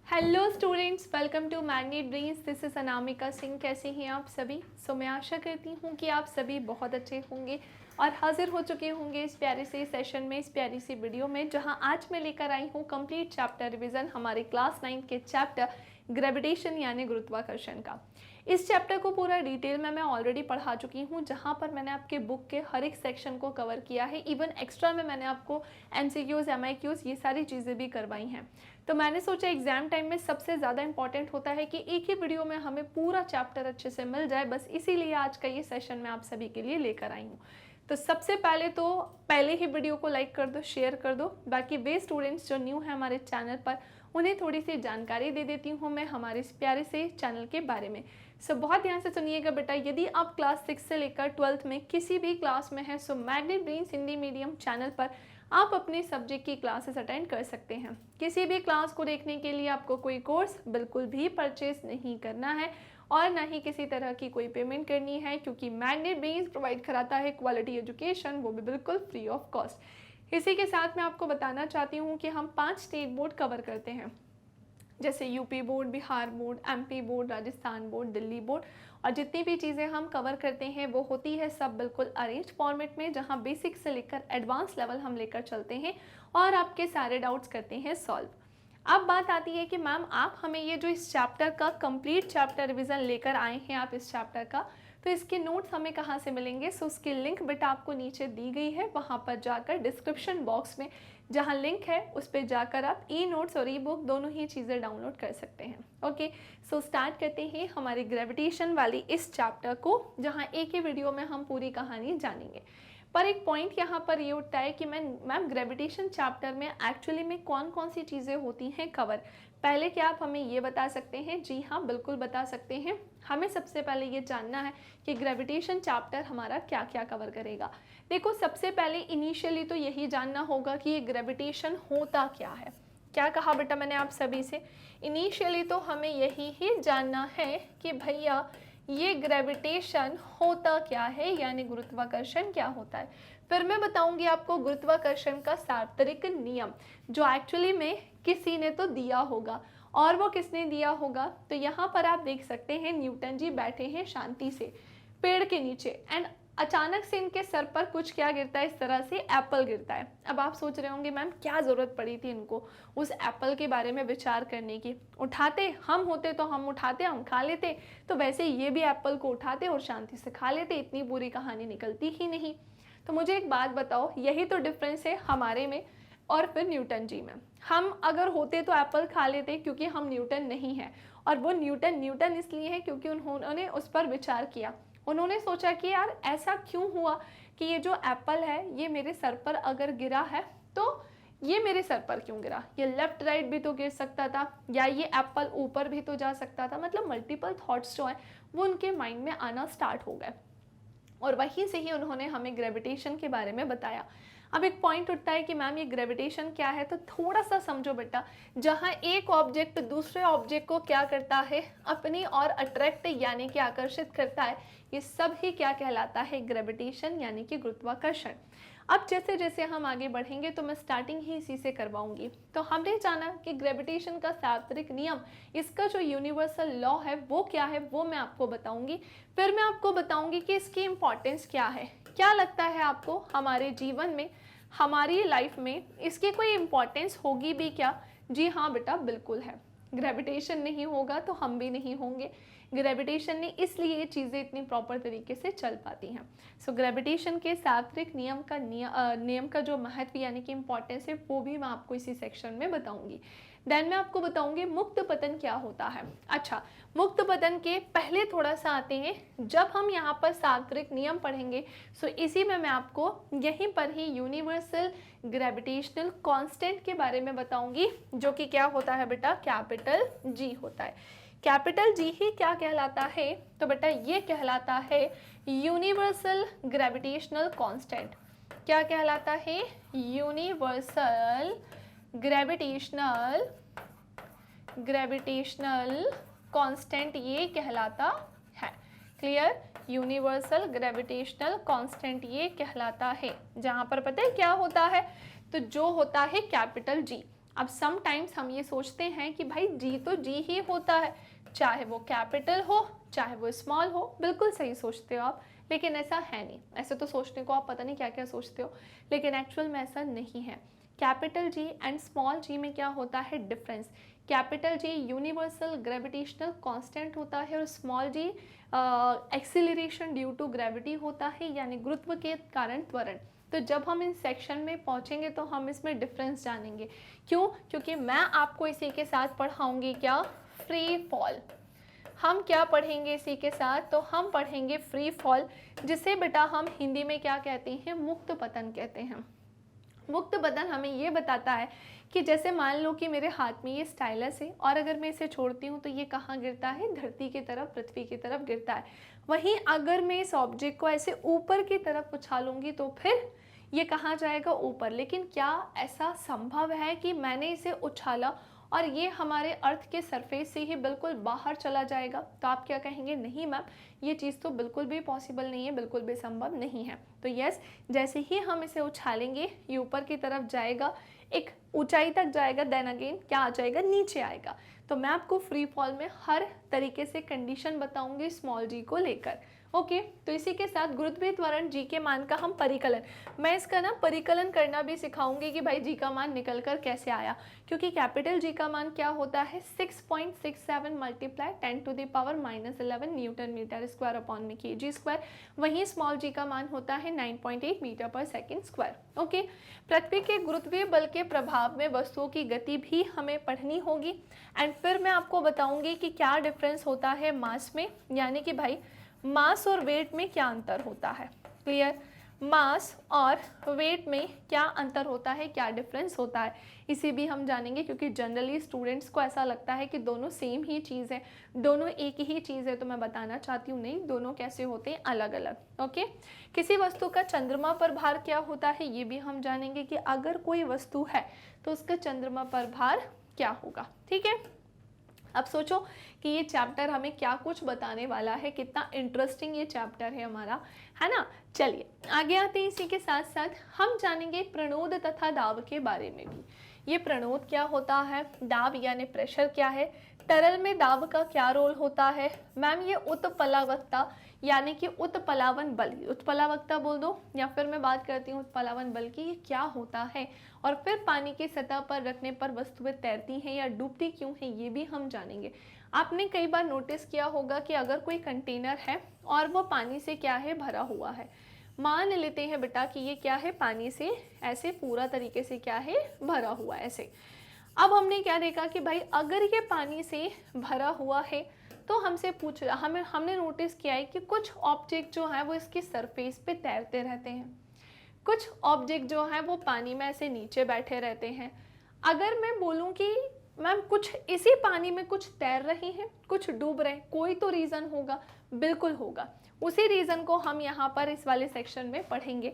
Hello students, welcome to Magnet Brains. This is Anamika Singh. कैसे हैं आप सभी? मैं आशा करती हूँ कि आप सभी बहुत अच्छे होंगे और हाजिर हो चुके होंगे इस प्यारे से सेशन में, इस प्यारी सी वीडियो में, जहां आज मैं लेकर आई हूँ कंप्लीट चैप्टर रिवीजन हमारे क्लास 9 के चैप्टर ग्रेविटेशन यानी गुरुत्वाकर्षण का। इस चैप्टर को पूरा डिटेल में मैं ऑलरेडी पढ़ा चुकी हूँ, जहाँ पर मैंने आपके बुक के हर एक सेक्शन को कवर किया है। इवन एक्स्ट्रा में मैंने आपको MCQs, MIQs ये सारी चीज़ें भी करवाई हैं। तो मैंने सोचा एग्जाम टाइम में सबसे ज़्यादा इंपॉर्टेंट होता है कि एक ही वीडियो में हमें पूरा चैप्टर अच्छे से मिल जाए, बस इसीलिए आज का ये सेशन मैं आप सभी के लिए लेकर आई हूँ। तो सबसे पहले तो पहले ही वीडियो को लाइक कर दो, शेयर कर दो। बाकी वे स्टूडेंट्स जो न्यू हैं हमारे चैनल पर, उन्हें थोड़ी सी जानकारी दे देती हूँ मैं हमारे इस प्यारे से चैनल के बारे में। बहुत ध्यान से सुनिएगा बेटा। यदि आप क्लास 6 से लेकर 12th में किसी भी क्लास में हैं, magnet brains Hindi medium channel पर आप अपने सब्जेक्ट की क्लासेस अटेंड कर सकते हैं। किसी भी क्लास को देखने के लिए आपको कोई कोर्स बिल्कुल भी परचेज नहीं करना है और ना ही किसी तरह की कोई पेमेंट करनी है, क्योंकि मैग्नेट ब्रेन्स प्रोवाइड कराता है क्वालिटी एजुकेशन, वो भी बिल्कुल फ्री ऑफ कॉस्ट। इसी के साथ मैं आपको बताना चाहती हूँ कि हम 5 स्टेट बोर्ड कवर करते हैं, जैसे UP board, Bihar board, MP board, Rajasthan board, Delhi board. और जितनी भी चीज़ें हम कवर करते हैं वो होती है सब बिल्कुल अरेंज फॉर्मेट में, जहां बेसिक से लेकर एडवांस लेवल हम लेकर चलते हैं और आपके सारे डाउट्स करते हैं सॉल्व। अब बात आती है कि मैम आप हमें ये जो इस चैप्टर का कंप्लीट चैप्टर रिवीजन लेकर आए हैं आप इस चैप्टर का, तो इसके नोट्स हमें कहाँ से मिलेंगे? उसकी लिंक बेटा आपको नीचे दी गई है, वहाँ पर जाकर डिस्क्रिप्शन बॉक्स में जहाँ लिंक है उस पर जाकर आप नोट्स और बुक दोनों ही चीज़ें डाउनलोड कर सकते हैं। ओके, स्टार्ट करते हैं हमारी ग्रेविटेशन वाली इस चैप्टर को, जहाँ एक ही वीडियो में हम पूरी कहानी जानेंगे। पर एक पॉइंट यहाँ पर ये उठता है कि मैम ग्रेविटेशन चैप्टर में एक्चुअली में कौन कौन सी चीज़ें होती हैं कवर? पहले क्या आप हमें ये बता सकते हैं? जी हाँ, बिल्कुल बता सकते हैं। हमें सबसे पहले ये जानना है कि ग्रेविटेशन चैप्टर हमारा क्या क्या कवर करेगा। देखो, सबसे पहले इनिशियली तो यही जानना होगा कि ये ग्रेविटेशन होता क्या है। क्या कहा बेटा मैंने आप सभी से? इनिशियली तो हमें यही ही जानना है कि भैया ये ग्रेविटेशन होता क्या है, यानी गुरुत्वाकर्षण क्या होता है। फिर मैं बताऊंगी आपको गुरुत्वाकर्षण का सार्वत्रिक नियम, जो एक्चुअली में किसी ने तो दिया होगा, और वो किसने दिया होगा? तो यहाँ पर आप देख सकते हैं न्यूटन जी बैठे हैं शांति से पेड़ के नीचे, एंड अचानक से इनके सर पर कुछ क्या गिरता है? इस तरह से एप्पल गिरता है। अब आप सोच रहे होंगे मैम क्या ज़रूरत पड़ी थी इनको उस एप्पल के बारे में विचार करने की? उठाते हम होते तो हम उठाते, हम खा लेते, तो वैसे ये भी एप्पल को उठाते और शांति से खा लेते, इतनी बुरी कहानी निकलती ही नहीं। तो मुझे एक बात बताओ, यही तो डिफरेंस है हमारे में और फिर न्यूटन जी में। हम अगर होते तो एप्पल खा लेते, क्योंकि हम न्यूटन नहीं है, और वो न्यूटन इसलिए है क्योंकि उन्होंने उस पर विचार किया। उन्होंने सोचा कि यार ऐसा क्यों हुआ कि ये जो एप्पल है ये मेरे सर पर अगर गिरा है तो ये मेरे सर पर क्यों गिरा? ये लेफ्ट राइट भी तो गिर सकता था, या ये एप्पल ऊपर भी तो जा सकता था। मतलब मल्टीपल थॉट्स जो हैं वो उनके माइंड में आना स्टार्ट हो गए, और वहीं से ही उन्होंने हमें ग्रेविटेशन के बारे में बताया। अब एक पॉइंट उठता है कि मैम ये ग्रेविटेशन क्या है? तो थोड़ा सा समझो बेटा। जहाँ एक ऑब्जेक्ट दूसरे ऑब्जेक्ट को क्या करता है? अपनी और अट्रैक्ट यानी कि आकर्षित करता है, ये सब ही क्या कहलाता है? ग्रेविटेशन यानी कि गुरुत्वाकर्षण। अब जैसे जैसे हम आगे बढ़ेंगे तो मैं स्टार्टिंग ही इसी से करवाऊंगी। तो हमने जाना कि ग्रेविटेशन का सार्वत्रिक नियम, इसका जो यूनिवर्सल लॉ है वो क्या है, वो मैं आपको बताऊंगी। फिर मैं आपको बताऊंगी कि इसकी इम्पोर्टेंस क्या है। क्या लगता है आपको हमारे जीवन में, हमारी लाइफ में इसकी कोई इम्पोर्टेंस होगी भी क्या? जी हाँ बेटा, बिल्कुल है। ग्रेविटेशन नहीं होगा तो हम भी नहीं होंगे। ग्रेविटेशन ने इसलिए ये चीज़ें इतनी प्रॉपर तरीके से चल पाती हैं। ग्रेविटेशन के सार्वत्रिक नियम का जो महत्व यानी कि इम्पोर्टेंस है वो भी मैं आपको इसी सेक्शन में बताऊंगी। देन मैं आपको बताऊंगी मुक्त पतन क्या होता है। अच्छा, मुक्त पतन के पहले थोड़ा सा आते हैं, जब हम यहाँ पर सार्वत्रिक नियम पढ़ेंगे इसी में मैं आपको यहीं पर ही यूनिवर्सल ग्रेविटेशनल कांस्टेंट के बारे में बताऊंगी, जो कि क्या होता है बेटा? कैपिटल G होता है। कैपिटल G ही क्या कहलाता है? तो बेटा ये कहलाता है यूनिवर्सल ग्रेविटेशनल कांस्टेंट। क्या कहलाता है? यूनिवर्सल ग्रेविटेशनल कांस्टेंट ये कहलाता है। क्लियर? यूनिवर्सल ग्रेविटेशनल कांस्टेंट ये कहलाता है, जहां पर पता है क्या होता है? तो जो होता है कैपिटल G। अब समटाइम्स हम ये सोचते हैं कि भाई जी तो जी ही होता है, चाहे वो कैपिटल हो चाहे वो स्मॉल हो, बिल्कुल सही सोचते हो आप, लेकिन ऐसा है नहीं। ऐसे तो सोचने को आप पता नहीं क्या क्या सोचते हो, लेकिन एक्चुअल में ऐसा नहीं है। Capital G and small G में क्या होता है difference. Capital G universal gravitational constant होता है और small G acceleration due to gravity होता है, यानी गुरुत्व के कारण त्वरण। तो जब हम इन सेक्शन में पहुंचेंगे तो हम इसमें डिफरेंस जानेंगे। क्यों? क्योंकि मैं आपको इसी के साथ पढ़ाऊंगी क्या, फ्री फॉल। हम क्या पढ़ेंगे इसी के साथ, तो हम पढ़ेंगे फ्री फॉल, जिसे बेटा हम हिंदी में क्या कहते हैं, मुक्त पतन कहते हैं। मुक्त पतन हमें ये बताता है कि जैसे मान लो कि मेरे हाथ में ये स्टाइलस है और अगर मैं इसे छोड़ती हूँ तो ये कहाँ गिरता है, धरती की तरफ, पृथ्वी की तरफ गिरता है। वहीं अगर मैं इस ऑब्जेक्ट को ऐसे ऊपर की तरफ उछालूंगी तो फिर ये कहाँ जाएगा, ऊपर। लेकिन क्या ऐसा संभव है कि मैंने इसे उछाला और ये हमारे अर्थ के सरफेस से ही बिल्कुल बाहर चला जाएगा? तो आप क्या कहेंगे, नहीं मैम, ये चीज़ तो बिल्कुल भी पॉसिबल नहीं है, बिल्कुल भी संभव नहीं है। तो यस, जैसे ही हम इसे उछालेंगे ये ऊपर की तरफ जाएगा, एक ऊंचाई तक जाएगा, देन अगेन क्या आ जाएगा, नीचे आएगा। तो मैं आपको फ्री फॉल में हर तरीके से कंडीशन बताऊंगी स्मॉल जी को लेकर। ओके, तो इसी के साथ गुरुत्वीय त्वरण जी के मान का हम परिकलन, मैं इसका ना परिकलन करना भी सिखाऊंगी कि भाई जी का मान निकल कर कैसे आया। क्योंकि कैपिटल जी का मान क्या होता है, 6.67 multiply 10⁻⁻11 newton metre square upon में kg स्क्वायर। वहीं स्मॉल जी का मान होता है 9.8 metre per second square. Okay, पृथ्वी के गुरुत्वीय बल के प्रभाव में वस्तुओं की गति भी हमें पढ़नी होगी। एंड फिर मैं आपको बताऊंगी कि क्या डिफरेंस होता है मास में, यानी कि भाई मास और वेट में क्या अंतर होता है। क्लियर, मास और वेट में क्या अंतर होता है, क्या डिफरेंस होता है, इसे भी हम जानेंगे। क्योंकि जनरली स्टूडेंट्स को ऐसा लगता है कि दोनों सेम ही चीज़ है, दोनों एक ही चीज़ है, तो मैं बताना चाहती हूँ नहीं, दोनों कैसे होते हैं, अलग अलग। ओके, किसी वस्तु का चंद्रमा पर भार क्या होता है, ये भी हम जानेंगे कि अगर कोई वस्तु है तो उसका चंद्रमा पर भार क्या होगा। ठीक है, अब सोचो कि ये चैप्टर हमें क्या कुछ बताने वाला है, कितना इंटरेस्टिंग ये चैप्टर है हमारा, है ना। चलिए आगे आते हैं। इसी के साथ साथ हम जानेंगे प्रणोद तथा दाब के बारे में भी। ये प्रणोद क्या होता है, दाब यानी प्रेशर क्या है, तरल में दाब का क्या रोल होता है। मैम ये उत्प्लावकता यानी कि उत्प्लावन बल, उत्प्लावकता बोल दो, या फिर मैं बात करती हूँ उत्प्लावन बल की, ये क्या होता है। और फिर पानी की सतह पर रखने पर वस्तुएं तैरती हैं या डूबती क्यों हैं, ये भी हम जानेंगे। आपने कई बार नोटिस किया होगा कि अगर कोई कंटेनर है और वो पानी से क्या है, भरा हुआ है, मान लेते हैं बेटा कि ये क्या है, पानी से ऐसे पूरा तरीके से क्या है, भरा हुआ है ऐसे। अब हमने क्या देखा कि भाई अगर ये पानी से भरा हुआ है तो हमसे पूछ रहा, हमने नोटिस किया है कि कुछ ऑब्जेक्ट जो है वो इसकी सरफेस पे तैरते रहते हैं, कुछ ऑब्जेक्ट जो है वो पानी में ऐसे नीचे बैठे रहते हैं। अगर मैं बोलूं कि मैम कुछ इसी पानी में कुछ तैर रही हैं, कुछ डूब रहे हैं, कोई तो रीज़न होगा, बिल्कुल होगा। उसी रीज़न को हम यहाँ पर इस वाले सेक्शन में पढ़ेंगे।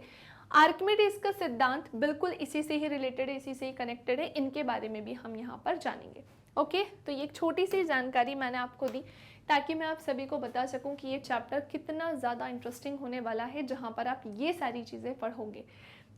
आर्किमिडीज का सिद्धांत बिल्कुल इसी से ही रिलेटेड है, इसी से ही कनेक्टेड है, इनके बारे में भी हम यहाँ पर जानेंगे। ओके, तो ये एक छोटी सी जानकारी मैंने आपको दी ताकि मैं आप सभी को बता सकूं कि ये चैप्टर कितना ज़्यादा इंटरेस्टिंग होने वाला है, जहाँ पर आप ये सारी चीज़ें पढ़ोगे।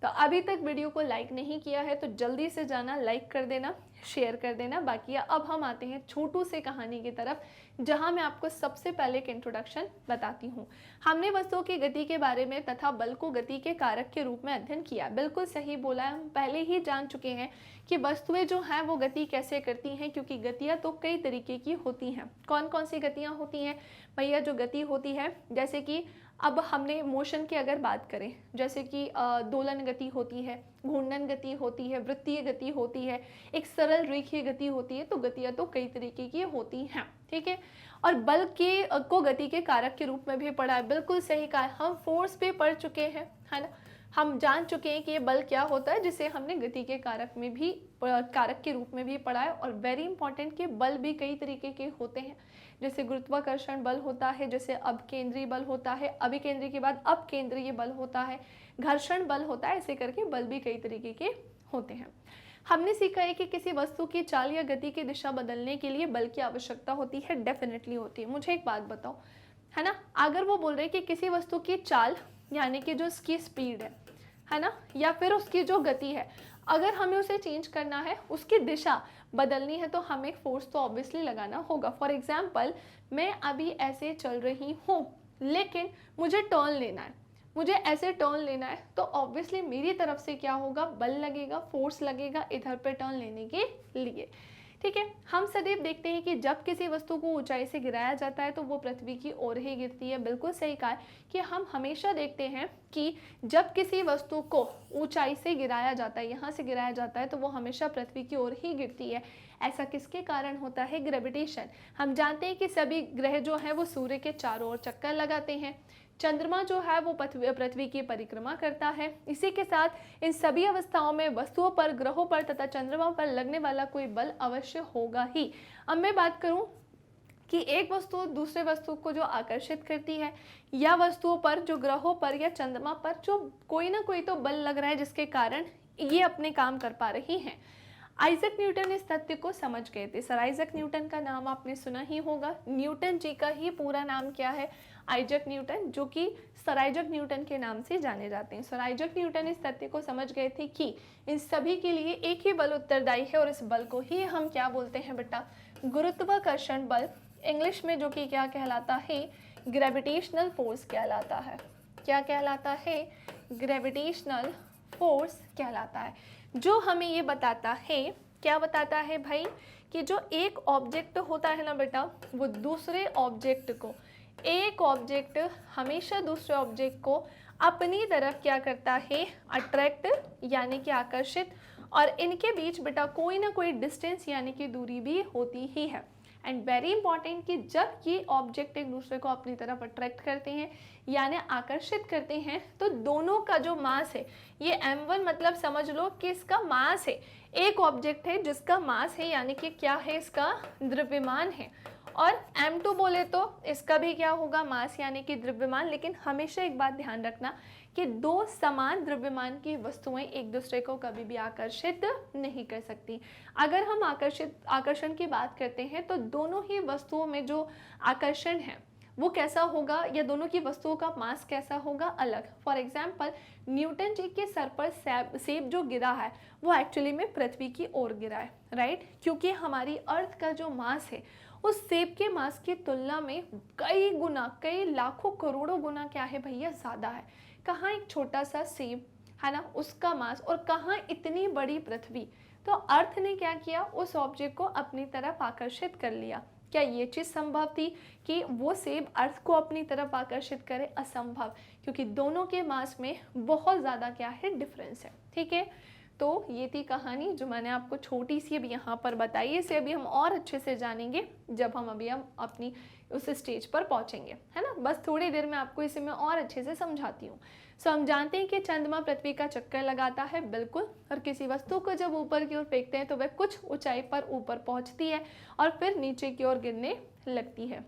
तो अभी तक वीडियो को लाइक नहीं किया है तो जल्दी से जाना, लाइक कर देना, शेयर कर देना। बाकी अब हम आते हैं छोटू से कहानी की तरफ, जहां मैं आपको सबसे पहले एक इंट्रोडक्शन बताती हूँ। हमने वस्तुओं की गति के बारे में तथा बल को गति के कारक के रूप में अध्ययन किया। बिल्कुल सही बोला है, हम पहले ही जान चुके हैं कि वस्तुएं जो हैं वो गति कैसे करती हैं, क्योंकि गतियाँ तो कई तरीके की होती हैं। कौन कौन सी गतियाँ होती हैं भैया? जो गति होती है, जैसे कि अब हमने मोशन की अगर बात करें, जैसे कि दोलन गति होती है, घूर्णन गति होती है, वृत्तीय गति होती है, एक सरल रेखीय गति होती है। तो गतियाँ तो कई तरीके की होती हैं, ठीक है। और बल के को गति के कारक के रूप में भी पढ़ा है, बिल्कुल सही कहा है। हम फोर्स पे पढ़ चुके हैं, है ना, हम जान चुके हैं कि ये बल क्या होता है, जिसे हमने गति के कारक में भी, कारक के रूप में भी पढ़ा है। और वेरी इंपॉर्टेंट कि बल भी कई तरीके के होते हैं, जैसे गुरुत्वाकर्षण बल होता है, जैसे अपकेंद्री बल होता है, अभिकेंद्री के बाद अपकेंद्रीय बल होता है, घर्षण बल होता है, ऐसे करके बल भी कई तरीके के होते हैं। हमने सीखा है कि किसी वस्तु की चाल या गति की दिशा बदलने के लिए बल की आवश्यकता होती है, डेफिनेटली होती है। मुझे एक बात बताओ, है ना, अगर वो बोल रहे हैं कि किसी वस्तु की चाल यानी कि जो उसकी स्पीड है ना, या फिर उसकी जो गति है, अगर हमें उसे चेंज करना है, उसकी दिशा बदलनी है, तो हमें फोर्स तो ऑब्वियसली लगाना होगा। फॉर एग्जाम्पल, मैं अभी ऐसे चल रही हूँ लेकिन मुझे टर्न लेना है, मुझे ऐसे टर्न लेना है, तो ऑब्वियसली मेरी तरफ से क्या होगा, बल लगेगा, फोर्स लगेगा इधर पे टर्न लेने के लिए। ठीक है, हम सदैव देखते हैं कि जब किसी वस्तु को ऊंचाई से गिराया जाता है तो वो पृथ्वी की ओर ही गिरती है। बिल्कुल सही कहा है कि हम हमेशा देखते हैं कि जब किसी वस्तु को ऊंचाई से गिराया जाता है, यहाँ से गिराया जाता है, तो वो हमेशा पृथ्वी की ओर ही गिरती है। ऐसा किसके कारण होता है? ग्रेविटेशन। हम जानते हैं कि सभी ग्रह जो हैं वो सूर्य के चारों ओर चक्कर लगाते हैं, चंद्रमा जो है वो पृथ्वी की परिक्रमा करता है। इसी के साथ इन सभी अवस्थाओं में वस्तुओं पर, ग्रहों पर तथा चंद्रमा पर लगने वाला कोई बल अवश्य होगा ही। अब मैं बात करूं कि एक वस्तु दूसरे वस्तु को जो आकर्षित करती है, या वस्तुओं पर, जो ग्रहों पर या चंद्रमा पर जो कोई ना कोई तो बल लग रहा है जिसके कारण ये अपने काम कर पा रही हैं। आइजक न्यूटन इस तथ्य को समझ गए थे। सर आइजक न्यूटन का नाम आपने सुना ही होगा। न्यूटन जी का ही पूरा नाम क्या है? आइजक न्यूटन, जो कि सर आइजक न्यूटन के नाम से जाने जाते हैं। सर आइजक न्यूटन इस तथ्य को समझ गए थे कि इन सभी के लिए एक ही बल उत्तरदायी है, और इस बल को ही हम क्या बोलते हैं बेटा? गुरुत्वाकर्षण बल। इंग्लिश में जो कि क्या कहलाता है? ग्रेविटेशनल फोर्स कहलाता है। क्या कहलाता है? ग्रेविटेशनल फोर्स कहलाता है, जो हमें ये बताता है, क्या बताता है भाई, कि जो एक ऑब्जेक्ट होता है ना बेटा, वो दूसरे ऑब्जेक्ट को, एक ऑब्जेक्ट हमेशा दूसरे ऑब्जेक्ट को अपनी तरफ क्या करता है? अट्रैक्ट यानी कि आकर्षित, और इनके बीच बेटा कोई ना कोई डिस्टेंस यानी कि दूरी भी होती ही है। एंड वेरी इंपॉर्टेंट कि जब ये ऑब्जेक्ट एक दूसरे को अपनी तरफ अट्रैक्ट करते हैं यानी आकर्षित करते हैं, तो दोनों का जो मास है, ये m1 मतलब समझ लो कि इसका मास है। एक ऑब्जेक्ट है जिसका मास है, यानी कि क्या है? इसका द्रव्यमान है। और m2 बोले तो इसका भी क्या होगा? मास यानी कि द्रव्यमान। लेकिन हमेशा एक बात ध्यान रखना कि दो समान द्रव्यमान की वस्तुएं एक दूसरे को कभी भी आकर्षित नहीं कर सकती। अगर हम आकर्षण की बात करते हैं तो दोनों ही वस्तुओं में जो आकर्षण है वो कैसा होगा, या दोनों की वस्तुओं का मास कैसा होगा? अलग। फॉर एग्जाम्पल, न्यूटन जी के सर पर सेब जो गिरा है वो एक्चुअली में पृथ्वी की ओर गिरा है, राइट? क्योंकि हमारी अर्थ का जो मास है उस सेब के मास की तुलना में कई गुना, कई लाखों करोड़ों गुना क्या है भैया? ज़्यादा है। कहाँ एक छोटा सा सेब है ना, उसका मास, और कहाँ इतनी बड़ी पृथ्वी। तो अर्थ ने क्या किया? उस ऑब्जेक्ट को अपनी तरफ आकर्षित कर लिया। क्या ये चीज़ संभव थी कि वो सेब अर्थ को अपनी तरफ आकर्षित करे? असंभव, क्योंकि दोनों के मास में बहुत ज़्यादा क्या है? डिफरेंस है। ठीक है, तो ये थी कहानी जो मैंने आपको छोटी सी अभी यहाँ पर बताई। इसे अभी हम और अच्छे से जानेंगे जब हम अपनी उस स्टेज पर पहुँचेंगे, है ना। बस थोड़ी देर में आपको इसे मैं और अच्छे से समझाती हूँ। सो हम जानते हैं कि चंद्रमा पृथ्वी का चक्कर लगाता है, बिल्कुल, और किसी वस्तु को जब ऊपर की ओर फेंकते हैं तो वह कुछ ऊंचाई पर ऊपर पहुँचती है और फिर नीचे की ओर गिरने लगती है।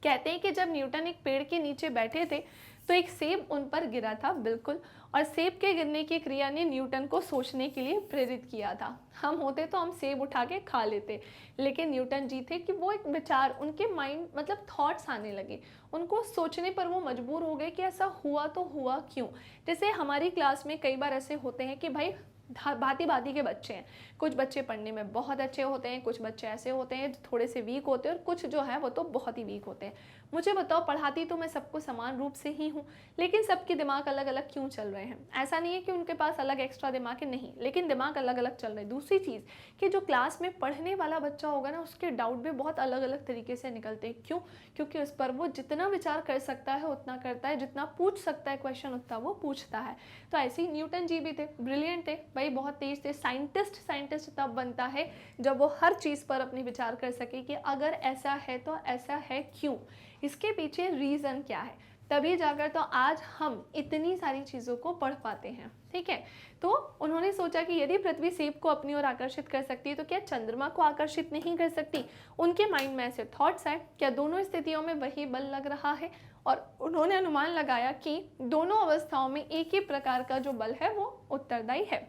कहते हैं कि जब न्यूटन एक पेड़ के नीचे बैठे थे तो एक सेब उन पर गिरा था, बिल्कुल, और सेब के गिरने की क्रिया ने न्यूटन को सोचने के लिए प्रेरित किया था। हम होते तो हम सेब उठा के खा लेते, लेकिन न्यूटन जी थे कि वो एक विचार, उनके माइंड मतलब थॉट्स आने लगे, उनको सोचने पर वो मजबूर हो गए कि ऐसा हुआ तो हुआ क्यों। जैसे हमारी क्लास में कई बार ऐसे होते हैं कि भाई भांति भांति के बच्चे हैं, कुछ बच्चे पढ़ने में बहुत अच्छे होते हैं, कुछ बच्चे ऐसे होते हैं जो थोड़े से वीक होते हैं, और कुछ जो है वो तो बहुत ही वीक होते हैं। मुझे बताओ, पढ़ाती तो मैं सबको समान रूप से ही हूँ, लेकिन सबके दिमाग अलग अलग क्यों चल रहे हैं? ऐसा नहीं है कि उनके पास अलग एक्स्ट्रा दिमाग है, नहीं, लेकिन दिमाग अलग अलग चल रहे हैं। दूसरी चीज़ कि जो क्लास में पढ़ने वाला बच्चा होगा ना, उसके डाउट भी बहुत अलग अलग तरीके से निकलते हैं। क्यों? क्योंकि उस पर वो जितना विचार कर सकता है उतना करता है, जितना पूछ सकता है क्वेश्चन उतना वो पूछता है। तो ऐसे ही न्यूटन जी भी थे, ब्रिलियंट थे भाई, बहुत तेज थे। साइंटिस्ट तब बनता है जब वो हर चीज़ पर अपनी विचार कर सके कि अगर ऐसा है तो ऐसा है क्यों, इसके पीछे रीज़न क्या है, तभी जाकर तो आज हम इतनी सारी चीज़ों को पढ़ पाते हैं। ठीक है, तो उन्होंने सोचा कि यदि पृथ्वी सेब को अपनी ओर आकर्षित कर सकती है तो क्या चंद्रमा को आकर्षित नहीं कर सकती? उनके माइंड में ऐसे थॉट्स आए, क्या दोनों स्थितियों में वही बल लग रहा है? और उन्होंने अनुमान लगाया कि दोनों अवस्थाओं में एक ही प्रकार का जो बल है वो उत्तरदायी है।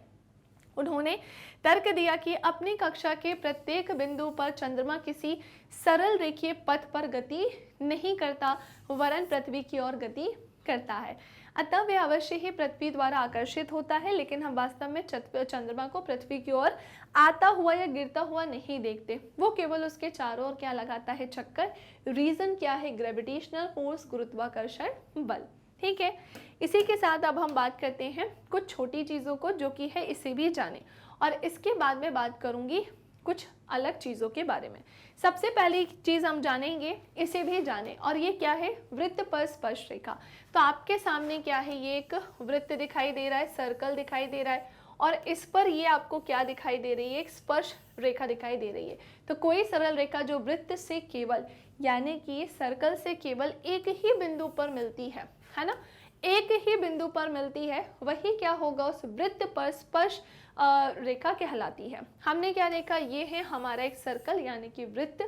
उन्होंने तर्क दिया कि अपनी कक्षा के प्रत्येक बिंदु पर चंद्रमा किसी सरल रेखीय पथ पर गति नहीं करता, वरन पृथ्वी की ओर गति करता है। अतः वह अवश्य ही पृथ्वी द्वारा आकर्षित होता है, लेकिन हम वास्तव में चंद्रमा को पृथ्वी की ओर आता हुआ या गिरता हुआ नहीं देखते। वो केवल उसके चारों ओर क्या लगाता है, चक्कर। रीजन क्या है, ग्रेविटेशनल फोर्स, गुरुत्वाकर्षण बल। ठीक है, इसी के साथ अब हम बात करते हैं कुछ छोटी चीज़ों को जो कि है इसे भी जाने, और इसके बाद में बात करूंगी कुछ अलग चीज़ों के बारे में। सबसे पहली चीज़ हम जानेंगे, इसे भी जाने, और ये क्या है, वृत्त पर स्पर्श रेखा। तो आपके सामने क्या है, ये एक वृत्त दिखाई दे रहा है, सर्कल दिखाई दे रहा है, और इस पर ये आपको क्या दिखाई दे रही है, एक स्पर्श रेखा दिखाई दे रही है। तो कोई सरल रेखा जो वृत्त से केवल, यानी कि सर्कल से केवल एक ही बिंदु पर मिलती है ना, एक ही बिंदु पर मिलती है, वही क्या होगा, उस वृत्त पर स्पर्श रेखा कहलाती है। हमने क्या देखा, ये है हमारा एक सर्कल यानी कि वृत्त,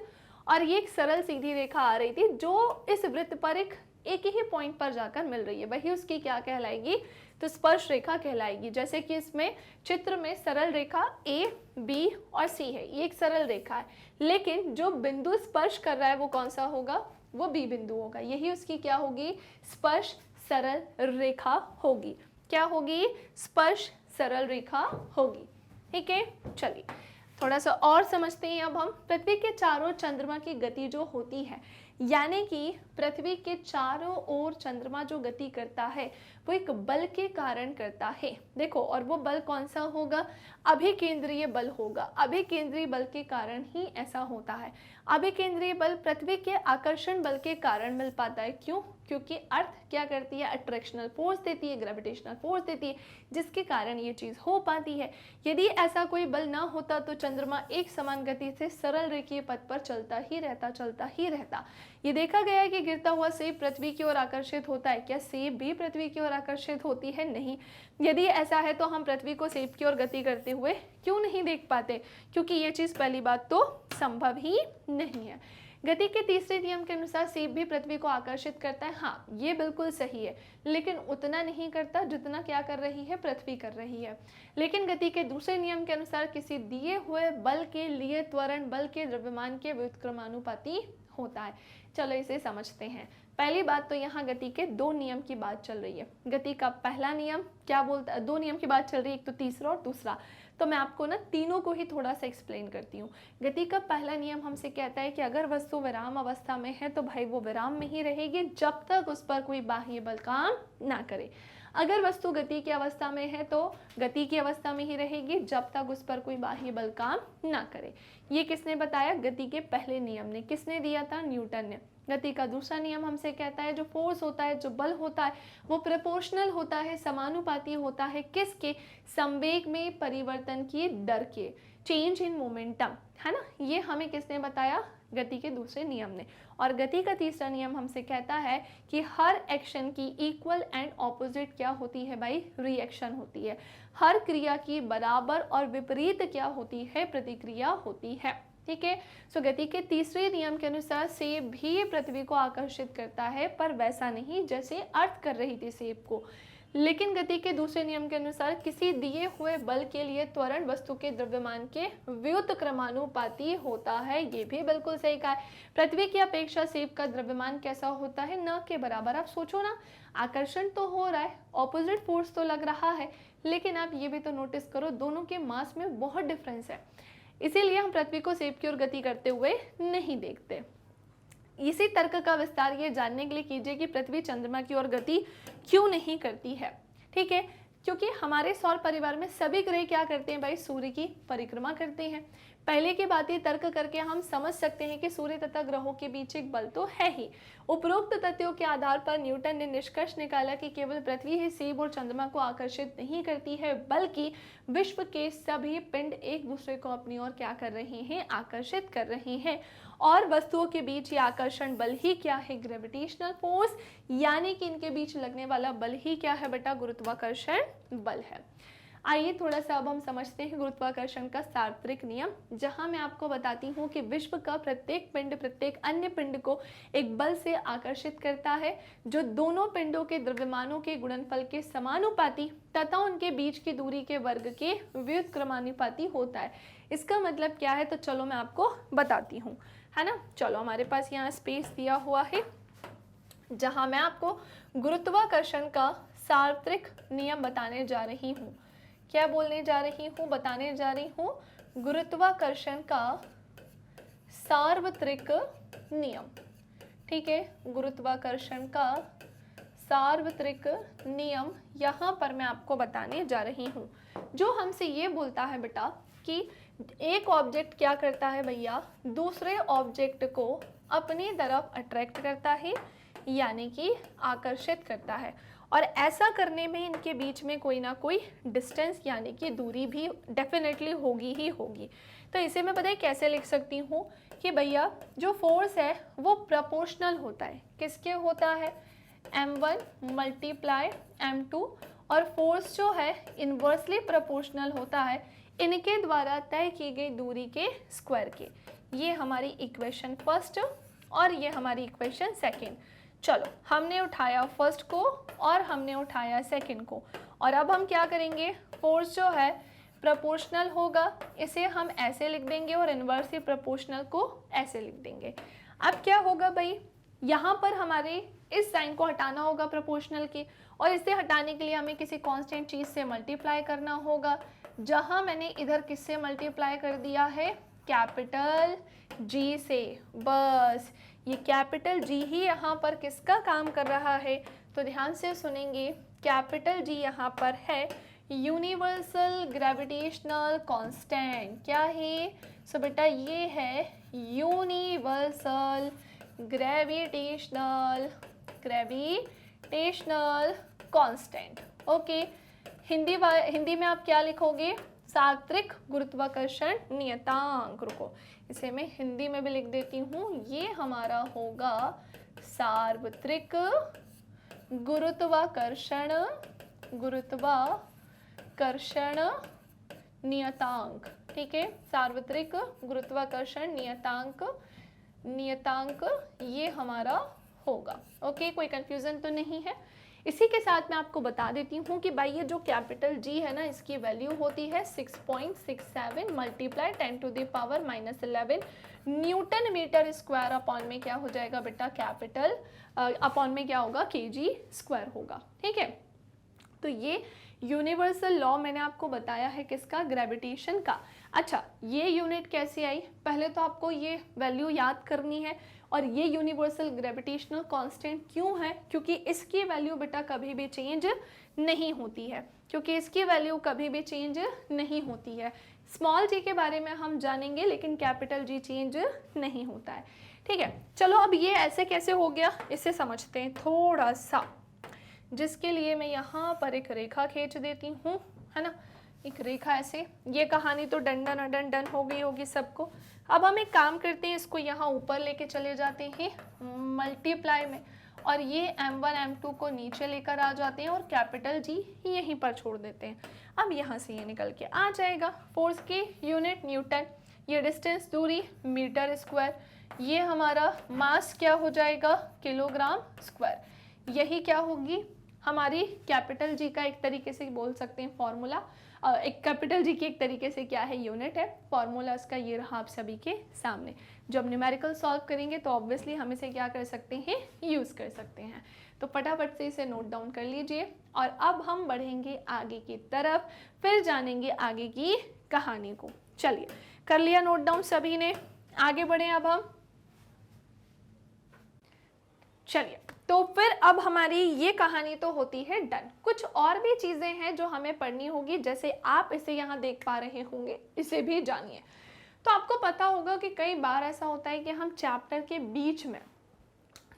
और ये एक सरल सीधी रेखा आ रही थी जो इस वृत्त पर एक ही पॉइंट पर जाकर मिल रही है, वही उसकी क्या कहलाएगी, तो स्पर्श रेखा कहलाएगी। जैसे कि इसमें चित्र में सरल रेखा ए, बी और सी है, ये एक सरल रेखा है, लेकिन जो बिंदु स्पर्श कर रहा है वो कौन सा होगा, वो बी बिंदु होगा, यही उसकी क्या होगी, स्पर्श सरल रेखा होगी। क्या होगी, स्पर्श सरल रेखा होगी। ठीक है, चलिए थोड़ा सा और समझते हैं अब हम। पृथ्वी के चारों चंद्रमा की गति जो होती है, यानी कि पृथ्वी के चारों ओर चंद्रमा जो गति करता है वो एक बल के कारण करता है। देखो, और वो बल कौन सा होगा, अभिकेंद्रीय बल होगा। अभिकेंद्रीय बल के कारण ही ऐसा होता है। अभिकेंद्रीय बल पृथ्वी के आकर्षण बल के कारण मिल पाता है। क्यों, क्योंकि अर्थ क्या करती है, अट्रैक्शनल फोर्स देती है, ग्रेविटेशनल फोर्स देती है, जिसके कारण ये चीज़ हो पाती है। यदि ऐसा कोई बल ना होता तो चंद्रमा एक समान गति से सरल रेखीय पथ पर चलता ही रहता। ये देखा गया है कि गिरता हुआ सेब पृथ्वी की ओर आकर्षित होता है। क्या सेब भी पृथ्वी की ओर आकर्षित होती है? नहीं। यदि ऐसा है तो हम पृथ्वी को सेब की ओर गति करते हुए क्यों नहीं देख पाते? क्योंकि ये चीज़ पहली बात तो संभव ही नहीं है। गति के तीसरे नियम के अनुसार सेब भी पृथ्वी को आकर्षित करता है। हाँ, ये बिल्कुल सही है, लेकिन उतना नहीं करता जितना क्या कर रही है, पृथ्वी कर रही है। लेकिन गति के दूसरे नियम के अनुसार किसी दिए हुए बल के लिए त्वरण बल के द्रव्यमान के व्युत्क्रमानुपाती होता है। चलो इसे समझते हैं। पहली बात तो यहाँ गति के दो नियम की बात चल रही है। गति का पहला नियम क्या बोलता है, दो नियम की बात चल रही है, एक तो तीसरा और दूसरा। तो मैं आपको ना तीनों को ही थोड़ा सा एक्सप्लेन करती हूँ। गति का पहला नियम हमसे कहता है कि अगर वस्तु विराम अवस्था में है तो भाई वो विराम में ही रहेगी जब तक उस पर कोई बाह्य बल काम ना करे। अगर वस्तु गति की अवस्था में है तो गति की अवस्था में ही रहेगी जब तक उस पर कोई बाह्य बल काम ना करे। ये किसने बताया? गति के पहले नियम ने। किसने दिया था? न्यूटन ने। गति का दूसरा नियम हमसे कहता है जो फोर्स होता है, जो बल होता है, वो प्रोपोर्शनल होता है, समानुपाती होता है। किसके? संवेग में परिवर्तन की दर के, चेंज इन मोमेंटम, है ना। ये हमें किसने बताया? गति के दूसरे नियम ने। और गति का तीसरा नियम हमसे कहता है कि हर एक्शन की इक्वल एंड ऑपोजिट क्या होती है भाई? रिएक्शन होती है। हर क्रिया की बराबर और विपरीत क्या होती है? प्रतिक्रिया होती है। ठीक है। सो गति के तीसरे नियम के अनुसार सेब भी पृथ्वी को आकर्षित करता है, पर वैसा नहीं जैसे अर्थ कर रही थी सेब को। लेकिन गति के दूसरे नियम के अनुसार किसी दिए हुए बल के लिए त्वरण वस्तु के द्रव्यमान के व्युत्क्रमानुपाती होता है। ये भी बिल्कुल सही कहा है। पृथ्वी की अपेक्षा सेब का द्रव्यमान कैसा होता है? न के बराबर। आप सोचो ना, आकर्षण तो हो रहा है, ऑपोजिट फोर्स तो लग रहा है, लेकिन आप ये भी तो नोटिस करो दोनों के मास में बहुत डिफरेंस है। इसीलिए हम पृथ्वी को सेब की ओर गति करते हुए नहीं देखते। इसी तर्क का विस्तार ये जानने के लिए कीजिए कि पृथ्वी चंद्रमा की ओर गति क्यों नहीं करती है। ठीक है, क्योंकि हमारे सौर परिवार में सभी ग्रह क्या करते हैं भाई? सूर्य की परिक्रमा करते हैं। पहले की बात ही तर्क करके हम समझ सकते हैं कि सूर्य तथा ग्रहों के बीच एक बल तो है ही। उपरोक्त तथ्यों के आधार पर न्यूटन ने निष्कर्ष निकाला कि केवल पृथ्वी ही सेब और चंद्रमा को आकर्षित नहीं करती है, बल्कि विश्व के सभी पिंड एक दूसरे को अपनी ओर क्या कर रहे हैं? आकर्षित कर रहे हैं। और वस्तुओं के बीच ये आकर्षण बल ही क्या है? ग्रेविटेशनल फोर्स, यानी कि इनके बीच लगने वाला बल ही क्या है बेटा? गुरुत्वाकर्षण बल है। आइए थोड़ा सा अब हम समझते हैं गुरुत्वाकर्षण का सार्वत्रिक नियम, जहां मैं आपको बताती हूँ कि विश्व का प्रत्येक पिंड प्रत्येक अन्य पिंड को एक बल से आकर्षित करता है, जो दोनों पिंडों के द्रव्यमानों के गुणनफल के समानुपाती तथा उनके बीच की दूरी के वर्ग के व्युत्क्रमानुपाती होता है। इसका मतलब क्या है? तो चलो मैं आपको बताती हूँ, है ना। चलो, हमारे पास यहाँ स्पेस दिया हुआ है जहाँ मैं आपको गुरुत्वाकर्षण का सार्वत्रिक नियम बताने जा रही हूँ। क्या बोलने जा रही हूँ? बताने जा रही हूँ गुरुत्वाकर्षण का सार्वत्रिक नियम। ठीक है, गुरुत्वाकर्षण का सार्वत्रिक नियम यहाँ पर मैं आपको बताने जा रही हूँ, जो हमसे ये बोलता है बेटा कि एक ऑब्जेक्ट क्या करता है भैया, दूसरे ऑब्जेक्ट को अपनी तरफ अट्रैक्ट करता है, यानी कि आकर्षित करता है, और ऐसा करने में इनके बीच में कोई ना कोई डिस्टेंस यानी कि दूरी भी डेफिनेटली होगी ही होगी। तो इसे मैं पता है कैसे लिख सकती हूँ कि भैया जो फोर्स है वो प्रोपोर्शनल होता है। किसके होता है? m1 मल्टीप्लाई m2, और फोर्स जो है इन्वर्सली प्रोपोर्शनल होता है इनके द्वारा तय की गई दूरी के स्क्वायर के। ये हमारी इक्वेशन फर्स्ट और ये हमारी इक्वेशन सेकंड। चलो, हमने उठाया फर्स्ट को और हमने उठाया सेकंड को, और अब हम क्या करेंगे, फोर्स जो है प्रोपोर्शनल होगा, इसे हम ऐसे लिख देंगे, और इन्वर्सली प्रोपोर्शनल को ऐसे लिख देंगे। अब क्या होगा भाई, यहाँ पर हमारे इस साइन को हटाना होगा प्रोपोर्शनल की, और इसे हटाने के लिए हमें किसी कांस्टेंट चीज़ से मल्टीप्लाई करना होगा। जहाँ मैंने इधर किससे मल्टीप्लाई कर दिया है? कैपिटल जी से। बस ये कैपिटल जी ही यहाँ पर किसका काम कर रहा है? तो ध्यान से सुनेंगे, कैपिटल जी यहाँ पर है यूनिवर्सल ग्रेविटेशनल कांस्टेंट। क्या है? सो बेटा ये है universal gravitational constant. Okay, Hindi में आप क्या लिखोगे? सार्वत्रिक गुरुत्वाकर्षण नियतांक। रुको, इसे मैं हिंदी में भी लिख देती हूँ। ये हमारा होगा सार्वत्रिक गुरुत्वाकर्षण नियतांक। ठीक है, सार्वत्रिक गुरुत्वाकर्षण नियतांक ये हमारा होगा। ओके, कोई कंफ्यूजन तो नहीं है? इसी के साथ मैं आपको बता देती हूँ कि भाई ये जो कैपिटल जी है ना, इसकी वैल्यू होती है 6.67 multiply 10⁻⁻11 newton metre square upon में क्या हो जाएगा बेटा, कैपिटल अपॉन में क्या होगा, केजी स्क्वायर होगा। ठीक है, तो ये यूनिवर्सल लॉ मैंने आपको बताया है किसका? ग्रेविटेशन का। अच्छा, ये यूनिट कैसे आई? पहले तो आपको ये वैल्यू याद करनी है। और ये यूनिवर्सल ग्रेविटेशनल कांस्टेंट क्यों है? क्योंकि इसकी वैल्यू बेटा कभी भी चेंज नहीं होती है, स्मॉल जी के बारे में हम जानेंगे, लेकिन कैपिटल जी चेंज नहीं होता है। ठीक है, चलो अब ये ऐसे कैसे हो गया इसे समझते हैं थोड़ा सा, जिसके लिए मैं यहाँ पर एक रेखा खींच देती हूँ, है ना, एक रेखा ऐसे। ये कहानी तो डन हो गई होगी सबको। अब हम एक काम करते हैं, इसको यहाँ ऊपर लेके चले जाते हैं मल्टीप्लाई में, और ये m1 m2 को नीचे लेकर आ जाते हैं, और कैपिटल जी यहीं पर छोड़ देते हैं। अब यहाँ से ये निकल के आ जाएगा, फोर्स की यूनिट न्यूटन, ये डिस्टेंस दूरी मीटर स्क्वायर, ये हमारा मास क्या हो जाएगा, किलोग्राम स्क्वायर। यही क्या होगी हमारी कैपिटल जी का एक तरीके से बोल सकते हैं फॉर्मूला, एक कैपिटल जी की एक तरीके से क्या है, यूनिट है। फॉर्मूला इसका ये रहा आप सभी के सामने। जब न्यूमेरिकल सॉल्व करेंगे तो ऑब्वियसली हम इसे क्या कर सकते हैं, यूज़ कर सकते हैं। तो फटाफट से इसे नोट डाउन कर लीजिए, और अब हम बढ़ेंगे आगे की तरफ, फिर जानेंगे आगे की कहानी को। चलिए, कर लिया नोट डाउन सभी ने? आगे बढ़े अब हम। चलिए, तो फिर अब हमारी ये कहानी तो होती है डन। कुछ और भी चीज़ें हैं जो हमें पढ़नी होगी, जैसे आप इसे यहाँ देख पा रहे होंगे, इसे भी जानिए। तो आपको पता होगा कि कई बार ऐसा होता है कि हम चैप्टर के बीच में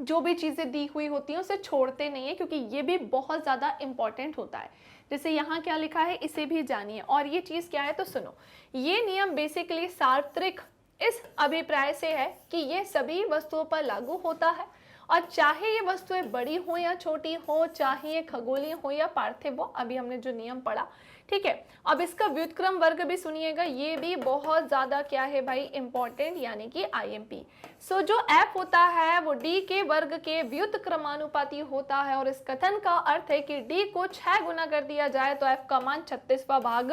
जो भी चीज़ें दी हुई होती हैं उसे छोड़ते नहीं है, क्योंकि ये भी बहुत ज़्यादा इम्पॉर्टेंट होता है। जैसे यहाँ क्या लिखा है, इसे भी जानिए। और ये चीज़ क्या है, तो सुनो, ये नियम बेसिकली सार्वत्रिक इस अभिप्राय से है कि ये सभी वस्तुओं पर लागू होता है, और चाहे ये वस्तुएं बड़ी हो या छोटी हो, चाहे ये खगोलीय हो या पार्थिव हो, अभी हमने जो नियम पढ़ा। ठीक है, अब इसका व्युत्क्रम वर्ग भी सुनिएगा, ये भी बहुत ज़्यादा क्या है भाई, इंपॉर्टेंट, यानी कि IMP। सो जो F होता है वो D के वर्ग के व्युत्क्रमानुपाती होता है, और इस कथन का अर्थ है कि D को 6 गुना कर दिया जाए तो F का मान 36वां भाग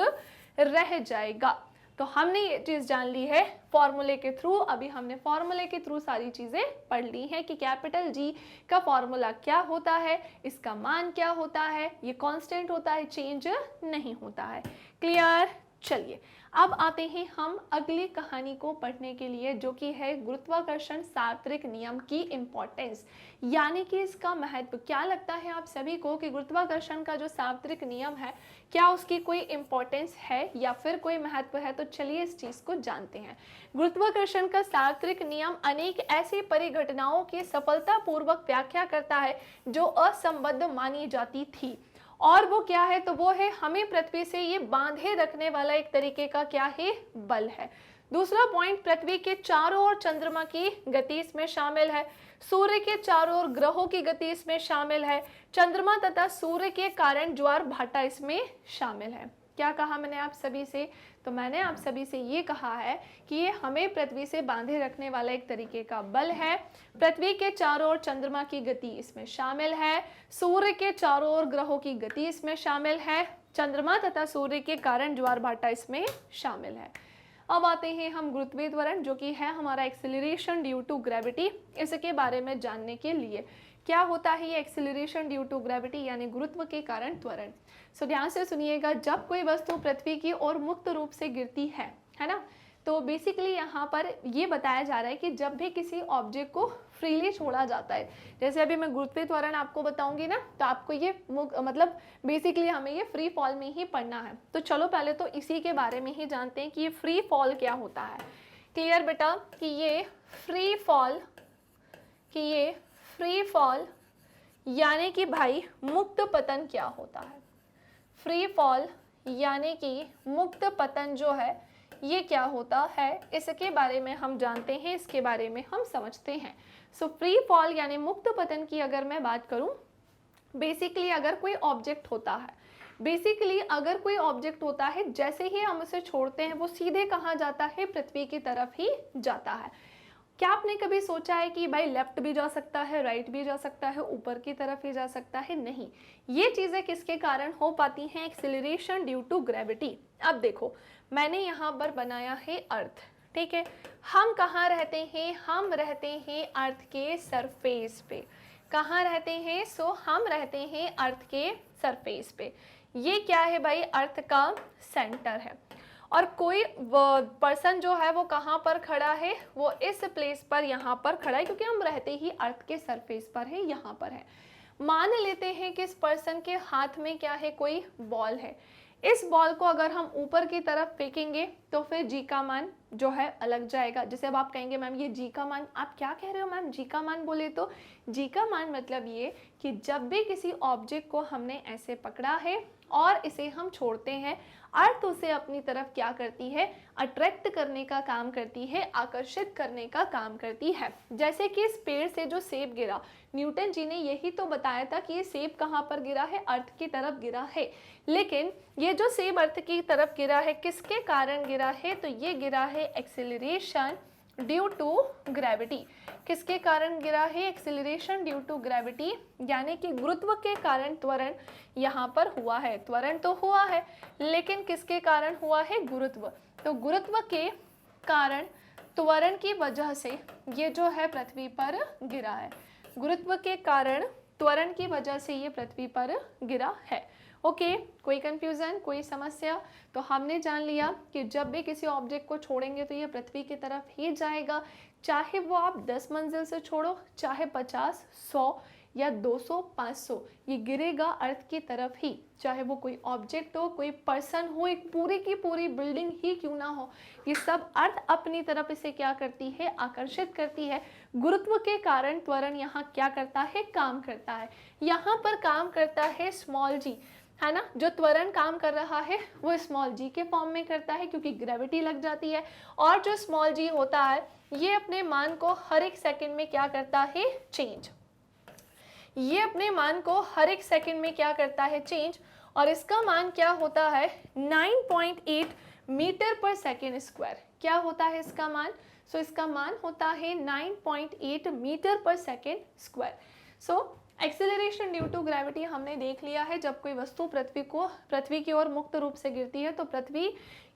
रह जाएगा। तो हमने ये चीज़ जान ली है फॉर्मूले के थ्रू। अभी हमने फॉर्मूले के थ्रू सारी चीज़ें पढ़ ली हैं कि कैपिटल जी का फॉर्मूला क्या होता है, इसका मान क्या होता है, ये कांस्टेंट होता है, चेंज नहीं होता है। क्लियर? चलिए अब आते हैं हम अगली कहानी को पढ़ने के लिए, जो कि है गुरुत्वाकर्षण सार्वत्रिक नियम की इम्पोर्टेंस, यानी कि इसका महत्व। क्या लगता है आप सभी को कि गुरुत्वाकर्षण का जो सार्वत्रिक नियम है, क्या उसकी कोई इम्पोर्टेंस है या फिर कोई महत्व है? तो चलिए इस चीज़ को जानते हैं। गुरुत्वाकर्षण का सार्वत्रिक नियम अनेक ऐसी परिघटनाओं की सफलतापूर्वक व्याख्या करता है जो असंबद्ध मानी जाती थी। और वो क्या है? तो वो है हमें पृथ्वी से ये बांधे रखने वाला एक तरीके का क्या है? बल है। दूसरा पॉइंट, पृथ्वी के चारों ओर चंद्रमा की गति इसमें शामिल है, सूर्य के चारों ओर ग्रहों की गति इसमें शामिल है, चंद्रमा तथा सूर्य के कारण ज्वार भाटा इसमें शामिल है। क्या कहा मैंने आप सभी से? तो मैंने आप सभी से ये कहा है कि ये हमें पृथ्वी से बांधे रखने वाला एक तरीके का बल है। पृथ्वी के चारों ओर चंद्रमा की गति इसमें शामिल है, सूर्य के चारों ओर ग्रहों की गति इसमें शामिल है, चंद्रमा तथा सूर्य के कारण ज्वार भाटा इसमें शामिल है। अब आते हैं हम गुरुत्वीय त्वरण, जो कि है हमारा एक्सेलरेशन ड्यू टू ग्रेविटी, इसके बारे में जानने के लिए। क्या होता है ये एक्सेलरेशन ड्यू टू ग्रेविटी, यानी गुरुत्व के कारण त्वरण? सो ध्यान से सुनिएगा, जब कोई वस्तु पृथ्वी की ओर मुक्त रूप से गिरती है ना, तो बेसिकली यहाँ पर ये बताया जा रहा है कि जब भी किसी ऑब्जेक्ट को फ्रीली छोड़ा जाता है, जैसे अभी मैं गुरुत्वीय त्वरण आपको बताऊंगी ना, तो आपको ये मतलब बेसिकली हमें ये फ्री फॉल में ही पढ़ना है। तो चलो पहले तो इसी के बारे में ही जानते हैं कि ये फ्री फॉल क्या होता है। क्लियर बेटा? कि ये फ्री फॉल यानी कि भाई मुक्त पतन क्या होता है? फ्री फॉल यानी कि मुक्त पतन जो है ये क्या होता है, इसके बारे में हम जानते हैं, इसके बारे में हम समझते हैं। सो फ्री फॉल यानी मुक्त पतन की अगर मैं बात करूं, बेसिकली अगर कोई ऑब्जेक्ट होता है, जैसे ही हम उसे छोड़ते हैं वो सीधे कहाँ जाता है? पृथ्वी की तरफ ही जाता है। क्या आपने कभी सोचा है कि भाई लेफ्ट भी जा सकता है, राइट भी जा सकता है, ऊपर की तरफ ही जा सकता है? नहीं, ये चीज़ें किसके कारण हो पाती हैं? Acceleration due to gravity. अब देखो, मैंने यहाँ पर बनाया है अर्थ, ठीक है। हम कहाँ रहते हैं? हम रहते हैं अर्थ के सरफेस पे। कहाँ रहते हैं? सो हम रहते हैं अर्थ के सरफेस पे। ये क्या है भाई? अर्थ का सेंटर है। और कोई पर्सन जो है वो कहाँ पर खड़ा है? वो इस प्लेस पर यहाँ पर खड़ा है, क्योंकि हम रहते ही अर्थ के सरफेस पर है, यहाँ पर है। मान लेते हैं कि इस पर्सन के हाथ में क्या है? कोई बॉल है। इस बॉल को अगर हम ऊपर की तरफ फेंकेंगे तो फिर जी का मान जो है अलग जाएगा। जैसे अब आप कहेंगे मैम ये जी का मान, आप क्या कह रहे हो मैम जी का मान बोले? तो जी का मान मतलब ये कि जब भी किसी ऑब्जेक्ट को हमने ऐसे पकड़ा है और इसे हम छोड़ते हैं, अर्थ उसे अपनी तरफ क्या करती है? अट्रैक्ट करने का काम करती है, आकर्षित करने का काम करती है। जैसे कि इस पेड़ से जो सेब गिरा, न्यूटन जी ने यही तो बताया था कि ये सेब कहाँ पर गिरा है? अर्थ की तरफ गिरा है। लेकिन ये जो सेब अर्थ की तरफ गिरा है, किसके कारण गिरा है? तो ये गिरा है एक्सेलरेशन ड्यू टू ग्रेविटी। किसके कारण गिरा है? एक्सेलरेशन ड्यू टू ग्रेविटी, यानी कि गुरुत्व के कारण त्वरण यहाँ पर हुआ है। त्वरण तो हुआ है, लेकिन किसके कारण हुआ है? गुरुत्व। तो गुरुत्व के कारण त्वरण की वजह से ये जो है पृथ्वी पर गिरा है। गुरुत्व के कारण त्वरण की वजह से ये पृथ्वी पर गिरा है। ओके, कोई कंफ्यूजन, कोई समस्या? तो हमने जान लिया कि जब भी किसी ऑब्जेक्ट को छोड़ेंगे तो ये पृथ्वी की तरफ ही जाएगा, चाहे वो आप 10 मंजिल से छोड़ो, चाहे 50, 100 या 200, 500, ये गिरेगा अर्थ की तरफ ही। चाहे वो कोई ऑब्जेक्ट हो, कोई पर्सन हो, एक पूरी की पूरी बिल्डिंग ही क्यों ना हो, ये सब अर्थ अपनी तरफ इसे क्या करती है? आकर्षित करती है। गुरुत्व के कारण त्वरण यहाँ क्या करता है? काम करता है। यहाँ पर काम करता है स्मॉल जी, है ना। जो त्वरण काम कर रहा है वो स्मॉल जी के फॉर्म में करता है, क्योंकि ग्रेविटी लग जाती है। और जो स्मॉल जी होता है ये अपने मान को हर एक सेकंड में क्या करता है? चेंज। ये अपने मान को हर एक सेकंड में क्या करता है? चेंज। और इसका मान क्या होता है? 9.8 मीटर पर सेकेंड स्क्वायर। क्या होता है इसका मान? सो इसका मान होता है 9.8 metre per second square. So acceleration due to gravity हमने देख लिया है। जब कोई वस्तु पृथ्वी की ओर मुक्त रूप से गिरती है तो पृथ्वी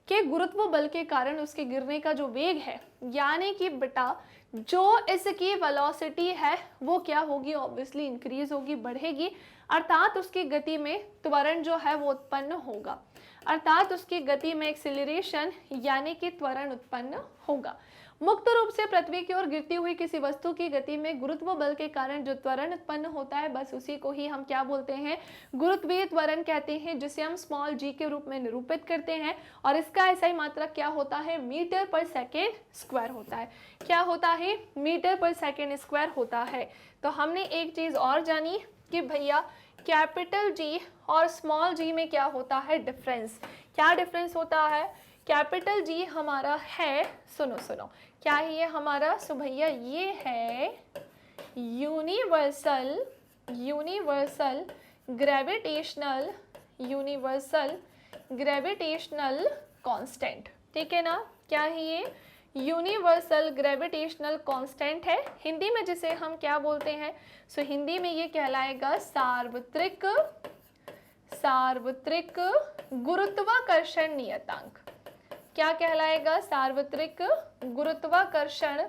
कि गुरुत्व बल के कारण उसके गिरने का जो वेग है, यानी कि बेटा जो इसकी वेलोसिटी है वो क्या होगी, ऑब्वियसली इंक्रीज होगी, बढ़ेगी, अर्थात उसकी गति में त्वरण जो है वो उत्पन्न होगा, अर्थात उसकी गति में एक्सीलरेशन यानी कि त्वरण उत्पन्न होगा। मुक्त रूप से पृथ्वी की ओर गिरती हुई किसी वस्तु की गति में गुरुत्व बल के कारण जो त्वरण उत्पन्न होता है, बस उसी को ही हम क्या बोलते हैं, गुरुत्वीय त्वरण कहते हैं, जिसे हम स्मॉल जी के रूप में निरूपित करते हैं। और इसका ऐसा ही मात्रक क्या होता है, मीटर पर सेकेंड स्क्वायर होता है। क्या होता है, मीटर पर सेकेंड स्क्वायर होता है। तो हमने एक चीज और जानी कि भैया कैपिटल जी और स्मॉल जी में क्या होता है, डिफरेंस। क्या डिफरेंस होता है, कैपिटल जी हमारा है, सुनो सुनो, क्या है ये हमारा, सो भैया ये है यूनिवर्सल ग्रेविटेशनल कांस्टेंट। ठीक है ना, क्या है ये, यूनिवर्सल ग्रेविटेशनल कांस्टेंट है। हिंदी में जिसे हम क्या बोलते हैं, सो हिंदी में ये कहलाएगा सार्वत्रिक गुरुत्वाकर्षण नियतांक। क्या कहलाएगा, सार्वत्रिक गुरुत्वाकर्षण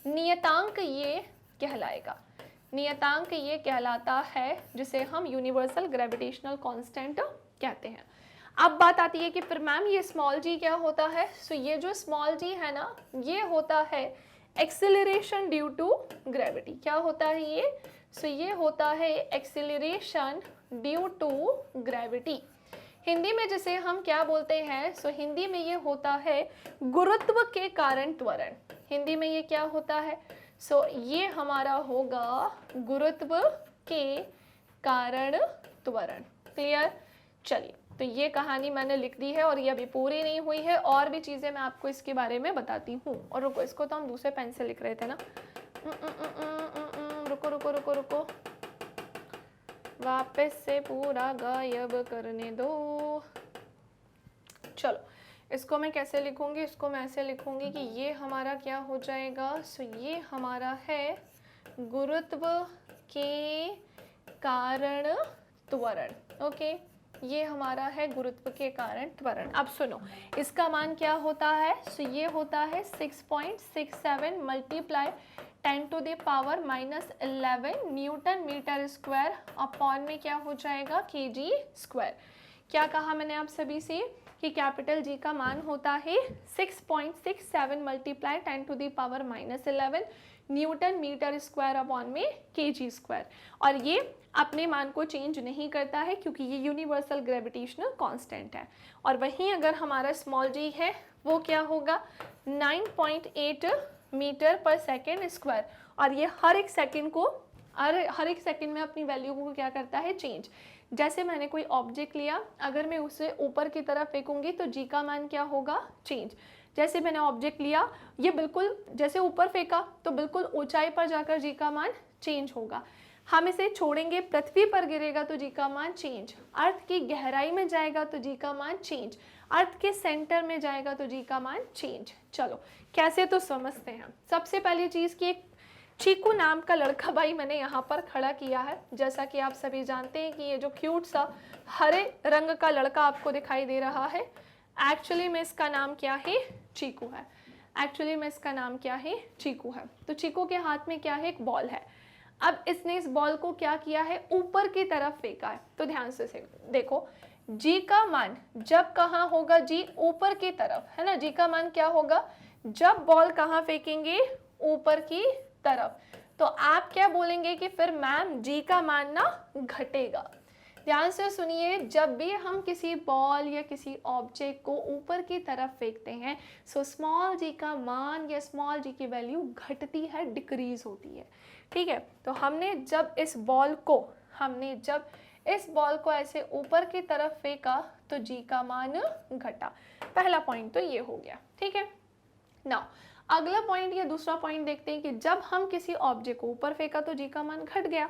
नियतांक ये कहलाएगा, नियतांक ये कहलाता है, जिसे हम यूनिवर्सल ग्रेविटेशनल कांस्टेंट कहते हैं। अब बात आती है कि फिर मैम ये स्मॉल जी क्या होता है। सो ये जो स्मॉल जी है ना, ये होता है एक्सीलरेशन ड्यू टू ग्रेविटी। क्या होता है ये, सो ये होता है acceleration due to gravity. Hindi में जिसे हम क्या बोलते हैं, सो हिंदी में ये होता है गुरुत्व के कारण त्वरण। हिंदी में ये क्या होता है, सो ये हमारा होगा गुरुत्व के कारण त्वरण। क्लियर, चलिए, तो ये कहानी मैंने लिख दी है और ये अभी पूरी नहीं हुई है, और भी चीज़ें मैं आपको इसके बारे में बताती हूँ। और रुको, इसको तो हम दूसरे पेन से लिख रहे थे ना, रुको रुको रुको रुको, वापस से पूरा गायब करने दो। चलो, इसको मैं कैसे लिखूंगी, इसको मैं ऐसे लिखूंगी कि ये हमारा क्या हो जाएगा, सो ये हमारा है गुरुत्व के कारण त्वरण। ओके, ये हमारा है गुरुत्व के कारण त्वरण। अब सुनो, इसका मान क्या होता है, सो ये होता है 6.67 multiply 10⁻⁻11 newton metre square upon में क्या हो जाएगा, kg स्क्वायर। क्या कहा मैंने आप सभी से कि कैपिटल जी का मान होता है 6.67 multiply 10⁻⁻11 newton metre square upon में kg स्क्वायर, और ये अपने मान को चेंज नहीं करता है क्योंकि ये यूनिवर्सल ग्रेविटेशनल कांस्टेंट है। और वहीं अगर हमारा स्मॉल जी है वो क्या होगा, 9.8 मीटर पर सेकेंड स्क्वायर, और ये हर एक सेकेंड में अपनी वैल्यू को क्या करता है, चेंज। जैसे मैंने कोई ऑब्जेक्ट लिया, अगर मैं उसे ऊपर की तरफ फेंकूंगी तो जी का मान क्या होगा, चेंज। जैसे मैंने ऑब्जेक्ट लिया, ये बिल्कुल जैसे ऊपर फेंका तो बिल्कुल ऊंचाई पर जाकर जी का मान चेंज होगा। हम इसे छोड़ेंगे, पृथ्वी पर गिरेगा तो जी का मान चेंज, अर्थ की गहराई में जाएगा तो जी का मान चेंज, अर्थ के सेंटर में जाएगा तो जी का मान चेंज। चलो कैसे, तो समझते हैं। सबसे पहली चीज़ कि एक चीकू नाम का लड़का भाई मैंने यहाँ पर खड़ा किया है। जैसा कि आप सभी जानते हैं कि ये जो क्यूट सा हरे रंग का लड़का आपको दिखाई दे रहा है, एक्चुअली में इसका नाम क्या है, चीकू है। एक्चुअली में इसका नाम क्या है, चीकू है। तो चीकू के हाथ में क्या है, एक बॉल है। अब इसने इस बॉल को क्या किया है, ऊपर की तरफ फेंका है। तो ध्यान से देखो, जी का मान जब कहाँ होगा, जी ऊपर की तरफ है ना, जी का मान क्या होगा, जब बॉल कहाँ फेंकेंगे, ऊपर की तरफ। तो आप क्या बोलेंगे कि फिर मैम जी का मान ना घटेगा। ध्यान से सुनिए, जब भी हम किसी बॉल या किसी ऑब्जेक्ट को ऊपर की तरफ फेंकते हैं, सो स्मॉल जी का मान या स्मॉल जी की वैल्यू घटती है, डिक्रीज होती है। ठीक है, तो हमने जब इस बॉल को ऐसे ऊपर की तरफ फेंका तो जी का मान घटा। पहला पॉइंट तो ये हो गया। ठीक है, नाउ अगला पॉइंट या दूसरा पॉइंट देखते हैं कि जब हम किसी ऑब्जेक्ट को ऊपर फेंका तो जी का मान घट गया।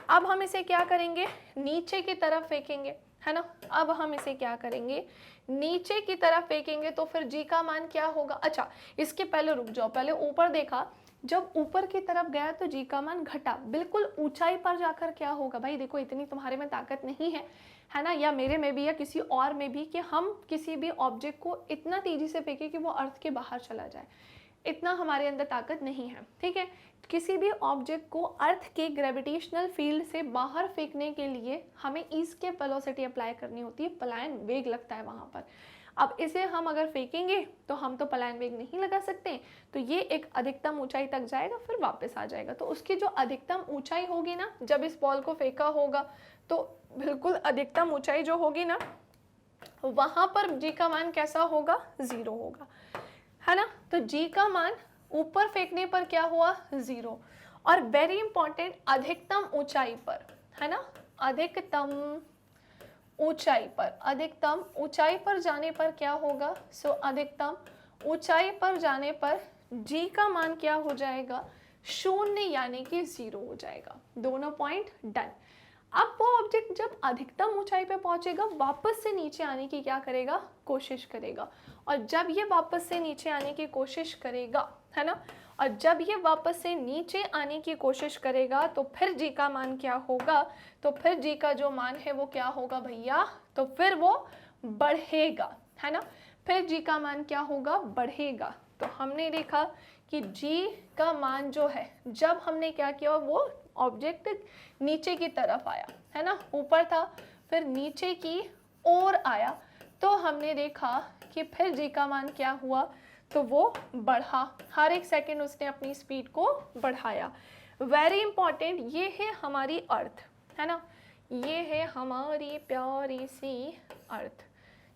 अब हम इसे क्या करेंगे, नीचे की तरफ फेंकेंगे, है ना। अब हम इसे क्या करेंगे, नीचे की तरफ फेंकेंगे तो फिर जी का मान क्या होगा। अच्छा, इसके पहले रुक जाओ, पहले ऊपर देखा, जब ऊपर की तरफ गया तो जी का मान घटा। बिल्कुल ऊंचाई पर जाकर क्या होगा, भाई देखो इतनी तुम्हारे में ताकत नहीं है, है ना, या मेरे में भी या किसी और में भी, कि हम किसी भी ऑब्जेक्ट को इतना तेज़ी से फेंकें कि वो अर्थ के बाहर चला जाए, इतना हमारे अंदर ताकत नहीं है। ठीक है, किसी भी ऑब्जेक्ट को अर्थ के ग्रेविटेशनल फील्ड से बाहर फेंकने के लिए हमें एस्केप वेलोसिटी अप्लाई करनी होती है, पलायन वेग लगता है वहाँ पर। अब इसे हम अगर फेंकेंगे तो हम तो पलायन वेग नहीं लगा सकते, तो ये एक अधिकतम ऊंचाई तक जाएगा फिर वापस आ जाएगा। तो उसकी जो अधिकतम ऊंचाई होगी ना, जब इस बॉल को फेंका होगा तो बिल्कुल अधिकतम ऊंचाई जो होगी ना, वहाँ पर जी का मान कैसा होगा, 0 होगा, है ना। तो जी का मान ऊपर फेंकने पर क्या हुआ, 0। और वेरी इंपॉर्टेंट, अधिकतम ऊंचाई पर, है ना, अधिकतम ऊंचाई पर जाने पर क्या होगा, अधिकतम ऊंचाई पर जाने पर जी का मान क्या हो जाएगा, 0 यानी कि 0 हो जाएगा। दोनों पॉइंट डन। अब वो ऑब्जेक्ट जब अधिकतम ऊंचाई पे पहुंचेगा, वापस से नीचे आने की क्या करेगा, कोशिश करेगा। और जब ये वापस से नीचे आने की कोशिश करेगा, है ना, और जब ये वापस से नीचे आने की कोशिश करेगा तो फिर जी का मान क्या होगा, तो फिर जी का जो मान है वो क्या होगा भैया, तो फिर वो बढ़ेगा, है ना। फिर जी का मान क्या होगा, बढ़ेगा। तो हमने देखा कि जी का मान जो है, जब हमने क्या किया, वो ऑब्जेक्ट नीचे की तरफ आया, है ना, ऊपर था फिर नीचे की ओर आया, तो हमने देखा कि फिर जी का मान क्या हुआ, तो वो बढ़ा, हर एक सेकंड उसने अपनी स्पीड को बढ़ाया। वेरी इंपॉर्टेंट, ये है हमारी अर्थ, है ना, ये है हमारी प्यारी सी अर्थ।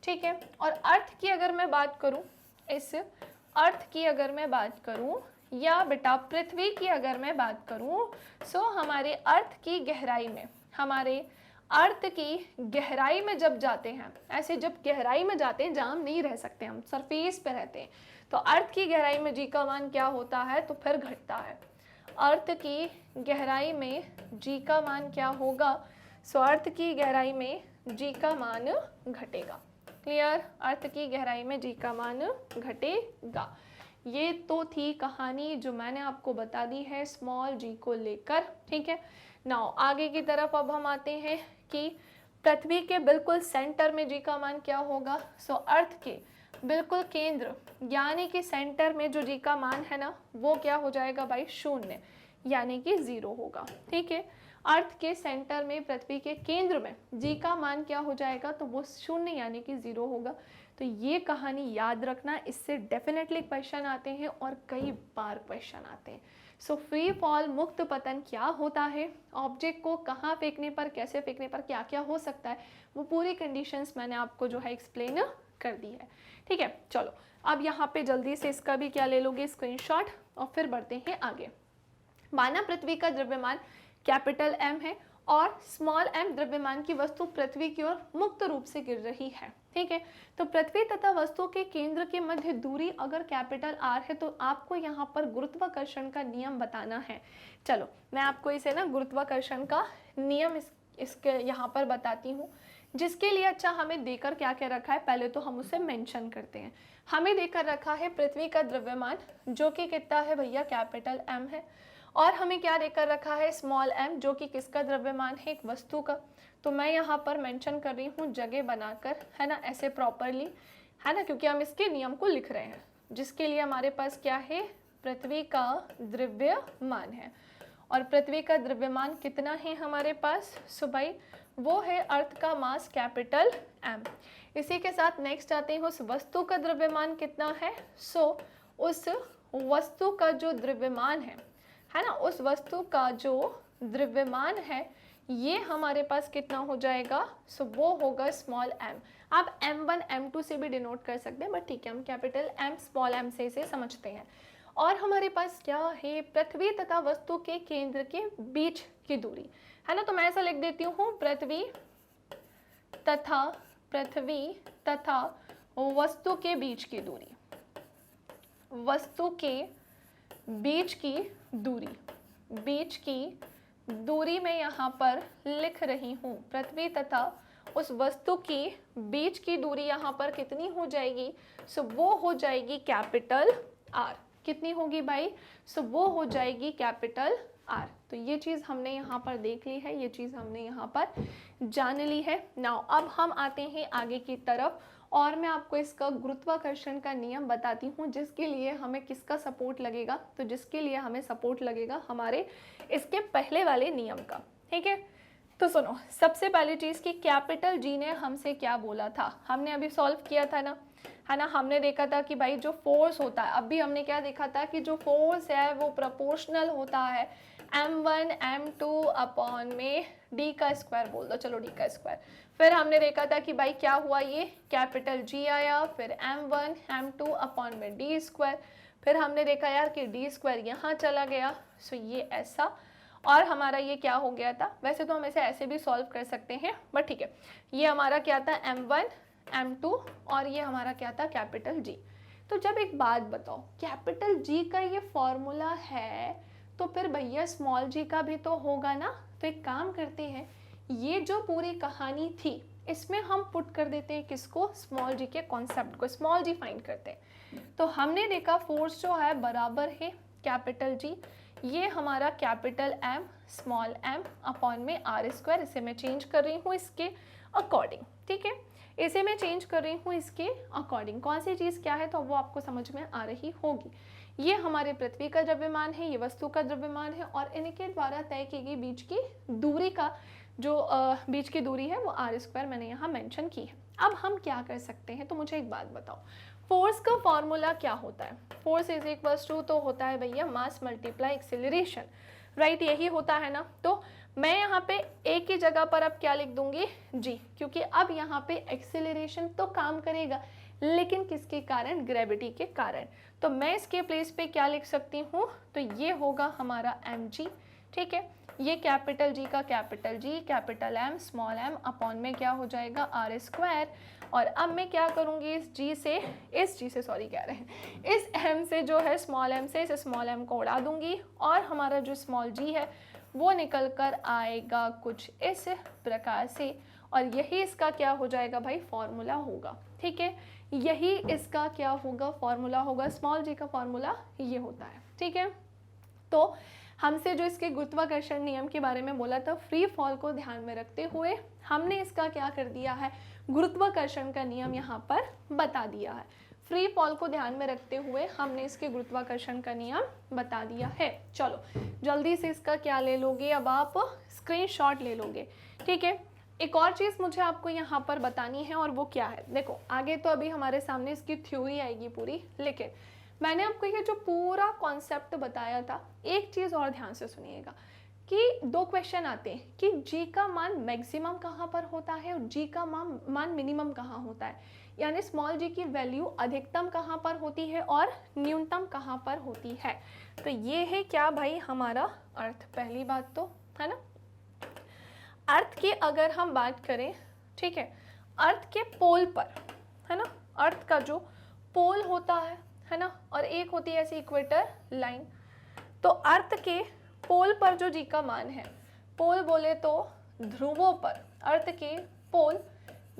ठीक है, और अर्थ की अगर मैं बात करूं, इस अर्थ की अगर मैं बात करूं, या बेटा पृथ्वी की अगर मैं बात करूं, सो हमारे अर्थ की गहराई में, हमारे अर्थ की गहराई में जब जाते हैं, ऐसे जब गहराई में जाते हैं जहाँ हम नहीं रह सकते, हम सरफेस पे रहते हैं, तो अर्थ की गहराई में जी का मान क्या होता है, तो फिर घटता है। अर्थ की गहराई में जी का मान क्या होगा, सो अर्थ की गहराई में जी का मान घटेगा। क्लियर, अर्थ की गहराई में जी का मान घटेगा। ये तो थी कहानी जो मैंने आपको बता दी है स्मॉल जी को लेकर। ठीक है, नाउ आगे की तरफ अब हम आते हैं कि पृथ्वी के बिल्कुल सेंटर में जी का मान क्या होगा, सो अर्थ के बिल्कुल केंद्र यानी कि सेंटर में जो जी का मान है ना, वो क्या हो जाएगा भाई, 0 यानी कि 0 होगा। ठीक है, अर्थ के सेंटर में, पृथ्वी के केंद्र में जी का मान क्या हो जाएगा, तो वो 0 यानी कि 0 होगा। तो ये कहानी याद रखना, इससे डेफिनेटली क्वेश्चन आते हैं और कई बार क्वेश्चन आते हैं। सो फ्री फॉल, मुक्त पतन क्या होता है, ऑब्जेक्ट को कहाँ फेंकने पर, कैसे फेंकने पर क्या क्या हो सकता है, वो पूरी कंडीशंस मैंने आपको जो है एक्सप्लेन कर दी है। ठीक है, चलो अब यहाँ पे जल्दी से इसका भी क्या ले लोगे, स्क्रीनशॉट, और फिर बढ़ते हैं आगे। माना पृथ्वी का द्रव्यमान कैपिटल M है और स्मॉल m द्रव्यमान की वस्तु पृथ्वी की ओर मुक्त रूप से गिर रही है। ठीक है, तो पृथ्वी तथा वस्तु के केंद्र के मध्य दूरी अगर कैपिटल R है, तो आपको यहाँ पर गुरुत्वाकर्षण का नियम बताना है। चलो मैं आपको इसे ना गुरुत्वाकर्षण का नियम इसके यहाँ पर बताती हूँ, जिसके लिए अच्छा हमें देकर क्या क्या रखा है, पहले तो हम उसे मेंशन करते हैं। हमें देकर रखा है पृथ्वी का द्रव्यमान जो कि कितना है भैया, कैपिटल M है, और हमें क्या देकर रखा है, स्मॉल m, जो कि किसका द्रव्यमान है, एक वस्तु का। तो मैं यहाँ पर मेंशन कर रही हूँ जगह बनाकर, है ना, ऐसे प्रॉपरली, है ना, क्योंकि हम इसके नियम को लिख रहे हैं, जिसके लिए हमारे पास क्या है, पृथ्वी का द्रव्यमान है। और पृथ्वी का द्रव्यमान कितना है हमारे पास, सो भाई वो है अर्थ का मास कैपिटल M। इसी के साथ नेक्स्ट आते हैं, उस वस्तु का द्रव्यमान कितना है, सो उस वस्तु का जो द्रव्यमान है ना, उस वस्तु का जो द्रव्यमान है ये हमारे पास कितना हो जाएगा, सो वो होगा स्मॉल m। आप m1 m2 से भी डिनोट कर सकते हैं, बट ठीक है हम कैपिटल M स्मॉल m से इसे समझते हैं। और हमारे पास क्या है, पृथ्वी तथा वस्तु के केंद्र के बीच की दूरी, है ना, तो मैं ऐसा लिख देती हूँ, पृथ्वी तथा वस्तु के बीच की दूरी, वस्तु के बीच की दूरी मैं यहाँ पर लिख रही हूँ, पृथ्वी तथा उस वस्तु की बीच की दूरी यहाँ पर कितनी हो जाएगी, सो वो हो जाएगी कैपिटल R। कितनी होगी भाई? सो वो हो जाएगी कैपिटल आर। तो ये चीज़ हमने यहाँ पर देख ली है, ये चीज़ हमने यहाँ पर जान ली है। नाउ अब हम आते हैं आगे की तरफ और मैं आपको इसका गुरुत्वाकर्षण का नियम बताती हूँ, जिसके लिए हमें किसका सपोर्ट लगेगा? तो जिसके लिए हमें सपोर्ट लगेगा हमारे इसके पहले वाले नियम का। ठीक है, तो सुनो, सबसे पहली चीज़ कि कैपिटल जी ने हमसे क्या बोला था, हमने अभी सॉल्व किया था ना, है ना। हमने देखा था कि भाई जो फोर्स होता है, अभी हमने क्या देखा था कि जो फोर्स है वो प्रोपोर्शनल होता है m1 m2 अपॉन में d का स्क्वायर बोल दो, चलो d का स्क्वायर। फिर हमने देखा था कि भाई क्या हुआ, ये कैपिटल G आया, फिर m1 m2 अपॉन में d स्क्वायर। फिर हमने देखा यार कि d स्क्वायर यहाँ चला गया, सो ये ऐसा, और हमारा ये क्या हो गया था, वैसे तो हम इसे ऐसे भी सॉल्व कर सकते हैं बट ठीक है, ये हमारा क्या था m1 m2 और ये हमारा क्या था कैपिटल G। तो जब एक बात बताओ, कैपिटल G का ये फॉर्मूला है तो फिर भैया स्मॉल g का भी तो होगा ना। तो एक काम करते हैं, ये जो पूरी कहानी थी इसमें हम पुट कर देते हैं किसको, स्मॉल g के कॉन्सेप्ट को, स्मॉल g फाइंड करते हैं। तो हमने देखा फोर्स जो है बराबर है कैपिटल G, ये हमारा capital M small m upon में आर स्क्वायर, इसे मैं चेंज कर रही हूँ इसके अकॉर्डिंग। ठीक है, इसे मैं चेंज कर रही हूँ इसके अकॉर्डिंग। कौन सी चीज़ क्या है तो वो आपको समझ में आ रही होगी। ये हमारे पृथ्वी का द्रव्यमान है, ये वस्तु का द्रव्यमान है और इनके द्वारा तय की गई बीच की दूरी का जो बीच की दूरी है वो आर स्क्वायर मैंने यहाँ मेंशन की है। अब हम क्या कर सकते हैं, तो मुझे एक बात बताओ, फोर्स का फॉर्मूला क्या होता है? फोर्स इज इक्वल्स टू तो होता है भैया मास मल्टीप्लाई एक्सेलरेशन, राइट, यही होता है ना। तो मैं यहाँ पे एक ही जगह पर अब क्या लिख दूंगी, जी, क्योंकि अब यहाँ पे एक्सेलरेशन तो काम करेगा लेकिन किसके कारण, ग्रेविटी के कारण। तो मैं इसके प्लेस पे क्या लिख सकती हूँ, तो ये होगा हमारा mg। ठीक है, ये कैपिटल G का capital G, capital M small m upon में क्या हो जाएगा आर स्क्वायर। और अब मैं क्या करूँगी, इस G से सॉरी कह रहे हैं, इस m से जो है स्मॉल m से इस स्मॉल m को उड़ा दूंगी और हमारा जो स्मॉल g है वो निकल कर आएगा कुछ इस प्रकार से, और यही इसका क्या हो जाएगा भाई, फॉर्मूला होगा। ठीक है, यही इसका क्या होगा, फॉर्मूला होगा। स्मॉल g का फॉर्मूला ये होता है। ठीक है, तो हमसे जो इसके गुरुत्वाकर्षण नियम के बारे में बोला था, फ्री फॉल को ध्यान में रखते हुए हमने इसका क्या कर दिया है, गुरुत्वाकर्षण का नियम यहाँ पर बता दिया है। फ्री फॉल को ध्यान में रखते हुए हमने इसके गुरुत्वाकर्षण का नियम बता दिया है। चलो जल्दी से इसका क्या ले लोगे, अब आप स्क्रीनशॉट ले लोगे। ठीक है, एक और चीज़ मुझे आपको यहाँ पर बतानी है और वो क्या है, देखो आगे तो अभी हमारे सामने इसकी थ्योरी आएगी पूरी, लेकिन मैंने आपको ये जो पूरा कॉन्सेप्ट बताया था, एक चीज़ और ध्यान से सुनिएगा कि दो क्वेश्चन आते हैं कि जी का मान मैक्सिमम कहाँ पर होता है और जी का मान मिनिमम कहाँ होता है, यानी स्मॉल जी की वैल्यू अधिकतम कहाँ पर होती है और न्यूनतम कहाँ पर होती है। तो ये है क्या भाई, हमारा अर्थ, पहली बात तो है ना। अर्थ की अगर हम बात करें, ठीक है, अर्थ के पोल पर, है ना, अर्थ का जो पोल होता है ना, और एक होती है ऐसी इक्वेटर लाइन। तो अर्थ के पोल पर जो जी का मान है, पोल बोले तो ध्रुवों पर, अर्थ के पोल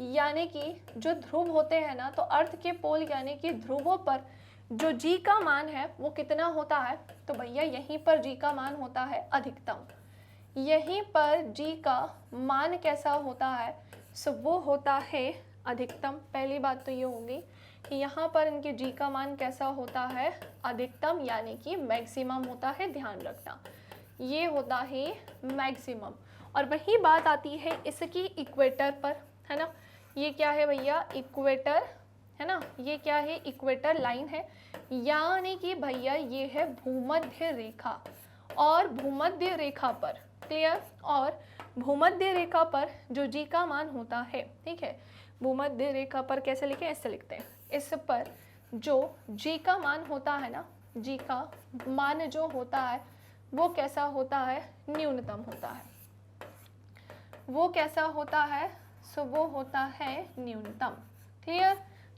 यानी कि जो ध्रुव होते हैं ना, तो अर्थ के पोल यानी कि ध्रुवों पर जो जी का मान है वो कितना होता है, तो भैया यहीं पर जी का मान होता है अधिकतम। यहीं पर जी का मान कैसा होता है, सो वो होता है अधिकतम। पहली बात तो ये होगी कि यहाँ पर इनके जी का मान कैसा होता है, अधिकतम, यानी कि मैक्सिमम होता है, ध्यान रखना ये होता है मैक्सिमम। और वही बात आती है इसकी इक्वेटर पर, है ना, ये क्या है भैया, इक्वेटर, है ना, ये क्या है, इक्वेटर लाइन है, यानी कि भैया ये है भूमध्य रेखा। और भूमध्य रेखा पर, क्लियर, और भूमध्य रेखा पर जो जी का मान होता है, ठीक है, भूमध्य रेखा पर कैसे लिखें, ऐसे लिखते हैं, इस पर जो जी का मान होता है ना, जी का मान जो होता है वो कैसा होता है, न्यूनतम होता है। वो कैसा होता है, सो वो होता है न्यूनतम। क्लियर,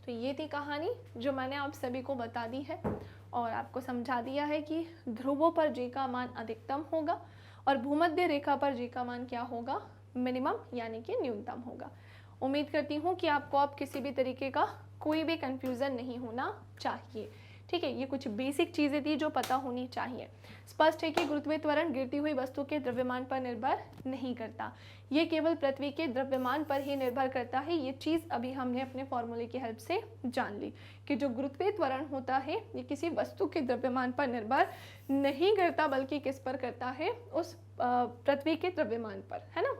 तो ये थी कहानी जो मैंने आप सभी को बता दी है और आपको समझा दिया है कि ध्रुवों पर जी का मान अधिकतम होगा और भूमध्य रेखा पर जी का मान क्या होगा, मिनिमम यानी कि न्यूनतम होगा। उम्मीद करती हूँ कि आपको अब किसी भी तरीके का कोई भी कंफ्यूजन नहीं होना चाहिए। ठीक है, ये कुछ बेसिक चीज़ें थी जो पता होनी चाहिए। स्पष्ट है कि गुरुत्वीय त्वरण गिरती हुई वस्तु के द्रव्यमान पर निर्भर नहीं करता, ये केवल पृथ्वी के द्रव्यमान पर ही निर्भर करता है। ये चीज़ अभी हमने अपने फॉर्मूले की हेल्प से जान ली कि जो गुरुत्वीय त्वरण होता है ये किसी वस्तु के द्रव्यमान पर निर्भर नहीं करता, बल्कि किस पर करता है, उस पृथ्वी के द्रव्यमान पर, है ना।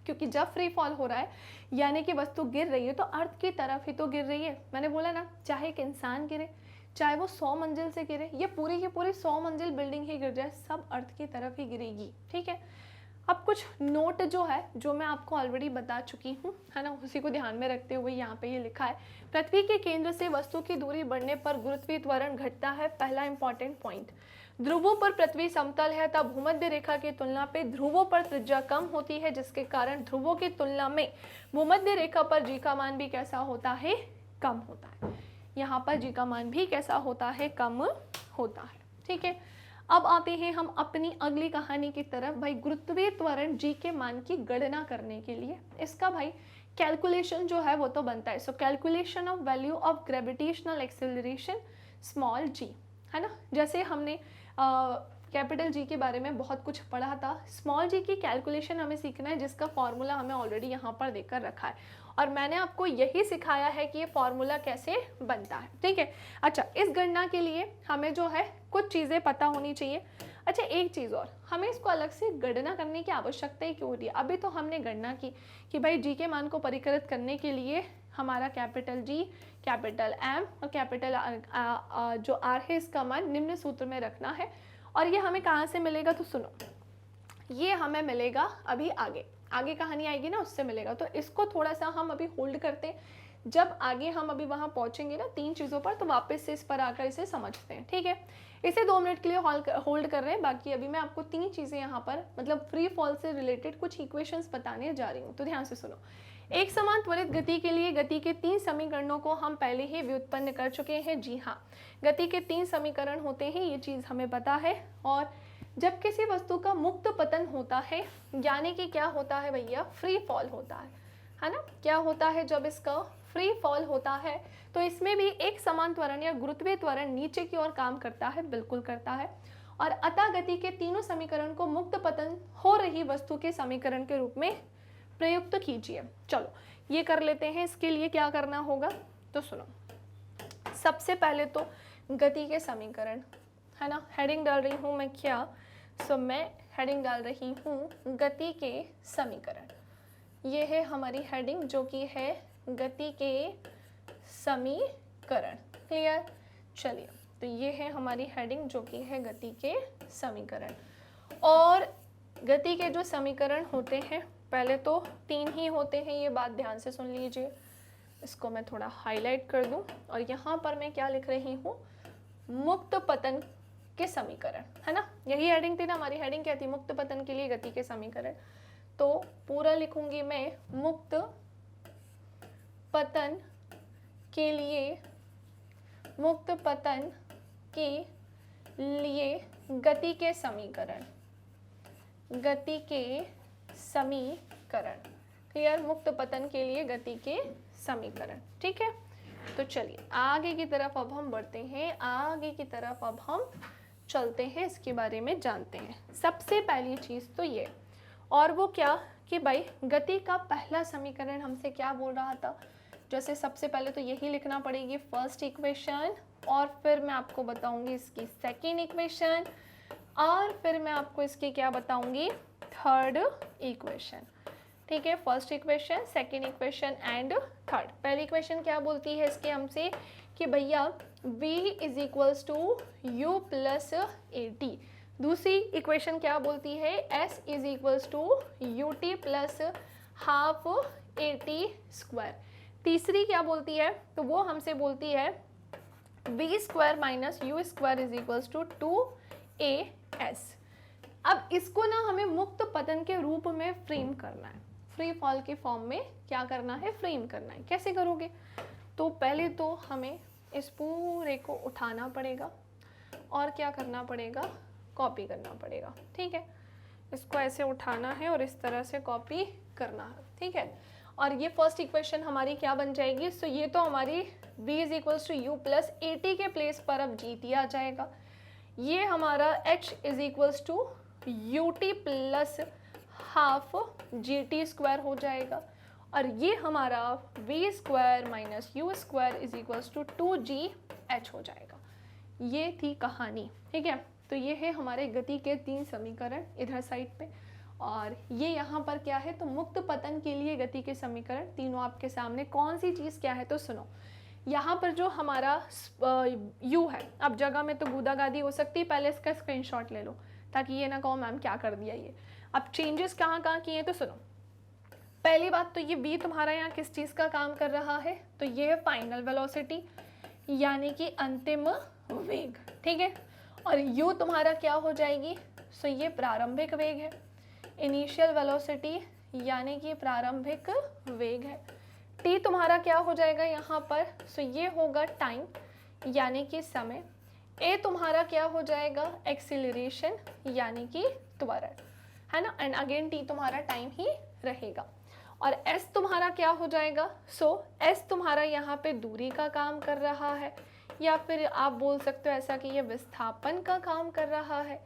क्योंकि जब फ्री फॉल हो रहा है यानी कि वस्तु गिर रही है तो अर्थ की तरफ ही तो गिर रही है। मैंने बोला ना, चाहे एक इंसान गिरे, चाहे वो 100 मंजिल से गिरे, ये पूरी की पूरी 100 मंजिल बिल्डिंग ही गिर जाए, सब अर्थ की तरफ ही गिरेगी, ठीक है। अब कुछ नोट जो है, जो मैं आपको ऑलरेडी बता चुकी हूँ, है ना, उसी को ध्यान में रखते हुए यहाँ पे ये लिखा है, पृथ्वी के केंद्र से वस्तु की दूरी बढ़ने पर गुरुत्वीय त्वरण घटता है। पहला इंपॉर्टेंट पॉइंट, ध्रुवों पर पृथ्वी समतल है तब भूमध्य रेखा की तुलना पे ध्रुवों पर त्रिज्या कम होती है, जिसके कारण ध्रुवों की तुलना में भूमध्य रेखा पर जी का मान भी कैसा होता है, कम होता है। यहाँ पर जी का मान भी कैसा होता है, कम होता है, ठीक है। अब आते हैं हम अपनी अगली कहानी की तरफ। भाई गुरुत्वीय त्वरण जी के मान की गणना करने के लिए इसका भाई कैलकुलेशन जो है वो तो बनता है। So calculation of value of gravitational acceleration small g, है ना। जैसे हमने कैपिटल जी के बारे में बहुत कुछ पढ़ा था, स्मॉल जी की कैलकुलेशन हमें सीखना है, जिसका फॉर्मूला हमें ऑलरेडी यहाँ पर देकर रखा है और मैंने आपको यही सिखाया है कि ये फॉर्मूला कैसे बनता है, ठीक है। अच्छा, इस गणना के लिए हमें जो है कुछ चीज़ें पता होनी चाहिए। अच्छा, एक चीज़ और, हमें इसको अलग से गणना करने की आवश्यकता ही क्यों होती है। अभी तो हमने गणना की कि भाई जी के मान को परिकृत करने के लिए हमारा कैपिटल जी, कैपिटल एम और कैपिटल जो आर है, इसका मान निम्न सूत्र में रखना है। और ये हमें कहाँ से मिलेगा, तो सुनो, ये हमें मिलेगा अभी आगे कहानी आएगी ना, उससे मिलेगा। तो इसको थोड़ा सा हम अभी होल्ड करते हैं, जब आगे हम अभी वहाँ पहुँचेंगे ना 3 चीज़ों पर, तो वापस से इस पर आकर इसे समझते हैं, ठीक है। इसे 2 मिनट के लिए होल्ड कर रहे हैं। बाकी अभी मैं आपको 3 चीज़ें यहाँ पर मतलब फ्री फॉल से रिलेटेड कुछ इक्वेशंस बताने जा रही हूँ, तो ध्यान से सुनो। एक समान त्वरित गति के लिए गति के 3 समीकरणों को हम पहले ही व्युत्पन्न कर चुके हैं। जी हाँ, गति के 3 समीकरण होते हैं, ये चीज़ हमें पता है। और जब किसी वस्तु का मुक्त पतन होता है यानी कि क्या होता है भैया, फ्री फॉल होता है ना। क्या होता है जब इसका फ्री फॉल होता है, तो इसमें भी एक समान त्वरण या गुरुत्वीय त्वरण नीचे की ओर काम करता है, बिल्कुल करता है। और अतः गति के तीनों समीकरण को मुक्त पतन हो रही वस्तु के समीकरण के रूप में प्रयुक्त कीजिए। चलो ये कर लेते हैं। इसके लिए क्या करना होगा, तो सुनो, सबसे पहले तो गति के समीकरण, है ना, हेडिंग डाल रही हूँ मैं क्या, सो मैं हेडिंग डाल रही हूँ गति के समीकरण। ये है हमारी हेडिंग जो कि है गति के समीकरण। क्लियर, चलिए, तो ये है हमारी हेडिंग जो कि है गति के समीकरण। और गति के जो समीकरण होते हैं, पहले तो 3 ही होते हैं, ये बात ध्यान से सुन लीजिए। इसको मैं थोड़ा हाईलाइट कर दूं और यहाँ पर मैं क्या लिख रही हूँ, मुक्त पतन के समीकरण, है ना। यही हेडिंग थी ना हमारी, हेडिंग क्या थी, मुक्त पतन के लिए गति के समीकरण। तो पूरा लिखूंगी मैं, मुक्त पतन के लिए, मुक्त पतन के लिए गति के समीकरण, गति के समीकरण। क्लियर, मुक्त पतन के लिए गति के समीकरण, ठीक है। तो चलिए आगे की तरफ अब हम बढ़ते हैं, आगे की तरफ अब हम चलते हैं, इसके बारे में जानते हैं। सबसे पहली चीज़ तो ये, और वो क्या कि भाई गति का पहला समीकरण हमसे क्या बोल रहा था। जैसे सबसे पहले तो यही लिखना पड़ेगी फर्स्ट इक्वेशन, और फिर मैं आपको बताऊंगी इसकी सेकेंड इक्वेशन, और फिर मैं आपको इसकी क्या बताऊंगी, थर्ड इक्वेशन, ठीक है। First equation, second equation and third. पहली इक्वेशन क्या बोलती है इसके हमसे कि भैया v is equals to u plus a t. दूसरी इक्वेशन क्या बोलती है, s is equals to u t plus half a t square. तीसरी क्या बोलती है, तो वो हमसे बोलती है v square minus u square is equals to 2as। अब इसको ना हमें मुक्त पतन के रूप में फ्रेम करना है, फ्री फॉल के फॉर्म में क्या करना है, फ्रेम करना है। कैसे करोगे, तो पहले तो हमें इस पूरे को उठाना पड़ेगा और क्या करना पड़ेगा, कॉपी करना पड़ेगा, ठीक है। इसको ऐसे उठाना है और इस तरह से कॉपी करना है, ठीक है। और ये फर्स्ट इक्वेशन हमारी क्या बन जाएगी, सो ये तो हमारी v is equals to u plus a t के प्लेस पर अब जी टी आ जाएगा। ये हमारा h is equals to u t plus half g t square हो जाएगा, और ये हमारा v square minus u square is equals to 2gh हो जाएगा। ये थी कहानी, ठीक है। तो ये है हमारे गति के 3 समीकरण इधर साइड पे, और ये यहाँ पर क्या है, तो मुक्त पतन के लिए गति के समीकरण तीनों आपके सामने। कौन सी चीज़ क्या है, तो सुनो, यहाँ पर जो हमारा u है, अब जगह में तो गूदागादी हो सकती है, पहले इसका स्क्रीनशॉट ले लो ताकि ये ना कहो मैम क्या कर दिया ये। अब चेंजेस कहाँ कहाँ किए, तो सुनो, पहली बात तो ये v तुम्हारा यहाँ किस चीज़ का काम कर रहा है, तो ये है फाइनल वेलोसिटी यानी कि अंतिम वेग, ठीक है। और u तुम्हारा क्या हो जाएगी, सो ये प्रारंभिक वेग है, इनिशियल वेलोसिटी यानी कि प्रारंभिक वेग है। t तुम्हारा क्या हो जाएगा यहाँ पर, सो ये होगा टाइम यानी कि समय। a तुम्हारा क्या हो जाएगा, एक्सीलरेशन यानी कि त्वरण, है ना, एंड अगेन t तुम्हारा टाइम ही रहेगा। और s तुम्हारा क्या हो जाएगा, सो s तुम्हारा यहाँ पे दूरी का काम कर रहा है, या फिर आप बोल सकते हो ऐसा कि ये विस्थापन का काम कर रहा है,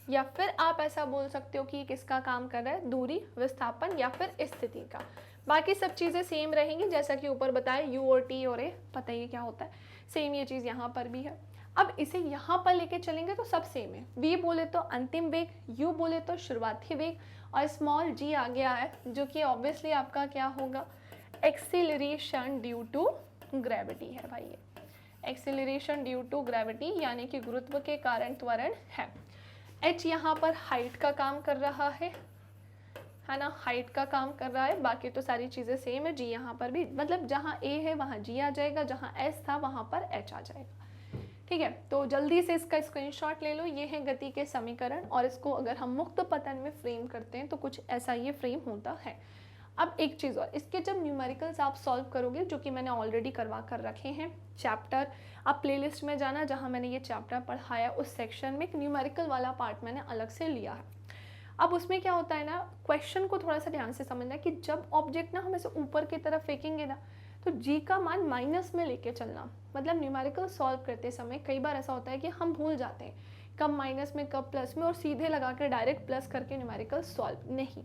या फिर आप ऐसा बोल सकते हो कि ये किसका काम कर रहा है, दूरी, विस्थापन या फिर स्थिति का। बाकी सब चीज़ें सेम रहेंगी जैसा कि ऊपर बताया, u और t और a पता ही क्या होता है, सेम ये चीज़ यहाँ पर भी है। अब इसे यहाँ पर लेके चलेंगे तो सब सेम है, v बोले तो अंतिम वेग, u बोले तो शुरुआती वेग, और स्मॉल g आ गया है जो कि ऑब्वियसली आपका क्या होगा, एक्सीलरेशन ड्यू टू ग्रेविटी है भाई, ये एक्सीलरेशन ड्यू टू ग्रेविटी यानी कि गुरुत्व के कारण त्वरण है। h यहाँ पर हाइट का काम कर रहा है ना, हाइट का काम कर रहा है, बाकी तो सारी चीज़ें सेम है। g यहाँ पर भी, मतलब जहाँ a है वहाँ g आ जाएगा, जहाँ s था वहाँ पर h आ जाएगा, ठीक है। तो जल्दी से इसका स्क्रीनशॉट ले लो, ये है गति के समीकरण, और इसको अगर हम मुक्त पतन में फ्रेम करते हैं तो कुछ ऐसा ये फ्रेम होता है। अब एक चीज़ और, इसके जब न्यूमेरिकल्स आप सॉल्व करोगे, जो कि मैंने ऑलरेडी करवा कर रखे हैं चैप्टर, आप प्लेलिस्ट में जाना जहाँ मैंने ये चैप्टर पढ़ाया, उस सेक्शन में एक न्यूमेरिकल वाला पार्ट मैंने अलग से लिया है। अब उसमें क्या होता है ना, क्वेश्चन को थोड़ा सा ध्यान से समझना है कि जब ऑब्जेक्ट ना हम ऐसे ऊपर की तरफ फेंकेंगे ना, तो जी का मान माइनस में लेके चलना। मतलब न्यूमेरिकल सॉल्व करते समय कई बार ऐसा होता है कि हम भूल जाते हैं कब माइनस में कब प्लस में, और सीधे लगा कर डायरेक्ट प्लस करके न्यूमेरिकल सॉल्व नहीं।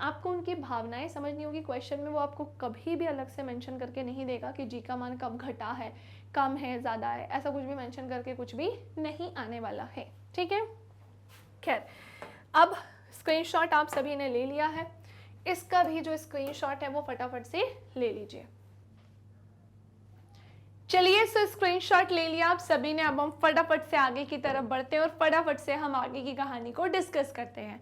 आपको उनकी भावनाएं समझनी होगी क्वेश्चन में, वो आपको कभी भी अलग से मेंशन करके नहीं देगा कि जी का मान कब घटा है, कम है, ज़्यादा है, ऐसा कुछ भी मेंशन करके कुछ भी नहीं आने वाला है, ठीक है। खैर, अब स्क्रीनशॉट आप सभी ने ले लिया है, इसका भी जो स्क्रीनशॉट है वो फटाफट से ले लीजिए। चलिए, सो स्क्रीनशॉट ले लिया आप सभी ने, अब हम फटाफट से आगे की तरफ बढ़ते हैं और फटाफट से हम आगे की कहानी को डिस्कस करते हैं।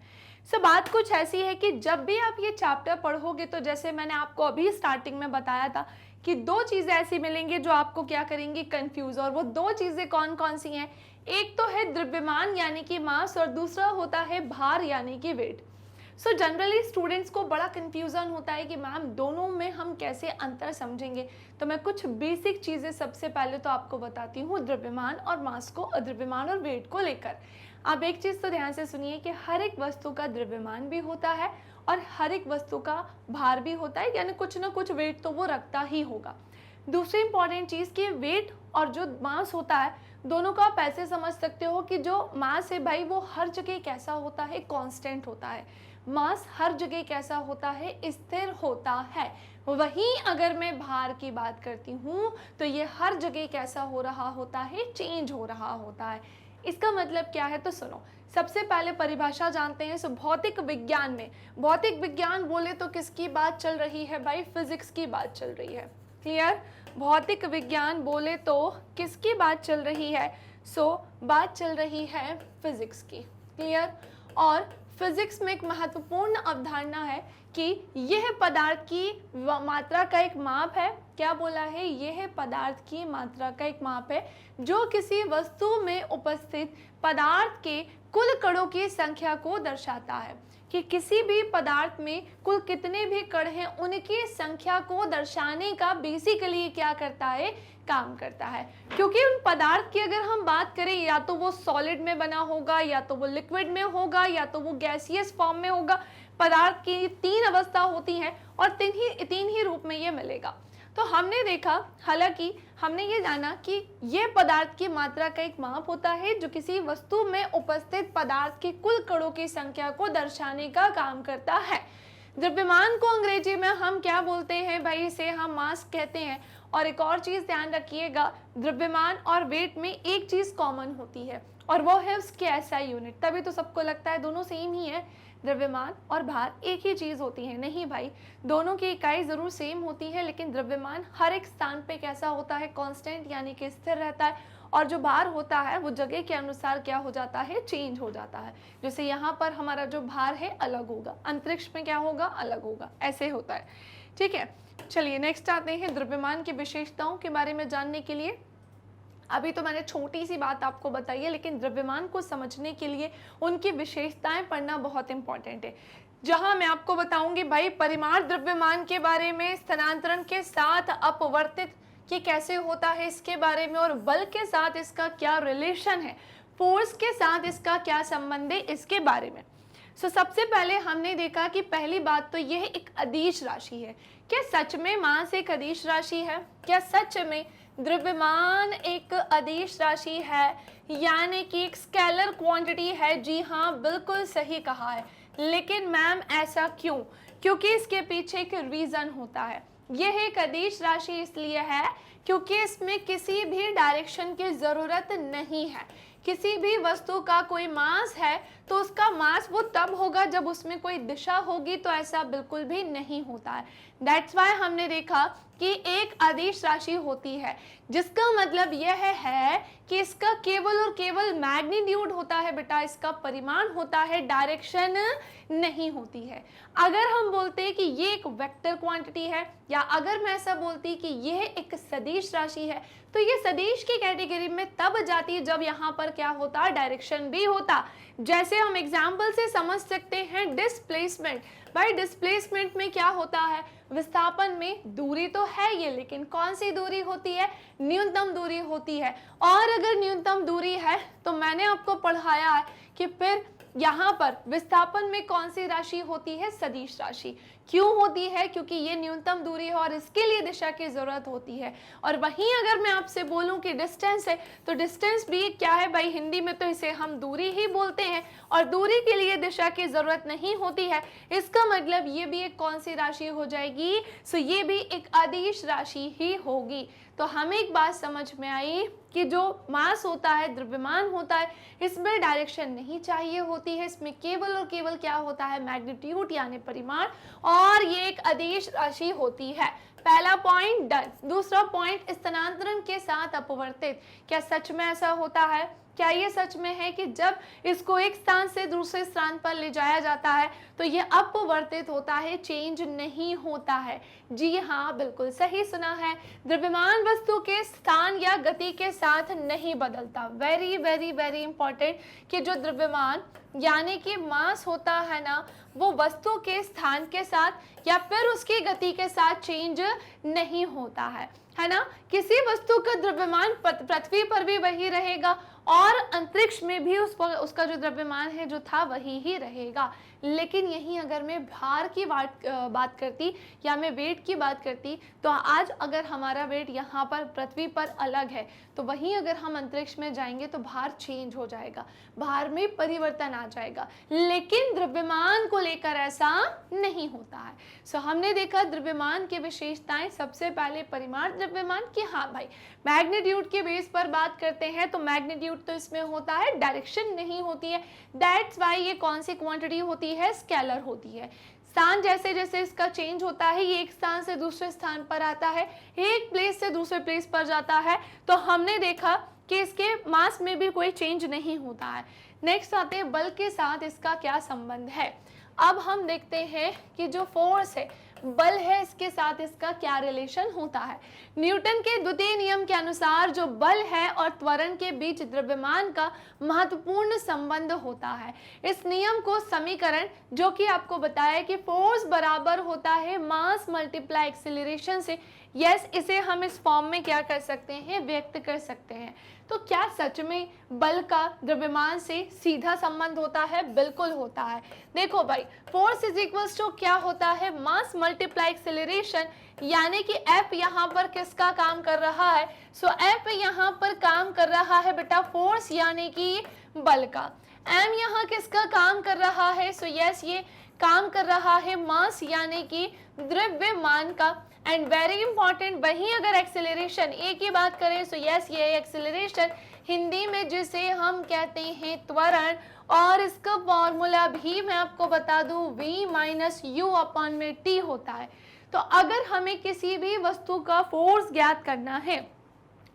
सो बात कुछ ऐसी है कि जब भी आप ये चैप्टर पढ़ोगे, तो जैसे मैंने आपको अभी स्टार्टिंग में बताया था कि 2 चीज़ें ऐसी मिलेंगी जो आपको क्या करेंगी, कंफ्यूज। और वो 2 चीज़ें कौन कौन सी हैं, एक तो है द्रव्यमान यानी कि मास, और दूसरा होता है भार यानी कि वेट। सो जनरली स्टूडेंट्स को बड़ा कंफ्यूजन होता है कि मैम दोनों में हम कैसे अंतर समझेंगे। तो मैं कुछ बेसिक चीज़ें सबसे पहले तो आपको बताती हूँ द्रव्यमान और मास को, द्रव्यमान और वेट को लेकर। अब एक चीज़ तो ध्यान से सुनिए कि हर एक वस्तु का द्रव्यमान भी होता है और हर एक वस्तु का भार भी होता है, यानी कुछ ना कुछ वेट तो वो रखता ही होगा। दूसरी इंपॉर्टेंट चीज़ कि वेट और जो मास होता है, दोनों को आप ऐसे समझ सकते हो कि जो मास है भाई वो हर जगह कैसा होता है, कांस्टेंट होता है। मास हर जगह कैसा होता है, स्थिर होता है। वहीं अगर मैं भार की बात करती हूँ तो ये हर जगह कैसा हो रहा होता है, चेंज हो रहा होता है। इसका मतलब क्या है, तो सुनो, सबसे पहले परिभाषा जानते हैं। सो भौतिक विज्ञान में, भौतिक विज्ञान बोले तो किसकी बात चल रही है भाई, फिजिक्स की बात चल रही है। क्लियर, भौतिक विज्ञान बोले तो किसकी बात चल रही है, सो बात चल रही है फिजिक्स की। क्लियर, और फिजिक्स में एक महत्वपूर्ण अवधारणा है कि यह पदार्थ की मात्रा का एक माप है। क्या बोला है, यह पदार्थ की मात्रा का एक माप है जो किसी वस्तु में उपस्थित पदार्थ के कुल कणों की संख्या को दर्शाता है। कि किसी भी पदार्थ में कुल कितने भी कण हैं उनकी संख्या को दर्शाने का बेसिकली क्या करता है, काम करता है। क्योंकि उन पदार्थ की अगर हम बात करें, या तो वो सॉलिड में बना होगा, या तो वो लिक्विड में होगा, या तो वो गैसियस फॉर्म में होगा। पदार्थ की 3 अवस्था होती हैं और तीन ही रूप में ये मिलेगा। तो हमने देखा, हालांकि हमने ये जाना कि ये पदार्थ की मात्रा का एक माप होता है जो किसी वस्तु में उपस्थित पदार्थ के कुल कणों की संख्या को दर्शाने का काम करता है। द्रव्यमान को अंग्रेजी में हम क्या बोलते हैं भाई, इसे हम मास कहते हैं। और एक और चीज ध्यान रखिएगा, द्रव्यमान और वेट में एक चीज कॉमन होती है और वो है उसके एसआई यूनिट। तभी तो सबको लगता है दोनों सेम ही है, द्रव्यमान और भार एक ही चीज होती है। नहीं भाई, दोनों की इकाई जरूर सेम होती है, लेकिन द्रव्यमान हर एक स्थान पे कैसा होता है, कांस्टेंट यानी कि स्थिर रहता है, और जो भार होता है वो जगह के अनुसार क्या हो जाता है, चेंज हो जाता है। जैसे यहाँ पर हमारा जो भार है अलग होगा, अंतरिक्ष में क्या होगा, अलग होगा, ऐसे होता है। ठीक है, चलिए नेक्स्ट आते हैं द्रव्यमान की विशेषताओं के बारे में जानने के लिए। अभी तो मैंने छोटी सी बात आपको बताई है, लेकिन द्रव्यमान को समझने के लिए उनकी विशेषताएं पढ़ना बहुत इंपॉर्टेंट है। जहां मैं आपको बताऊंगी भाई परिमाण द्रव्यमान के बारे में, स्थानांतरण के साथ अपवर्तित कि कैसे होता है इसके बारे में, और बल के साथ इसका क्या रिलेशन है, फोर्स के साथ इसका क्या संबंध है, इसके बारे में। सबसे पहले हमने देखा कि पहली बात तो यह एक अदिश राशि है। क्या सच में मास एक अदिश राशि है? क्या सच में द्रव्यमान एक अदिश राशि है, यानी कि एक स्केलर क्वांटिटी है? जी हाँ, बिल्कुल सही कहा है। लेकिन मैम ऐसा क्यों? क्योंकि इसके पीछे एक रीजन होता है। यह एक अदिश राशि इसलिए है क्योंकि इसमें किसी भी डायरेक्शन की जरूरत नहीं है। किसी भी वस्तु का कोई मास है तो उसका मास वो तब होगा जब उसमें कोई दिशा होगी, तो ऐसा बिल्कुल भी नहीं होता है। दैट्स वाई हमने देखा कि एक अदिश राशि होती है, जिसका मतलब यह है कि इसका केवल और केवल मैग्नीट्यूड होता है बेटा, इसका परिमाण होता है, डायरेक्शन नहीं होती है। अगर हम बोलते हैं कि ये एक वेक्टर क्वांटिटी है, या अगर मैं ऐसा बोलती कि यह एक सदिश राशि है, तो ये सदिश की कैटेगरी में तब जाती है जब यहाँ पर क्या होता, डायरेक्शन भी होता। जैसे हम एग्जाम्पल से समझ सकते हैं डिस्प्लेसमेंट। भाई डिस्प्लेसमेंट में क्या होता है, विस्थापन में दूरी तो है ये, लेकिन कौन सी दूरी होती है, न्यूनतम दूरी होती है। और अगर न्यूनतम दूरी है तो मैंने आपको पढ़ाया है कि फिर यहाँ पर विस्थापन में कौन सी राशि होती है, सदिश राशि। क्यों होती है? क्योंकि ये न्यूनतम दूरी है और इसके लिए दिशा की जरूरत होती है। और वहीं अगर मैं आपसे बोलूं कि डिस्टेंस है, तो डिस्टेंस भी क्या है भाई, हिंदी में तो इसे हम दूरी ही बोलते हैं, और दूरी के लिए दिशा की जरूरत नहीं होती है। इसका मतलब ये भी एक कौन सी राशि हो जाएगी, ये भी एक अदिश राशि ही होगी। तो हमें एक बात समझ में आई कि जो मास होता है, द्रव्यमान होता है, इसमें डायरेक्शन नहीं चाहिए होती है, इसमें केवल और केवल क्या होता है, मैग्नीट्यूड यानी परिमाण, और ये एक अदिश राशि होती है। पहला पॉइंट डन। दूसरा पॉइंट, स्थानांतरण के साथ अपवर्तित। क्या सच में ऐसा होता है? क्या ये सच में है कि जब इसको एक स्थान से दूसरे स्थान पर ले जाया जाता है तो ये अपवर्तित होता है, चेंज नहीं होता है? जी हाँ, बिल्कुल सही सुना है। द्रव्यमान वस्तु के स्थान या गति के साथ नहीं बदलता। वेरी वेरी वेरी इंपॉर्टेंट कि जो द्रव्यमान यानी कि मास होता है ना, वो वस्तु के स्थान के साथ या फिर उसकी गति के साथ चेंज नहीं होता है ना। किसी वस्तु का द्रव्यमान पृथ्वी पर भी वही रहेगा और अंतरिक्ष में भी उसका जो द्रव्यमान है जो था वही ही रहेगा। लेकिन यहीं अगर मैं भार की बात करती या मैं वेट की बात करती, तो आज अगर हमारा वेट यहाँ पर पृथ्वी पर अलग है, तो वहीं अगर हम अंतरिक्ष में जाएंगे तो भार चेंज हो जाएगा, भार में परिवर्तन आ जाएगा। लेकिन द्रव्यमान को लेकर ऐसा नहीं होता है। हमने देखा द्रव्यमान की विशेषताएं। सबसे पहले परिमाण द्रव्यमान की, हाँ भाई मैग्नीट्यूड के बेस पर बात करते हैं तो मैग्नीट्यूड तो इसमें होता है, डायरेक्शन नहीं होती है। दैट्स वाई ये कौन सी क्वांटिटी होती है, स्केलर होती है। स्थान जैसे जैसे इसका चेंज होता है, ये एक स्थान से दूसरे स्थान पर आता है, एक प्लेस से दूसरे प्लेस पर जाता है, तो हमने देखा कि इसके मास में भी कोई चेंज नहीं होता है। नेक्स्ट आते हैं बल के साथ इसका क्या संबंध है। अब हम देखते हैं कि जो फोर्स है, बल है, इसके साथ इसका क्या रिलेशन होता है। न्यूटन के द्वितीय नियम के अनुसार जो बल है और त्वरण के बीच द्रव्यमान का महत्वपूर्ण संबंध होता है। इस नियम को समीकरण जो कि आपको बताया कि फोर्स बराबर होता है मास मल्टीप्लाई एक्सेलरेशन से यस, इसे हम इस फॉर्म में क्या कर सकते हैं, व्यक्त कर सकते हैं। तो क्या सच में बल का द्रव्यमान से सीधा संबंध होता है? बिल्कुल होता है। देखो भाई, फोर्स इज इक्वल्स टू क्या होता है, मास मल्टीप्लाई एक्सेलरेशन, यानी कि F यहाँ पर किसका काम कर रहा है, सो F यहाँ पर काम कर रहा है बेटा फोर्स यानी कि बल का। M यहाँ किसका काम कर रहा है, सो यस ये काम कर रहा है मास यानी कि द्रव्यमान का। एंड वेरी इंपॉर्टेंट, वहीं अगर एक्सेलरेशन ए की बात करें सो यस ये एक्सेलरेशन हिंदी में जिसे हम कहते हैं त्वरण, और इसका फॉर्मूला भी मैं आपको बता दूं v माइनस यू अपॉन में t होता है। तो अगर हमें किसी भी वस्तु का फोर्स ज्ञात करना है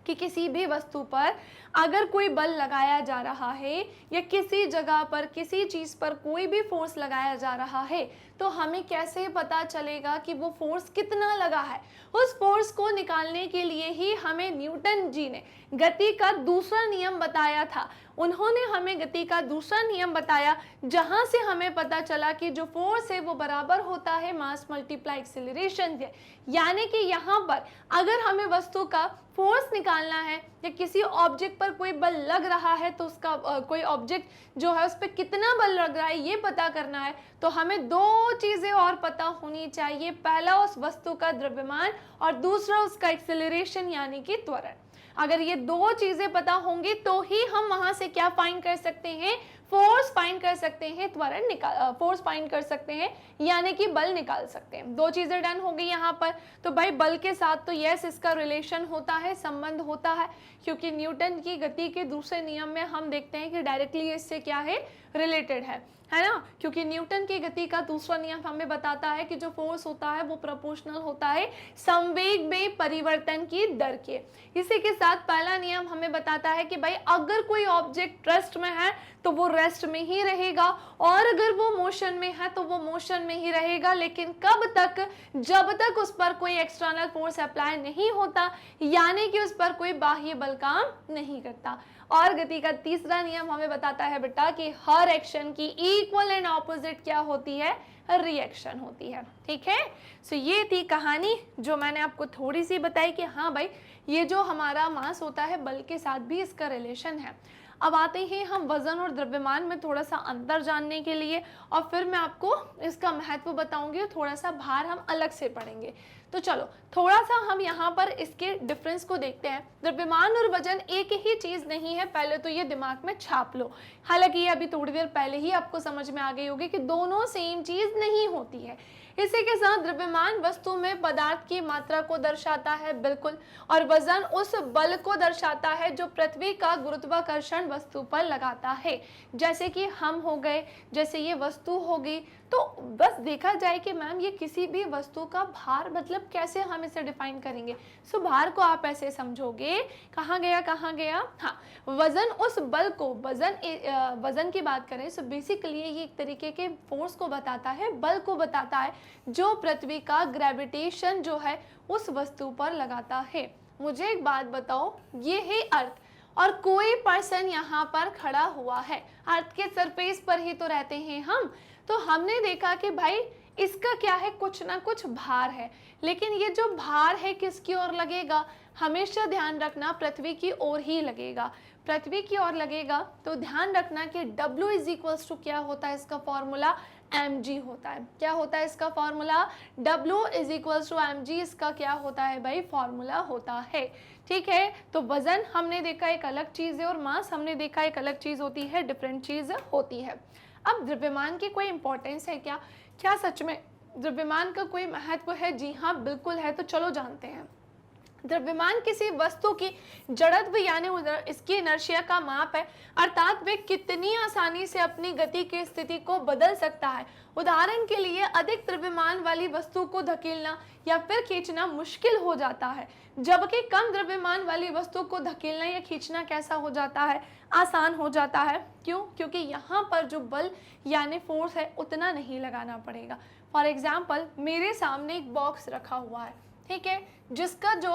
कि किसी भी वस्तु पर अगर कोई बल लगाया जा रहा है या किसी जगह पर किसी चीज पर कोई भी फोर्स लगाया जा रहा है, तो हमें कैसे पता चलेगा कि वो फोर्स कितना लगा है। उस फोर्स को निकालने के लिए ही हमें न्यूटन जी ने गति का दूसरा नियम बताया था। उन्होंने हमें गति का दूसरा नियम बताया, जहां से हमें पता चला कि जो फोर्स है वो बराबर होता है मास मल्टीप्लाई एक्सेलरेशन के। यानी कि यहाँ पर अगर हमें वस्तु का फोर्स निकालना है या किसी ऑब्जेक्ट पर कोई बल लग रहा है तो उसका कोई ऑब्जेक्ट जो है उस पर कितना बल लग रहा है ये पता करना है, तो हमें दो चीजें और पता होनी चाहिए। पहला उस वस्तु का द्रव्यमान और दूसरा उसका एक्सेलरेशन यानी कि त्वरण। अगर ये दो चीजें पता होंगी तो ही हम वहां से क्या फाइंड कर सकते हैं, फोर्स फाइंड कर सकते हैं, त्वरण निकाल फोर्स फाइंड कर सकते हैं यानी कि बल निकाल सकते हैं। दो चीजें डन हो गई यहाँ पर। तो भाई बल के साथ तो यस इसका रिलेशन होता है, संबंध होता है, क्योंकि न्यूटन की गति के दूसरे नियम में हम देखते हैं कि डायरेक्टली इससे क्या है, रिलेटेड है ना। क्योंकि न्यूटन की गति का दूसरा नियम हमें बताता है कि जो फोर्स होता है वो प्रोपोर्शनल होता है संवेग में परिवर्तन की दर के। इसी के साथ पहला नियम हमें बताता है कि भाई अगर कोई ऑब्जेक्ट रेस्ट में है तो वो रेस्ट में ही रहेगा, और अगर वो मोशन में है तो वो मोशन में ही रहेगा, लेकिन कब तक, जब तक उस पर कोई एक्सटर्नल फोर्स अप्लाई नहीं होता, यानी कि उस पर कोई बाह्य बल काम नहीं करता। और गति का तीसरा नियम हमें बताता है बेटा कि हर एक्शन की इक्वल एंड ऑपोजिट क्या होती है, रिएक्शन होती है। ठीक है, सो ये थी कहानी जो मैंने आपको थोड़ी सी बताई कि हाँ भाई ये जो हमारा मास होता है बल के साथ भी इसका रिलेशन है। अब आते हैं हम वजन और द्रव्यमान में थोड़ा सा अंतर जानने के लिए, और फिर मैं आपको इसका महत्व बताऊंगी और थोड़ा सा भार हम अलग से पढ़ेंगे। तो चलो थोड़ा सा हम यहाँ पर इसके डिफरेंस को देखते हैं। द्रव्यमान और वजन एक ही चीज नहीं है, पहले तो ये दिमाग में छाप लो। हालांकि ये अभी थोड़ी देर पहले ही आपको समझ में आ गई होगी कि दोनों सेम चीज नहीं होती है। इसी के साथ द्रव्यमान वस्तु में पदार्थ की मात्रा को दर्शाता है, बिल्कुल, और वजन उस बल को दर्शाता है जो पृथ्वी का गुरुत्वाकर्षण वस्तु पर लगाता है। जैसे कि हम हो गए, जैसे ये वस्तु होगी, तो बस देखा जाए कि मैम ये किसी भी वस्तु का भार मतलब कैसे हम इसे डिफाइन करेंगे। सो भार को आप ऐसे समझोगे, कहाँ गया, हाँ, वजन उस बल को, वजन की बात करें सो बेसिकली ये एक तरीके के फोर्स को बताता है, बल को बताता है जो पृथ्वी का ग्रेविटेशन जो है उस वस्तु पर लगाता है। मुझे एक बात बताओ, ये है अर्थ और कोई पर्सन यहाँ पर खड़ा हुआ है, अर्थ के सरफेस पर ही तो रहते हैं हम, तो हमने देखा कि भाई इसका क्या है, कुछ ना कुछ भार है, लेकिन ये जो भार है किसकी ओर लगेगा, हमेशा ध्यान रखना पृथ्वी की ओर ही लगेगा, पृथ्वी की ओर लगेगा। तो ध्यान रखना कि W इज इक्वल्स टू क्या होता है, इसका फॉर्मूला mg होता है। क्या होता है इसका formula, W is equals to mg, इसका क्या होता है भाई, फॉर्मूला होता है। ठीक है, तो वजन हमने देखा एक अलग चीज है और मास हमने देखा एक अलग चीज होती है, डिफरेंट चीज होती है। अब द्रव्यमान की कोई इंपॉर्टेंस है क्या, क्या सच में द्रव्यमान का कोई महत्व है? जी हाँ बिल्कुल है। तो चलो जानते हैं। द्रव्यमान किसी वस्तु की जड़त्व यानी इसकी इनर्शिया का माप है, अर्थात वे कितनी आसानी से अपनी गति की स्थिति को बदल सकता है। उदाहरण के लिए अधिक द्रव्यमान वाली वस्तु को धकेलना या फिर खींचना मुश्किल हो जाता है, जबकि कम द्रव्यमान वाली वस्तु को धकेलना या खींचना कैसा हो जाता है, आसान हो जाता है। क्यों? क्योंकि यहाँ पर जो बल यानी फोर्स है उतना नहीं लगाना पड़ेगा। फॉर एग्जाम्पल मेरे सामने एक बॉक्स रखा हुआ है, ठीक है, जिसका जो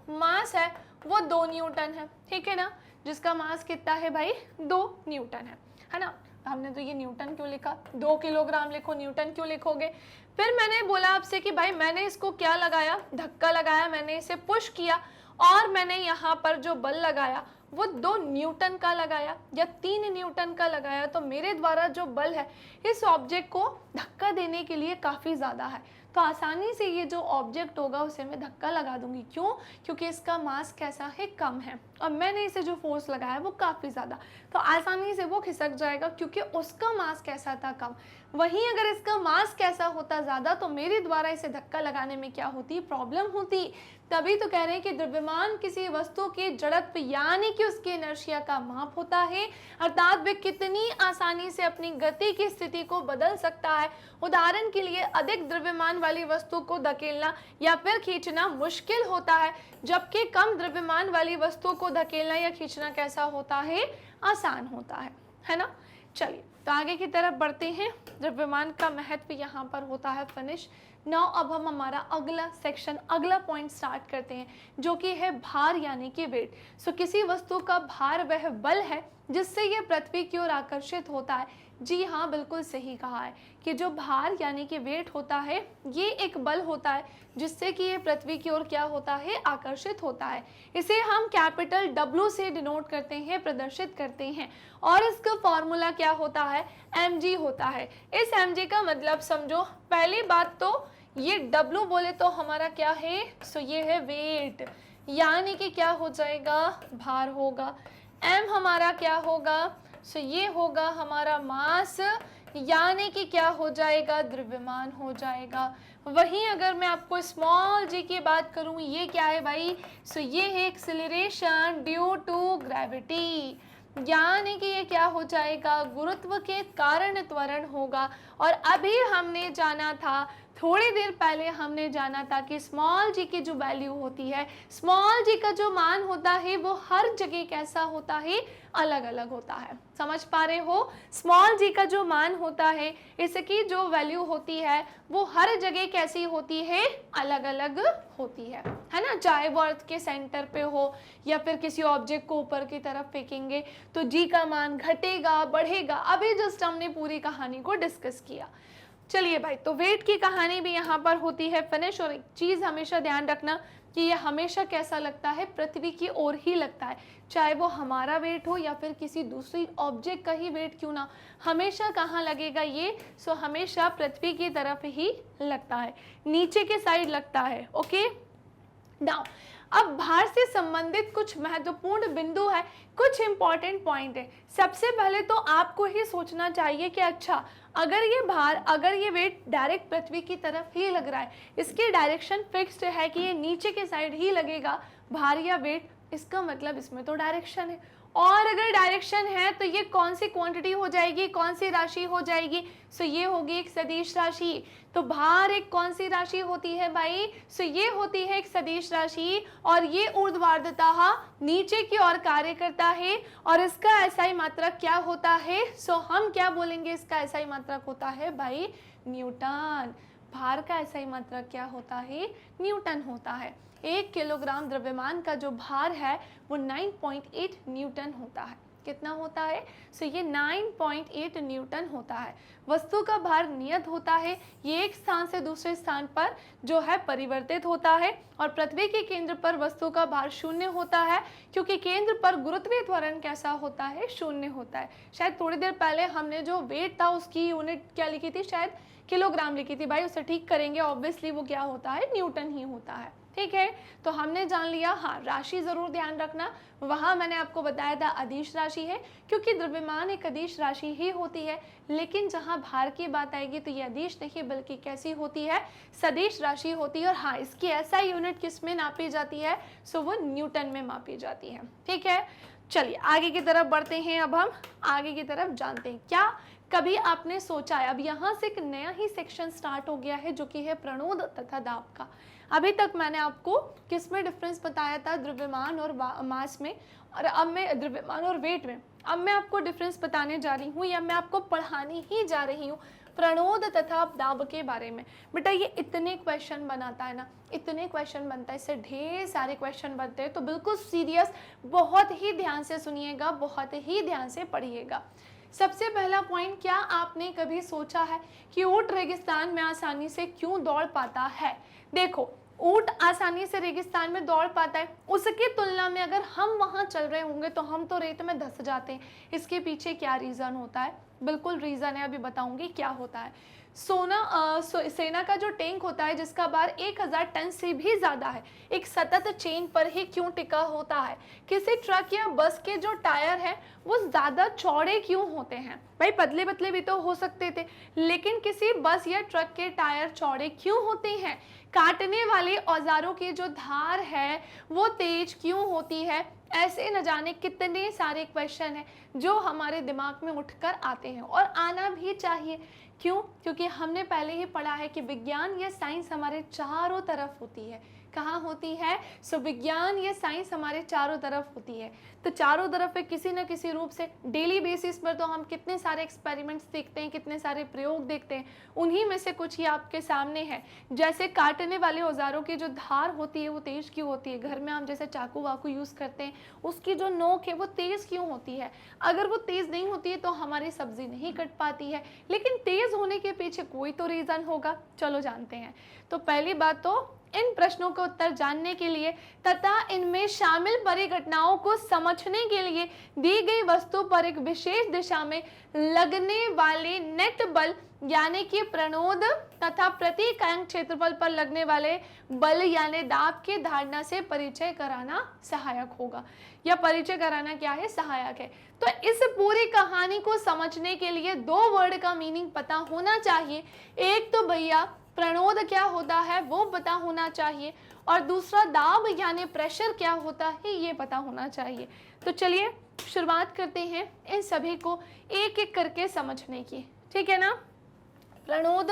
मास है वो 2 न्यूटन है, ठीक है ना, जिसका मास कितना है भाई, 2 न्यूटन है ना। हमने तो ये न्यूटन क्यों लिखा, 2 किलोग्राम लिखो, न्यूटन क्यों लिखोगे। फिर मैंने बोला आपसे कि भाई मैंने इसको क्या लगाया, धक्का लगाया, मैंने इसे पुश किया और मैंने यहाँ पर जो बल लगाया वो 2 न्यूटन का लगाया या 3 न्यूटन का लगाया, तो मेरे द्वारा जो बल है इस ऑब्जेक्ट को धक्का देने के लिए काफ़ी ज़्यादा है, तो आसानी से ये जो ऑब्जेक्ट होगा उसे मैं धक्का लगा दूंगी। क्यों? क्योंकि इसका मास कैसा है, कम है, और मैंने इसे जो फोर्स लगाया वो काफ़ी ज़्यादा, तो आसानी से वो खिसक जाएगा क्योंकि उसका मास कैसा था, कम। वहीं अगर इसका मास कैसा होता ज़्यादा तो मेरे द्वारा इसे धक्का लगाने में क्या होती, प्रॉब्लम होती। तभी तो कह रहे हैं कि द्रव्यमान किसी वस्तु के जड़त्व यानी कि उसकी इनर्शिया का माप होता है, अर्थात वे कितनी आसानी से अपनी गति की स्थिति को बदल सकता है। उदाहरण के लिए अधिक द्रव्यमान वाली वस्तु को धकेलना या फिर खींचना मुश्किल होता है, जबकि कम द्रव्यमान वाली वस्तु को धकेलना या खींचना कैसा होता है, आसान होता है ना। चलिए तो आगे की तरफ बढ़ते हैं। द्रव्यमान का महत्व यहाँ पर होता है फिनिश। नाउ अब हम हमारा अगला सेक्शन, अगला पॉइंट स्टार्ट करते हैं, जो कि है भार यानी कि वेट। सो किसी वस्तु का भार वह बल है जिससे ये पृथ्वी की ओर आकर्षित होता है। जी हाँ, बिल्कुल सही कहा है कि जो भार यानी कि वेट होता है ये एक बल होता है जिससे कि ये पृथ्वी की ओर क्या होता है, आकर्षित होता है। इसे हम कैपिटल W से डिनोट करते हैं, प्रदर्शित करते हैं, और इसका फॉर्मूला क्या होता है, mg होता है। इस mg का मतलब समझो, पहली बात तो ये W बोले तो हमारा क्या है, सो ये है वेट, यानी कि क्या हो जाएगा, भार होगा। m हमारा क्या होगा, सो ये होगा हमारा मास, यानी कि क्या हो जाएगा, द्रव्यमान हो जाएगा। वहीं अगर मैं आपको स्मॉल g की बात करूं, ये क्या है भाई, सो ये है एक्सेलरेशन ड्यू टू ग्रेविटी, यानी कि ये क्या हो जाएगा, गुरुत्व के कारण त्वरण होगा। और अभी हमने जाना था, थोड़ी देर पहले हमने जाना था कि स्मॉल जी की जो वैल्यू होती है, स्मॉल जी का जो मान होता है वो हर जगह कैसा होता है, अलग अलग होता है। समझ पा रहे हो, स्मॉल जी का जो मान होता है, इसकी जो वैल्यू होती है वो हर जगह कैसी होती है, अलग अलग होती है ना। चाहे वो अर्थ के सेंटर पे हो या फिर किसी ऑब्जेक्ट को ऊपर की तरफ फेंकेंगे तो जी का मान घटेगा बढ़ेगा। अभी जस्ट हमने पूरी कहानी को डिस्कस किया। चलिए भाई, तो वेट की कहानी भी यहाँ पर होती है फिनिश। और एक चीज़ हमेशा ध्यान रखना कि ये हमेशा कैसा लगता है, पृथ्वी की ओर ही लगता है, चाहे वो हमारा वेट हो या फिर किसी दूसरी ऑब्जेक्ट का ही वेट क्यों ना, हमेशा कहाँ लगेगा ये, सो हमेशा पृथ्वी की तरफ ही लगता है, नीचे के साइड लगता है। ओके नाउ अब भार से संबंधित कुछ महत्वपूर्ण बिंदु है, कुछ इंपॉर्टेंट पॉइंट है। सबसे पहले तो आपको ही सोचना चाहिए कि अच्छा, अगर ये भार, अगर ये वेट डायरेक्ट पृथ्वी की तरफ ही लग रहा है, इसकी डायरेक्शन फिक्स्ड है कि ये नीचे के साइड ही लगेगा भार या वेट, इसका मतलब इसमें तो डायरेक्शन है। और अगर डायरेक्शन है तो ये कौन सी क्वांटिटी हो जाएगी, कौन सी राशि हो जाएगी, सो ये होगी एक सदिश राशि। तो भार एक कौन सी राशि होती है भाई, सो ये होती है एक सदिश राशि, और ये ऊर्ध्वाधरतः नीचे की ओर कार्य करता है, और इसका एसआई मात्रक क्या होता है, सो हम क्या बोलेंगे, इसका एसआई मात्रक होता है भाई न्यूटन। भार का एसआई मात्रक क्या होता है, न्यूटन होता है। 1 किलोग्राम द्रव्यमान का जो भार है वो 9.8 न्यूटन होता है। कितना होता है, सो ये 9.8 न्यूटन होता है। वस्तु का भार नियत होता है, ये एक स्थान से दूसरे स्थान पर जो है परिवर्तित होता है, और पृथ्वी के केंद्र पर वस्तु का भार शून्य होता है, क्योंकि केंद्र पर गुरुत्वीय त्वरण कैसा होता है, शून्य होता है। शायद थोड़ी देर पहले हमने जो वेट था उसकी यूनिट क्या लिखी थी, शायद किलोग्राम लिखी थी भाई, उसे ठीक करेंगे, ऑब्वियसली वो क्या होता है, न्यूटन ही होता है। ठीक है, तो हमने जान लिया। हाँ, राशि जरूर ध्यान रखना, वहाँ मैंने आपको बताया था अदिश राशि है, क्योंकि द्रव्यमान एक अदिश राशि ही होती है, लेकिन जहाँ भार की बात आएगी तो ये अदिश नहीं बल्कि कैसी होती है, सदिश राशि होती है। और हाँ, इसकी ऐसा यूनिट किस में नापी जाती है, सो वो न्यूटन में मापी जाती है। ठीक है, चलिए आगे की तरफ बढ़ते हैं। अब हम आगे की तरफ जानते हैं, क्या कभी आपने सोचा है, अब यहाँ से एक नया ही सेक्शन स्टार्ट हो गया है जो कि है प्रणोद तथा दाब का। अभी तक मैंने आपको किस में डिफरेंस बताया था, द्रव्यमान और मास में, और अब मैं द्रव्यमान और वेट में, अब मैं आपको डिफरेंस बताने जा रही हूँ, या मैं आपको पढ़ाने ही जा रही हूँ प्रणोद तथा दाब के बारे में। बेटा ये इतने क्वेश्चन बनाता है ना, इतने क्वेश्चन बनता है, इससे ढेर सारे क्वेश्चन बनते हैं, तो बिल्कुल सीरियस बहुत ही ध्यान से सुनिएगा, बहुत ही ध्यान से पढ़िएगा। सबसे पहला पॉइंट, क्या आपने कभी सोचा है कि ऊंट रेगिस्तान में आसानी से क्यों दौड़ पाता है? देखो, ऊंट आसानी से रेगिस्तान में दौड़ पाता है, उसकी तुलना में अगर हम वहां चल रहे होंगे तो हम तो रेत में धंस जाते हैं। इसके पीछे क्या रीज़न होता है? बिल्कुल रीज़न है, अभी बताऊंगी क्या होता है। सेना का जो टैंक होता है जिसका भार 1000 टन से भी ज़्यादा है, एक सतत चेन पर ही क्यों टिका होता है? किसी ट्रक या बस के जो टायर हैं वो ज़्यादा चौड़े क्यों होते हैं? भाई पतले पतले भी तो हो सकते थे, लेकिन किसी बस या ट्रक के टायर चौड़े क्यों होते हैं? काटने वाले औजारों की जो धार है वो तेज क्यों होती है? ऐसे न जाने कितने सारे क्वेश्चन हैं जो हमारे दिमाग में उठकर आते हैं, और आना भी चाहिए। क्यों? क्योंकि हमने पहले ही पढ़ा है कि विज्ञान या साइंस हमारे चारों तरफ होती है। कहाँ होती है? विज्ञान या साइंस हमारे चारों तरफ होती है। तो चारों तरफ है किसी न किसी रूप से, डेली बेसिस पर तो हम कितने सारे एक्सपेरिमेंट्स देखते हैं, कितने सारे प्रयोग देखते हैं। उन्हीं में से कुछ ही आपके सामने है। जैसे काटने वाले औजारों की जो धार होती है वो तेज क्यों होती है? घर में हम जैसे चाकू वाकू यूज़ करते हैं, उसकी जो नोक है वो तेज़ क्यों होती है? अगर वो तेज़ नहीं होती है तो हमारी सब्जी नहीं कट पाती है, लेकिन तेज़ होने के पीछे कोई तो रीज़न होगा। चलो जानते हैं। तो पहली बात तो इन प्रश्नों का उत्तर जानने के लिए तथा इनमें शामिल परिघटनाओं को समझने के लिए दी गई वस्तु पर एक विशेष दिशा में लगने वाले नेट बल यानी कि प्रणोद तथा प्रति इकाई क्षेत्रफल पर लगने वाले बल यानी दाब की धारणा से परिचय कराना सहायक होगा। या परिचय कराना क्या है? सहायक है। तो इस पूरी कहानी को समझने के लिए दो वर्ड का मीनिंग पता होना चाहिए। एक तो भैया प्रणोद क्या होता है वो पता होना चाहिए, और दूसरा दाब यानी प्रेशर क्या होता है ये पता होना चाहिए। तो चलिए शुरुआत करते हैं इन सभी को एक एक करके समझने की, ठीक है ना। प्रणोद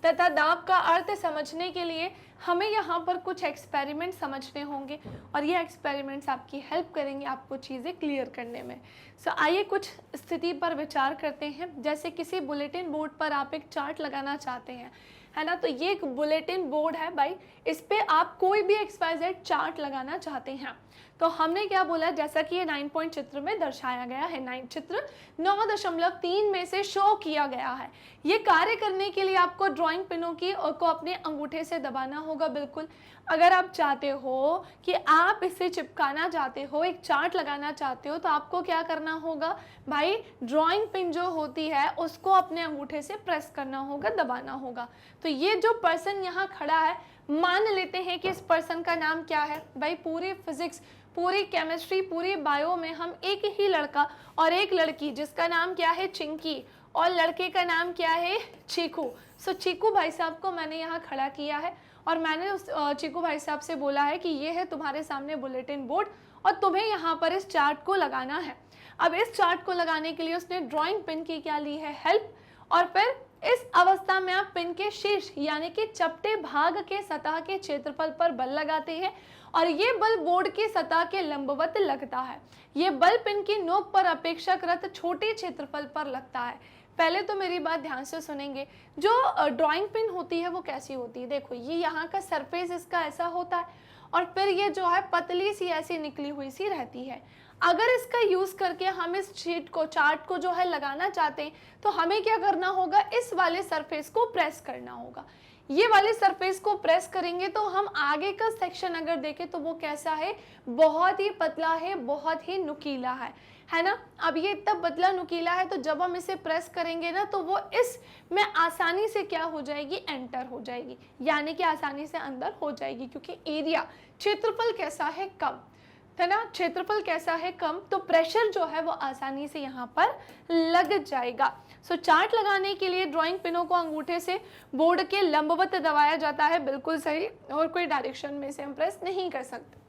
तथा दाब का अर्थ समझने के लिए हमें यहाँ पर कुछ एक्सपेरिमेंट समझने होंगे, और ये एक्सपेरिमेंट्स आपकी हेल्प करेंगे आपको चीज़ें क्लियर करने में। आइए कुछ स्थिति पर विचार करते हैं। जैसे किसी बुलेटिन बोर्ड पर आप एक चार्ट लगाना चाहते हैं, है ना। तो ये एक बुलेटिन बोर्ड है भाई, इस पे आप कोई भी XYZ चार्ट लगाना चाहते हैं। तो हमने क्या बोला, जैसा कि ये 9 पॉइंट चित्र में दर्शाया गया है, 9 चित्र 9.3 में से शो किया गया है। ये कार्य करने के लिए आपको ड्राइंग पिनों की को अपने अंगूठे से दबाना होगा। बिल्कुल, अगर आप चाहते हो कि आप इसे चिपकाना चाहते हो, एक चार्ट लगाना चाहते हो, तो आपको क्या करना होगा भाई, ड्राइंग पिन जो होती है उसको अपने अंगूठे से प्रेस करना होगा, दबाना होगा। तो ये जो पर्सन यहाँ खड़ा है, मान लेते हैं कि इस पर्सन का नाम क्या है भाई। पूरी फिजिक्स, पूरी केमिस्ट्री, पूरी बायो में हम एक ही लड़का और एक लड़की, जिसका नाम क्या है चिंकी, और लड़के का नाम क्या है चीकू। चीकू भाई साहब को मैंने यहाँ खड़ा किया है, और मैंने उस चीकू भाई साहब से बोला है कि ये है तुम्हारे सामने बुलेटिन बोर्ड, और तुम्हें यहाँ पर इस चार्ट को लगाना है। अब इस चार्ट को लगाने के लिए उसने ड्राइंग पिन की क्या ली है, हेल्प। और फिर इस अवस्था में आप पिन के शीर्ष यानी कि चपटे भाग के सतह के क्षेत्रफल पर बल लगाते हैं, और ये बल बोर्ड की सतह के लंबवत लगता है। ये बल पिन की नोक पर अपेक्षाकृत छोटे क्षेत्रफल पर लगता है। पहले तो मेरी बात ध्यान से सुनेंगे। जो ड्राइंग पिन होती है वो कैसी होती है, देखो ये यहाँ का सरफेस इसका ऐसा होता है, और फिर ये जो है पतली सी ऐसी निकली हुई सी रहती है। अगर इसका यूज़ करके हम इस शीट को, चार्ट को जो है लगाना चाहते हैं, तो हमें क्या करना होगा, इस वाले सरफेस को प्रेस करना होगा। ये वाले सरफेस को प्रेस करेंगे तो हम आगे का सेक्शन अगर देखें तो वो कैसा है, बहुत ही पतला है, बहुत ही नुकीला है ना। अब ये इतना पतला नुकीला है, तो जब हम इसे प्रेस करेंगे ना तो वो इस में आसानी से क्या हो जाएगी, एंटर हो जाएगी, यानी कि आसानी से अंदर हो जाएगी, क्योंकि एरिया, क्षेत्रफल कैसा है, कम है ना। क्षेत्रफल कैसा है, कम, तो प्रेशर जो है वो आसानी से यहाँ पर लग जाएगा। चार्ट लगाने के लिए ड्राइंग पिनों को अंगूठे से बोर्ड के लंबवत दबाया जाता है, बिल्कुल सही, और कोई डायरेक्शन में से हम प्रेस नहीं कर सकते।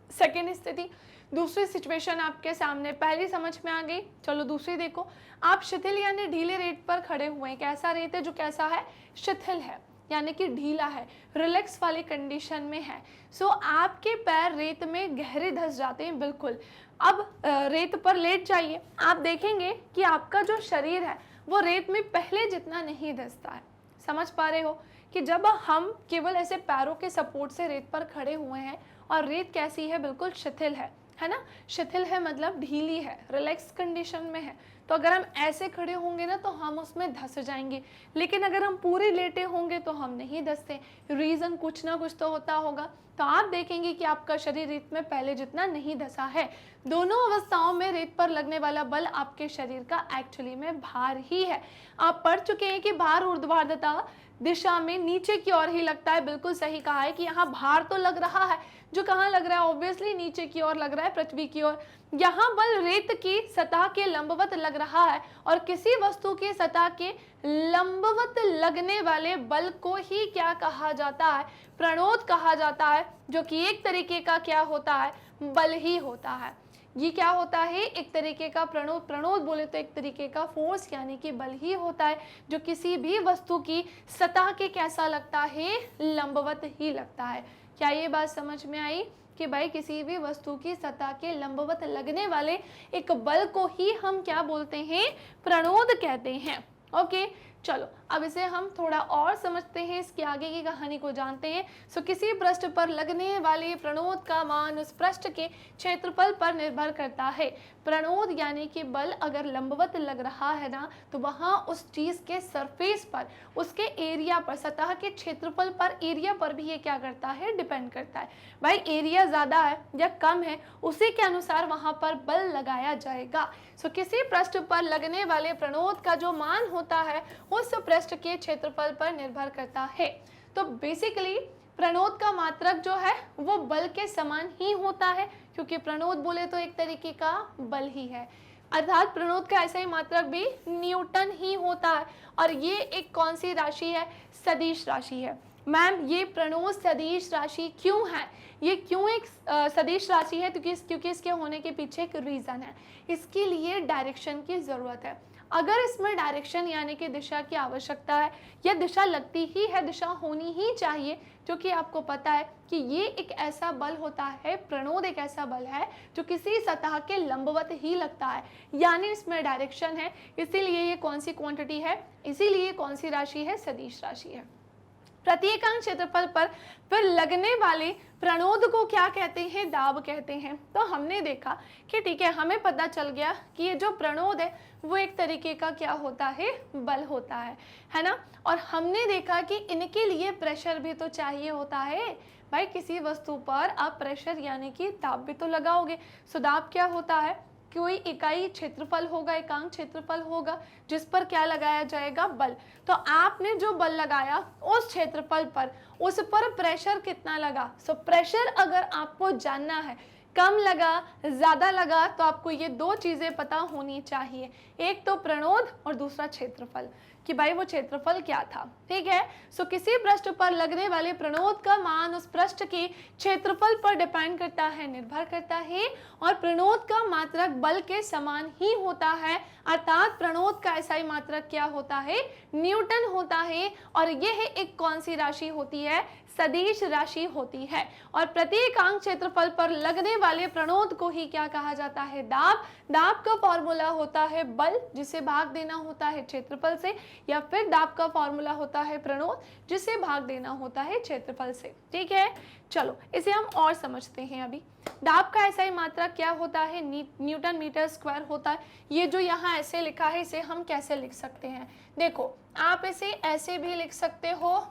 सेकेंड स्थिति, दूसरी सिचुएशन आपके सामने, पहली समझ में आ गई। चलो दूसरी देखो। आप शिथिल यानी ढीले रेत पर खड़े हुए हैं। कैसा रेत है, जो कैसा है, शिथिल है यानी कि ढीला है, रिलैक्स वाली कंडीशन में है। आपके पैर रेत में गहरे धंस जाते हैं। बिल्कुल, अब रेत पर लेट जाइए, आप देखेंगे कि आपका जो शरीर है वो रेत में पहले जितना नहीं धंसता है। समझ पा रहे हो कि जब हम केवल ऐसे पैरों के सपोर्ट से रेत पर खड़े हुए हैं, और रेत कैसी है, बिल्कुल शिथिल है ना। शिथिल है मतलब ढीली है, रिलैक्स कंडीशन में है। तो अगर हम ऐसे खड़े होंगे ना तो हम उसमें धंस जाएंगे, लेकिन अगर हम पूरे लेटे होंगे तो हम नहीं धंसते। रीज़न कुछ ना कुछ तो होता होगा। तो आप देखेंगे कि आपका शरीर रेत में पहले जितना नहीं धंसा है। दोनों अवस्थाओं में रेत पर लगने वाला बल आपके शरीर का एक्चुअली में भार ही है। आप पढ़ चुके हैं कि भार ऊर्ध्वाधर दिशा में नीचे की ओर ही लगता है। बिल्कुल सही कहा है कि यहाँ भार तो लग रहा है, जो कहाँ लग रहा है, ऑब्वियसली नीचे की ओर लग रहा है, पृथ्वी की ओर। यहाँ बल रेत की सतह के लंबवत लग रहा है, और किसी वस्तु की सतह के लंबवत लगने वाले बल को ही क्या कहा जाता है, प्रणोद कहा जाता है, जो कि एक तरीके का क्या होता है, बल ही होता है। ये क्या होता है, एक तरीके का प्रणोद। प्रणोद बोले तो एक तरीके का फोर्स यानी कि बल ही होता है, जो किसी भी वस्तु की सतह के कैसा लगता है, लंबवत ही लगता है। क्या ये बात समझ में आई कि भाई किसी भी वस्तु की सतह के लंबवत लगने वाले एक बल को ही हम क्या बोलते हैं, प्रणोद कहते हैं। ओके, चलो अब इसे हम थोड़ा और समझते हैं, इसके आगे की कहानी को जानते हैं। सो किसी पृष्ठ पर लगने वाले प्रणोद का मान उस पृष्ठ के क्षेत्रफल पर निर्भर करता है। प्रणोद यानी कि बल अगर लंबवत लग रहा है ना, तो वहाँ उस चीज़ के सरफेस पर, उसके एरिया पर, सतह के क्षेत्रफल पर, एरिया पर भी ये क्या करता है, डिपेंड करता है। भाई एरिया ज़्यादा है या कम है, उसी के अनुसार वहाँ पर बल लगाया जाएगा। सो किसी पृष्ठ पर लगने वाले प्रणोद का जो मान होता है उस पृष्ठ के क्षेत्रफल पर निर्भर करता है। तो बेसिकली प्रणोद का मात्रक जो है वो बल के समान ही होता है, क्योंकि प्रणोद बोले तो एक तरीके का बल ही है। अर्थात प्रणोद का ऐसा ही मात्रक भी न्यूटन ही होता है। और ये एक कौन सी राशि है, सदिश राशि है। मैम ये प्रणोद सदिश राशि क्यों है, ये क्यों एक सदिश राशि है, क्योंकि इसके होने के पीछे एक रीज़न है। इसके लिए डायरेक्शन की ज़रूरत है। अगर इसमें डायरेक्शन यानी कि दिशा की आवश्यकता है, या दिशा लगती ही है, दिशा होनी ही चाहिए, जो कि आपको पता है कि ये एक ऐसा बल होता है, प्रणोद एक ऐसा बल है जो किसी सतह के लंबवत ही लगता है, यानी इसमें डायरेक्शन है। इसीलिए ये कौन सी क्वांटिटी है, इसीलिए कौन सी राशि है, सदिश राशि है। प्रत्येकांक क्षेत्रफल पर फिर लगने वाले प्रणोद को क्या कहते हैं, दाब कहते हैं। तो हमने देखा कि ठीक है, हमें पता चल गया कि ये जो प्रणोद है वो एक तरीके का क्या होता है, बल होता है ना। और हमने देखा कि इनके लिए प्रेशर भी तो चाहिए होता है। भाई किसी वस्तु पर आप प्रेशर यानी कि दाब भी तो लगाओगे। सो दाब क्या होता है, कोई इकाई क्षेत्रफल होगा, एकांक क्षेत्रफल होगा, जिस पर क्या लगाया जाएगा, बल। तो आपने जो बल लगाया उस क्षेत्रफल पर, उस पर प्रेशर कितना लगा। सो प्रेशर अगर आपको जानना है, कम लगा ज़्यादा लगा, तो आपको ये दो चीज़ें पता होनी चाहिए, एक तो प्रणोद और दूसरा क्षेत्रफल, कि भाई वो क्षेत्रफल क्या था। ठीक है, सो किसी पृष्ठ पर लगने वाले प्रणोद का मान उस पृष्ठ के क्षेत्रफल पर डिपेंड करता है, निर्भर करता है, और प्रणोद का मात्रक बल के समान ही होता है। अर्थात प्रणोद का ऐसा ही मात्रक क्या होता है, न्यूटन होता है। और यह एक कौन सी राशि होती है, सदिश राशि होती है। और प्रत्येकांक क्षेत्रफल पर लगने वाले प्रणोद को ही क्या कहा जाता है, दाब। दाब का फॉर्मूला होता है बल, जिसे भाग देना होता है क्षेत्रफल से, या फिर दाब का फॉर्मूला होता है प्रणोद, जिसे भाग देना होता है क्षेत्रफल से। ठीक है, चलो इसे हम और समझते हैं। अभी दाब का ऐसा ही मात्रा क्या होता है, न्यूटन मीटर स्क्वायर होता है। ये जो यहाँ ऐसे लिखा है, इसे हम कैसे लिख सकते हैं, देखो आप इसे ऐसे भी लिख सकते हो,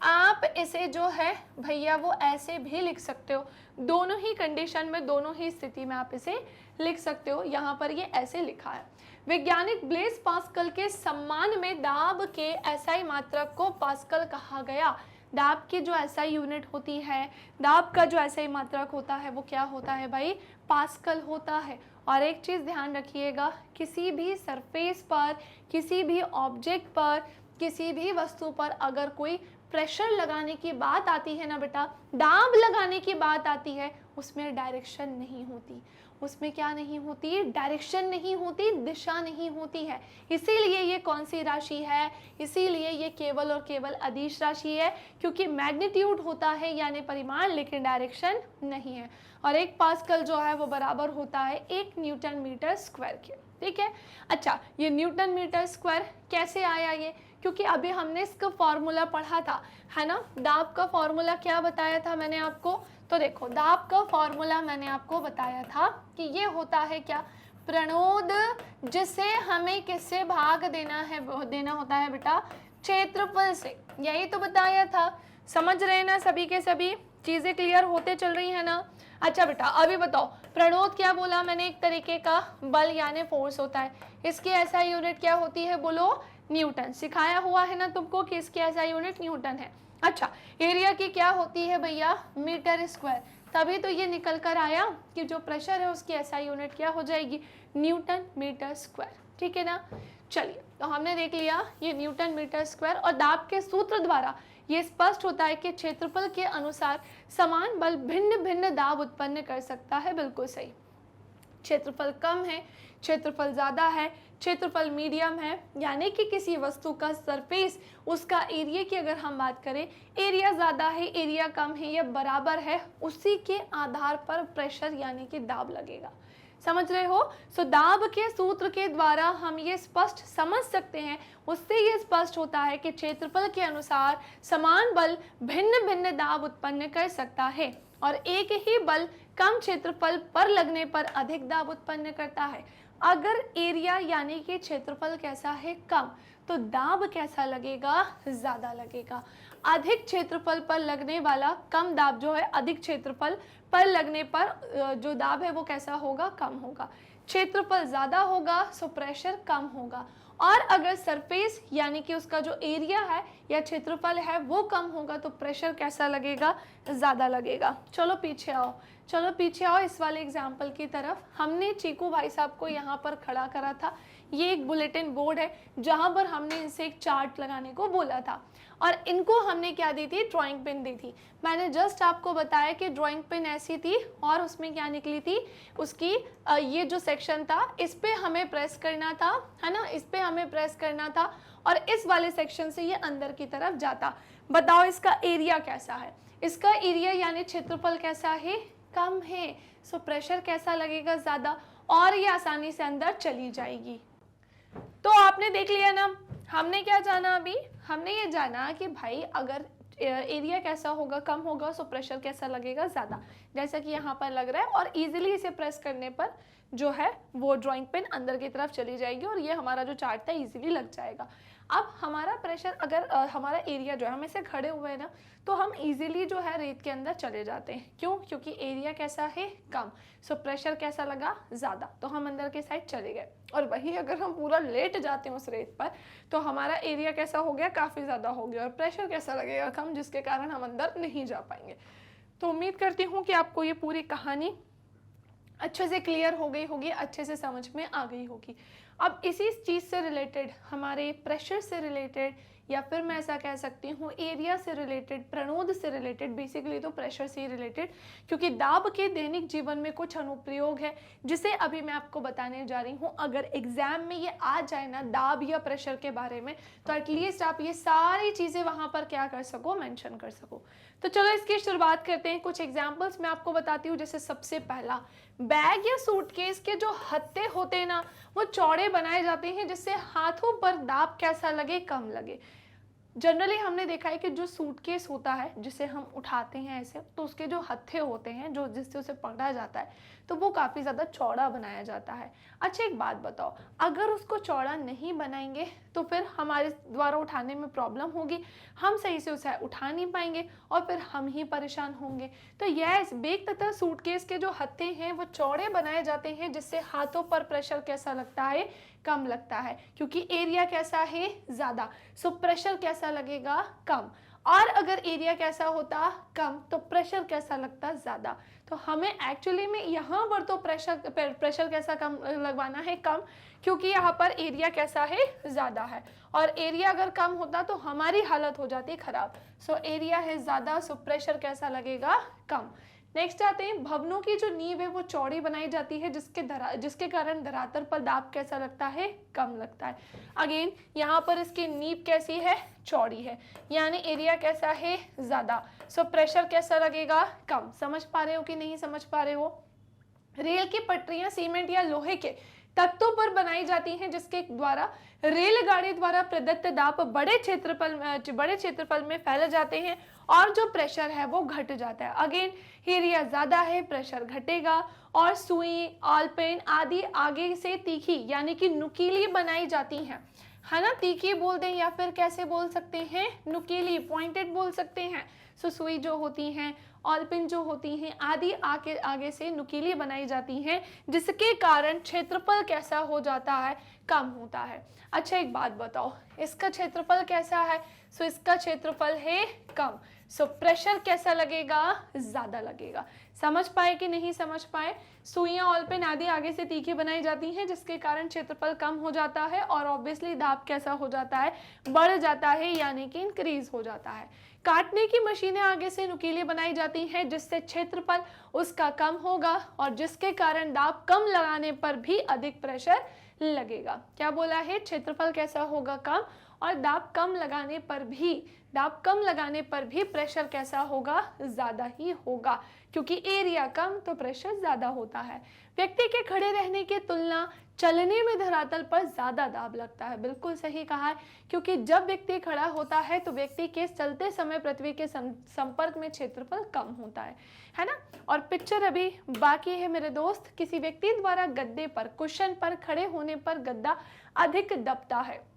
आप इसे जो है भैया वो ऐसे भी लिख सकते हो। दोनों ही कंडीशन में, दोनों ही स्थिति में आप इसे लिख सकते हो। यहाँ पर ये ऐसे लिखा है, वैज्ञानिक ब्लेस पास्कल के सम्मान में दाब के एसआई मात्रक को पास्कल कहा गया। दाब की जो एसआई यूनिट होती है, दाब का जो एसआई मात्रक होता है, वो क्या होता है भाई, पास्कल होता है। और एक चीज़ ध्यान रखिएगा, किसी भी सरफेस पर, किसी भी ऑब्जेक्ट पर, किसी भी वस्तु पर अगर कोई प्रेशर लगाने की बात आती है ना बेटा, दाब लगाने की बात आती है, उसमें डायरेक्शन नहीं होती। उसमें क्या नहीं होती, डायरेक्शन नहीं होती, दिशा नहीं होती है। इसीलिए ये कौन सी राशि है, इसीलिए ये केवल और केवल अदिश राशि है, क्योंकि मैग्नीट्यूड होता है यानी परिमाण, लेकिन डायरेक्शन नहीं है। और एक पास्कल जो है वो बराबर होता है 1 न्यूटन मीटर स्क्वायर के। ठीक है, अच्छा ये न्यूटन मीटर स्क्वायर कैसे आया ये, क्योंकि अभी हमने इसका फॉर्मूला पढ़ा था, है ना। दाब का फॉर्मूला क्या बताया था मैंने आपको, तो देखो दाब का फॉर्मूला मैंने आपको बताया था कि ये होता है क्या, प्रणोद जिसे हमें किससे भाग देना होता है बेटा, क्षेत्रफल से। यही तो बताया था, समझ रहे हैं ना सभी के सभी, चीजें क्लियर होते चल रही है ना। अच्छा बेटा अभी बताओ, प्रणोद क्या बोला मैंने, एक तरीके का बल यानी फोर्स होता है, इसकी ऐसा यूनिट क्या होती है, बोलो न्यूटन। सिखाया हुआ है ना तुमको कि इसकी ऐसा यूनिट न्यूटन है। अच्छा एरिया की क्या होती है भैया, मीटर स्क्वायर। तभी तो ये निकल कर आया कि जो प्रेशर है उसकी एसआई यूनिट क्या हो जाएगी, न्यूटन मीटर स्क्वायर। ठीक है ना। चलिए तो हमने देख लिया ये न्यूटन मीटर स्क्वायर, और दाब के सूत्र द्वारा ये स्पष्ट होता है कि क्षेत्रफल के अनुसार समान बल भिन्न भिन्न दाब उत्पन्न कर सकता है। बिल्कुल सही। क्षेत्रफल कम है, क्षेत्रफल ज़्यादा है, क्षेत्रफल मीडियम है, यानी कि किसी वस्तु का सरफेस, उसका एरिया की अगर हम बात करें, एरिया ज़्यादा है, एरिया कम है या बराबर है, उसी के आधार पर प्रेशर यानी कि दाब लगेगा। समझ रहे हो। सो दाब के सूत्र के द्वारा हम ये स्पष्ट समझ सकते हैं, उससे ये स्पष्ट होता है कि क्षेत्रफल के अनुसार समान बल भिन्न भिन्न दाब उत्पन्न कर सकता है, और एक ही बल कम क्षेत्रफल पर लगने पर अधिक दाब उत्पन्न करता है। अगर एरिया यानी कि क्षेत्रफल कैसा है, कम, तो दाब कैसा लगेगा, ज्यादा लगेगा। अधिक क्षेत्रफल पर लगने वाला कम दाब जो है, अधिक क्षेत्रफल पर लगने पर जो दाब है वो कैसा होगा, कम होगा। क्षेत्रफल ज्यादा होगा सो प्रेशर कम होगा, और अगर सरफेस यानी कि उसका जो एरिया है या क्षेत्रफल है वो कम होगा तो प्रेशर कैसा लगेगा, ज़्यादा लगेगा। चलो पीछे आओ, चलो पीछे आओ इस वाले एग्जाम्पल की तरफ। हमने चीकू भाई साहब को यहाँ पर खड़ा करा था, ये एक बुलेटिन बोर्ड है जहाँ पर हमने इनसे एक चार्ट लगाने को बोला था, और इनको हमने क्या दी थी, ड्राइंग पेन दी थी। मैंने जस्ट आपको बताया कि ड्राइंग पेन ऐसी थी और उसमें क्या निकली थी, उसकी ये जो सेक्शन था इस पे हमें प्रेस करना था, है ना, इस पे हमें प्रेस करना था, और इस वाले सेक्शन से ये अंदर की तरफ जाता। बताओ इसका एरिया कैसा है, इसका एरिया यानी क्षेत्रफल कैसा है, कम है, सो प्रेशर कैसा लगेगा, ज़्यादा, और ये आसानी से अंदर चली जाएगी। तो आपने देख लिया ना, हमने क्या जाना अभी, हमने ये जाना कि भाई अगर एरिया कैसा होगा, कम होगा, सो प्रेशर कैसा लगेगा, ज़्यादा, जैसा कि यहाँ पर लग रहा है, और इजीली इसे प्रेस करने पर जो है वो ड्राइंग पेन अंदर की तरफ चली जाएगी और ये हमारा जो चार्ट था इजीली लग जाएगा। अब हमारा प्रेशर अगर हमारा एरिया जो है, हम ऐसे खड़े हुए हैं ना, तो हम इजीली जो है रेत के अंदर चले जाते हैं। क्यों, क्योंकि एरिया कैसा है, कम, सो प्रेशर कैसा लगा, ज़्यादा, तो हम अंदर के साइड चले गए। और वही अगर हम पूरा लेट जाते हैं उस रेत पर तो हमारा एरिया कैसा हो गया, काफ़ी ज़्यादा हो गया, और प्रेशर कैसा लगेगा, कम, जिसके कारण हम अंदर नहीं जा पाएंगे। तो उम्मीद करती हूँ कि आपको ये पूरी कहानी अच्छे से क्लियर हो गई होगी, अच्छे से समझ में आ गई होगी। अब इसी चीज़ से रिलेटेड, हमारे प्रेशर से रिलेटेड, या फिर मैं ऐसा कह सकती हूँ एरिया से रिलेटेड, प्रणोद से रिलेटेड, बेसिकली तो प्रेशर से ही रिलेटेड, क्योंकि दाब के दैनिक जीवन में कुछ अनुप्रयोग है जिसे अभी मैं आपको बताने जा रही हूँ। अगर एग्जाम में ये आ जाए ना दाब या प्रेशर के बारे में, तो एटलीस्ट आप ये सारी चीज़ें वहाँ पर क्या कर सको, मेंशन कर सको। तो चलो इसकी शुरुआत करते हैं, कुछ एग्जाम्पल्स मैं आपको बताती हूँ। जैसे सबसे पहला, बैग या सूटकेस के जो हत्थे होते हैं ना, वो चौड़े बनाए जाते हैं जिससे हाथों पर दाब कैसा लगे, कम लगे। जनरली हमने देखा है कि जो सूटकेस होता है जिसे हम उठाते हैं ऐसे, तो उसके जो हत्थे होते हैं जो जिससे उसे पकड़ा जाता है, तो वो काफ़ी ज़्यादा चौड़ा बनाया जाता है। अच्छा एक बात बताओ, अगर उसको चौड़ा नहीं बनाएंगे तो फिर हमारे द्वारा उठाने में प्रॉब्लम होगी, हम सही से उसे उठा नहीं पाएंगे और फिर हम ही परेशान होंगे। तो यस, बैग तथा सूटकेस के जो हत्थे हैं वो चौड़े बनाए जाते हैं जिससे हाथों पर प्रेशर कैसा लगता है, कम लगता है, क्योंकि एरिया कैसा है, ज़्यादा, सो प्रेशर कैसा लगेगा, कम। और अगर एरिया कैसा होता, कम, तो प्रेशर कैसा लगता, ज़्यादा। तो हमें एक्चुअली में यहाँ पर तो प्रेशर कैसा कम लगवाना है, कम, क्योंकि यहाँ पर एरिया कैसा है, ज़्यादा है, और एरिया अगर कम होता तो हमारी हालत हो जाती खराब। सो एरिया है ज़्यादा, सो प्रेशर कैसा लगेगा, कम। नेक्स्ट आते हैं, भवनों की जो नींव है वो चौड़ी बनाई जाती है जिसके कारण धरातल पर दाब कैसा लगता है, कम लगता है। अगेन यहाँ पर इसकी नींव कैसी है, चौड़ी है, यानी एरिया कैसा है, ज़्यादा, सो प्रेशर कैसा लगेगा, कम। समझ पा रहे हो कि नहीं समझ पा रहे हो। रेल की पटरियां सीमेंट या लोहे के तख्तों पर बनाई जाती हैं जिसके द्वारा रेलगाड़ी द्वारा प्रदत्त दाब बड़े क्षेत्रफल में फैल जाते हैं और जो प्रेशर है वो घट जाता है। अगेन एरिया ज़्यादा है, प्रेशर घटेगा, और सुई, ऑलपेन आदि आगे से तीखी यानी कि नुकीली बनाई जाती हैं, है ना। तीखी बोल दें या फिर कैसे बोल सकते हैं, नुकीली, पॉइंटेड बोल सकते हैं। सो सुई जो होती हैं, ऑलपिन जो होती हैं आदि आगे से नुकीली बनाई जाती हैं, जिसके कारण क्षेत्रफल कैसा हो जाता है, कम होता है। अच्छा एक बात बताओ, इसका क्षेत्रफल कैसा है, सो इसका क्षेत्रफल है कम। सो प्रेशर कैसा लगेगा, ज्यादा लगेगा। समझ पाए कि नहीं समझ पाए। सुइयां, ऑलपेन आदि आगे से तीखी बनाई जाती हैं, जिसके कारण क्षेत्रफल कम हो जाता है और ऑब्वियसली दाब कैसा हो जाता है, बढ़ जाता है, यानी कि इंक्रीज हो जाता है। काटने की मशीनें आगे से नुकीली बनाई जाती हैं, जिससे क्षेत्रफल उसका कम होगा और जिसके कारण दाब कम लगाने पर भी अधिक प्रेशर लगेगा। क्या बोला है, क्षेत्रफल कैसा होगा, कम, और दाब कम लगाने पर भी प्रेशर कैसा होगा, ज्यादा ही होगा, क्योंकि एरिया कम तो प्रेशर ज्यादा होता है। व्यक्ति के खड़े रहने की तुलना चलने में धरातल पर ज्यादा दाब लगता है। बिल्कुल सही कहा है, क्योंकि जब व्यक्ति खड़ा होता है तो व्यक्ति के चलते समय पृथ्वी के संपर्क में क्षेत्रफल कम होता है ना। और पिक्चर अभी बाकी है मेरे दोस्त। किसी व्यक्ति द्वारा गद्दे पर, कुशन पर खड़े होने पर गद्दा अधिक दबता है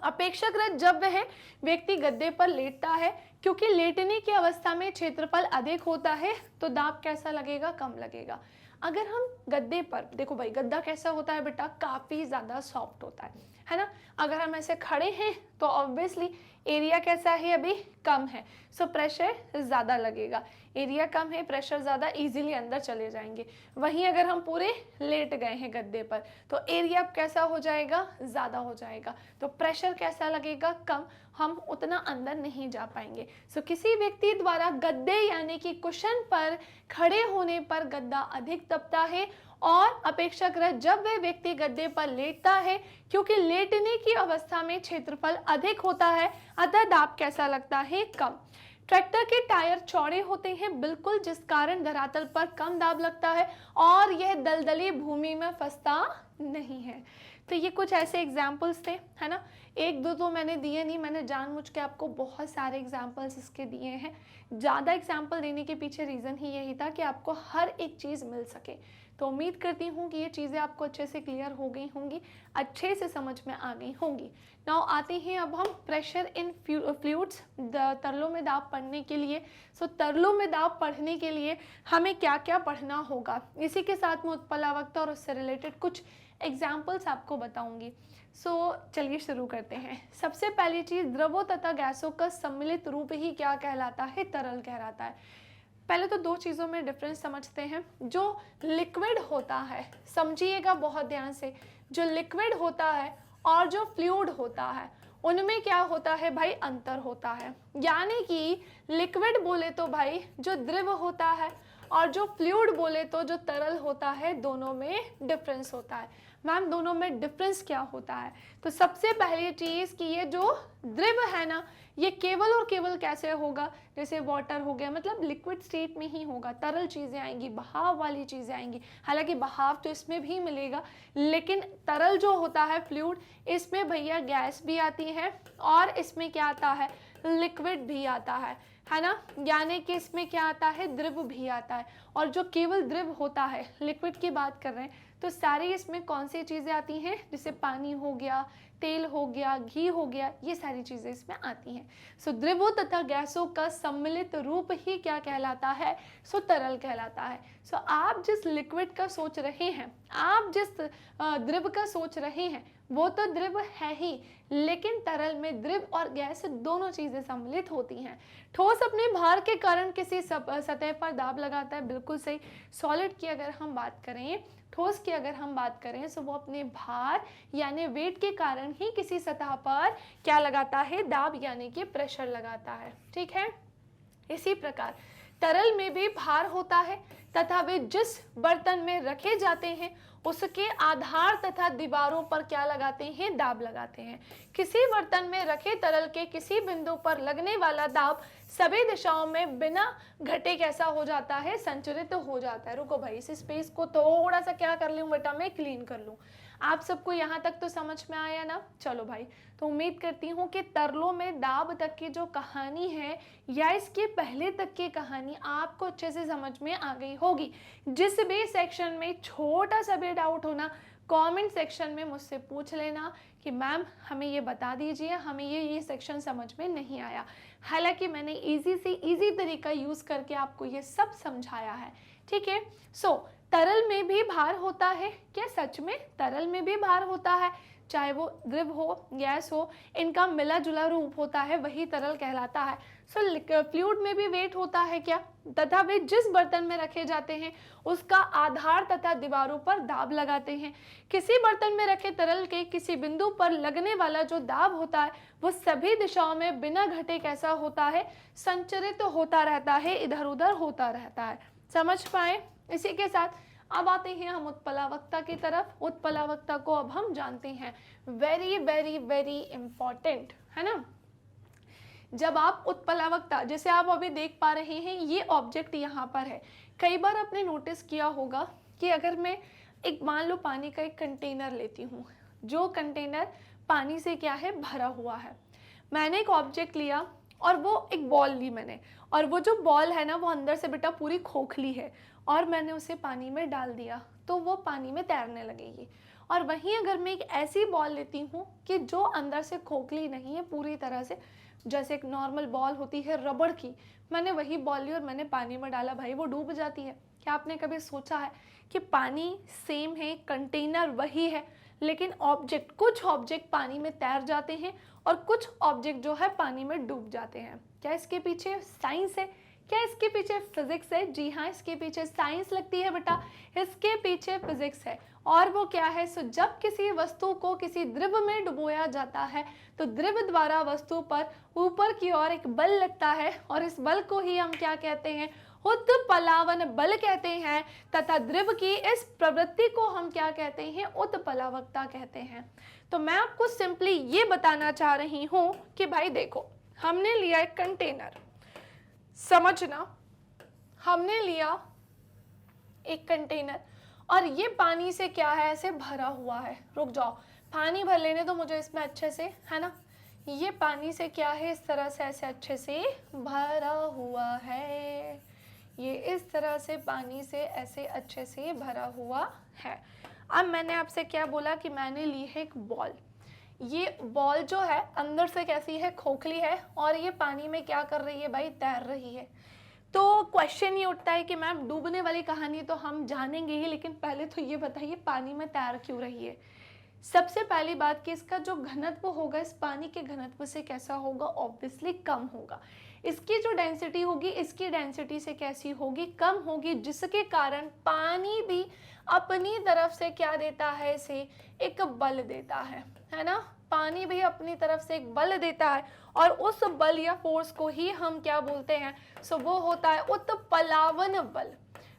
अपेक्षाकृत जब वह व्यक्ति गद्दे पर लेटता है, क्योंकि लेटने की अवस्था में क्षेत्रफल अधिक होता है तो दाब कैसा लगेगा, कम लगेगा। अगर हम गद्दे पर, देखो भाई गद्दा कैसा होता है बेटा, काफी ज्यादा सॉफ्ट होता है ना। अगर हम ऐसे खड़े हैं तो ऑब्वियसली एरिया कैसा है, अभी कम है, सो प्रेशर ज्यादा लगेगा। एरिया कम है, प्रेशर ज्यादा, इजीली अंदर चले जाएंगे। वहीं अगर हम पूरे लेट गए हैं गद्दे पर तो एरिया कैसा हो जाएगा, ज्यादा हो जाएगा, तो प्रेशर कैसा लगेगा, कम, हम उतना अंदर नहीं जा पाएंगे। सो किसी व्यक्ति द्वारा गद्दे यानी कि कुशन पर खड़े होने पर गद्दा अधिक दबता है और अपेक्षाकृत जब वह व्यक्ति गद्दे पर लेटता है, क्योंकि लेटने की अवस्था में क्षेत्रफल अधिक होता है, अतः दाब कैसा लगता है, कम। ट्रैक्टर के टायर चौड़े होते हैं, बिल्कुल, जिस कारण धरातल पर कम दाब लगता है और यह दलदली भूमि में फंसता नहीं है। तो ये कुछ ऐसे एग्जाम्पल्स थे, है ना। एक दो तो मैंने दिए नहीं, मैंने जानबूझ के आपको बहुत सारे एग्जाम्पल्स इसके दिए हैं। ज़्यादा एग्जाम्पल देने के पीछे रीज़न ही यही था कि आपको हर एक चीज़ मिल सके। तो उम्मीद करती हूँ कि ये चीज़ें आपको अच्छे से क्लियर हो गई होंगी, अच्छे से समझ में आ गई होंगी। नाउ आते हैं अब हम प्रेशर इन फ्लूइड्स, तरलों में दाब पढ़ने के लिए। सो तरलों में दाब पढ़ने के लिए हमें क्या क्या पढ़ना होगा, इसी के साथ में उत्प्लावकता और उससे रिलेटेड कुछ एग्जाम्पल्स आपको बताऊंगी। सो चलिए शुरू करते हैं। सबसे पहली चीज़, द्रवों तथा गैसों का सम्मिलित रूप ही क्या कहलाता है, तरल कहलाता है। पहले तो दो चीज़ों में डिफरेंस समझते हैं। जो लिक्विड होता है, समझिएगा बहुत ध्यान से, जो लिक्विड होता है और जो फ्लूइड होता है उनमें क्या होता है भाई, अंतर होता है। यानी कि लिक्विड बोले तो भाई जो द्रव होता है और जो फ्लूइड बोले तो जो तरल होता है, दोनों में डिफरेंस होता है। मैम दोनों में डिफरेंस क्या होता है, तो सबसे पहली चीज़ कि ये जो द्रव है ना, ये केवल और केवल कैसे होगा, जैसे वाटर हो गया, मतलब लिक्विड स्टेट में ही होगा। तरल चीज़ें आएंगी, बहाव वाली चीज़ें आएंगी, हालांकि बहाव तो इसमें भी मिलेगा, लेकिन तरल जो होता है फ्लूइड, इसमें भैया गैस भी आती है और इसमें क्या आता है, लिक्विड भी आता है ना। यानी कि इसमें क्या आता है, द्रव भी आता है। और जो केवल द्रव होता है, लिक्विड की बात कर रहे हैं, तो सारी इसमें कौन सी चीज़ें आती हैं, जैसे पानी हो गया, तेल हो गया, घी हो गया, ये सारी चीज़ें इसमें आती हैं। सो द्रवों तथा गैसों का सम्मिलित रूप ही क्या कहलाता है, सो तरल कहलाता है। सो आप जिस लिक्विड का सोच रहे हैं, आप जिस द्रव का सोच रहे हैं, वो तो द्रव है ही, लेकिन तरल में द्रव और गैस दोनों चीज़ें सम्मिलित होती हैं। ठोस अपने भार के कारण किसी सतह पर दाब लगाता है, बिल्कुल सही। सॉलिड की अगर हम बात करें, ठोस की अगर हम बात करें, तो वो अपने भार यानी वेट के कारण ही किसी सतह पर क्या लगाता है, दाब यानी कि प्रेशर लगाता है, ठीक है। इसी प्रकार तरल में भी भार होता है तथा वे जिस बर्तन में रखे जाते हैं उसके आधार तथा दीवारों पर क्या लगाते हैं, दाब लगाते हैं। किसी बर्तन में रखे तरल के किसी बिंदु पर लगने वाला दाब सभी दिशाओं में बिना घटे कैसा हो जाता है, संचरित हो जाता है। रुको भाई, इस स्पेस को थोड़ा सा क्या कर लूं बेटा, मैं क्लीन कर लूं। आप सबको यहाँ तक तो समझ में आया ना? चलो भाई, तो उम्मीद करती हूँ कि तरलों में दाब तक की जो कहानी है या इसके पहले तक की कहानी आपको अच्छे से समझ में आ गई होगी। जिस भी सेक्शन में छोटा सा भी डाउट होना, कमेंट सेक्शन में मुझसे पूछ लेना कि मैम हमें ये बता दीजिए, हमें ये सेक्शन समझ में नहीं आया। हालांकि मैंने इजी से इजी तरीका यूज़ करके आपको ये सब समझाया है, ठीक है। सो तरल में भी भार होता है क्या? सच में तरल में भी भार होता है, चाहे वो द्रव हो, गैस हो, इनका मिला जुला रूप होता है, वही तरल कहलाता है। सो फ्लूइड में भी वेट होता है क्या? तथा वे जिस बर्तन में रखे जाते हैं उसका आधार तथा दीवारों पर दाब लगाते हैं। किसी बर्तन में रखे तरल के किसी बिंदु पर लगने वाला जो दाब होता है वो सभी दिशाओं में बिना घटे कैसा होता है? संचरित तो होता रहता है, इधर उधर होता रहता है। समझ पाए? इसी के साथ अब आते हैं हम उत्प्लावकता की तरफ। उत्प्लावकता को अब हम जानते हैं, वेरी वेरी वेरी इंपॉर्टेंट है ना। जब आप उत्प्लावकता, जैसे आप अभी देख पा रहे हैं ये ऑब्जेक्ट यहाँ पर है, कई बार आपने नोटिस किया होगा कि अगर मैं एक मान लो पानी का एक कंटेनर लेती हूँ, जो कंटेनर पानी से क्या है भरा हुआ है, मैंने एक ऑब्जेक्ट लिया और वो एक बॉल ली मैंने, और वो जो बॉल है ना वो अंदर से बेटा पूरी खोखली है, और मैंने उसे पानी में डाल दिया तो वो पानी में तैरने लगेगी। और वहीं अगर मैं एक ऐसी बॉल लेती हूँ कि जो अंदर से खोखली नहीं है पूरी तरह से, जैसे एक नॉर्मल बॉल होती है रबड़ की, मैंने वही बॉल ली और मैंने पानी में डाला, भाई वो डूब जाती है। क्या आपने कभी सोचा है कि पानी सेम है, कंटेनर वही है, लेकिन ऑब्जेक्ट, कुछ ऑब्जेक्ट पानी में तैर जाते हैं और कुछ ऑब्जेक्ट जो है पानी में डूब जाते हैं। क्या इसके पीछे साइंस है? क्या इसके पीछे फिजिक्स है? जी हाँ, इसके पीछे साइंस लगती है बेटा, इसके पीछे फिजिक्स है। और वो क्या है? सो जब किसी वस्तु को किसी द्रव में डुबोया जाता है तो द्रव द्वारा वस्तु पर ऊपर की ओर एक बल लगता है, और इस बल को ही हम क्या कहते हैं? उत्प्लावन बल कहते हैं। तथा द्रव की इस प्रवृत्ति को हम क्या कहते हैं? उत्प्लावकता कहते हैं। तो मैं आपको सिंपली ये बताना चाह रही हूं कि भाई देखो, हमने लिया एक कंटेनर, समझना, हमने लिया एक कंटेनर और ये पानी से क्या है? ऐसे भरा हुआ है। रुक जाओ, पानी भर लेने तो मुझे इसमें अच्छे से, है ना। ये पानी से क्या है? इस तरह से ऐसे अच्छे से भरा हुआ है, ये इस तरह से पानी से ऐसे अच्छे से भरा हुआ है। अब मैंने आपसे क्या बोला कि मैंने ली है एक बॉल, ये बॉल जो है अंदर से कैसी है? खोखली है, और ये पानी में क्या कर रही है भाई? तैर रही है। तो क्वेश्चन ये उठता है कि मैम डूबने वाली कहानी तो हम जानेंगे ही, लेकिन पहले तो ये बताइए पानी में तैर क्यों रही है? सबसे पहली बात कि इसका जो घनत्व होगा इस पानी के घनत्व से कैसा होगा? ऑब्वियसली कम होगा। इसकी जो डेंसिटी होगी इसकी डेंसिटी से कैसी होगी? कम होगी, जिसके कारण पानी भी अपनी तरफ से क्या देता है? इसे एक बल देता है ना। पानी भी अपनी तरफ से एक बल देता है, और उस बल या फोर्स को ही हम क्या बोलते हैं? सो वो होता है उत्प्लावन बल।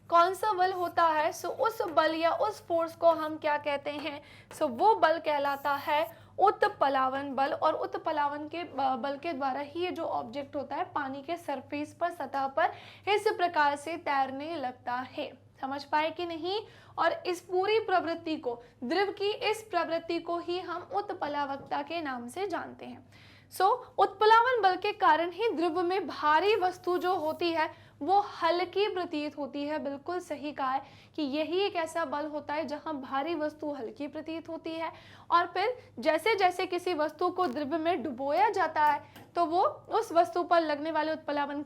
कौन सा बल होता है? सो उस बल या उस फोर्स को हम क्या कहते हैं? सो वो बल कहलाता है उत्प्लावन बल। और उत्प्लावन के बल के द्वारा ही ये जो ऑब्जेक्ट होता है पानी के सरफेस पर, सतह पर इस प्रकार से तैरने लगता है। समझ पाए कि नहीं? और इस पूरी प्रवृत्ति को, द्रव की इस प्रवृत्ति को ही हम उत्प्लावकता के नाम से जानते हैं। सो उत्प्लावन बल के कारण ही द्रव में भारी वस्तु जो होती है वो हल्की प्रतीत होती है। बिल्कुल सही कहा है कि यही एक ऐसा बल होता है जहां भारी वस्तु हल्की प्रतीत होती है, और फिर जैसे जैसे किसी वस्तु को द्रव में डुबोया जाता है तो वो उस वस्तु पर लगने वाले उत्प्लावन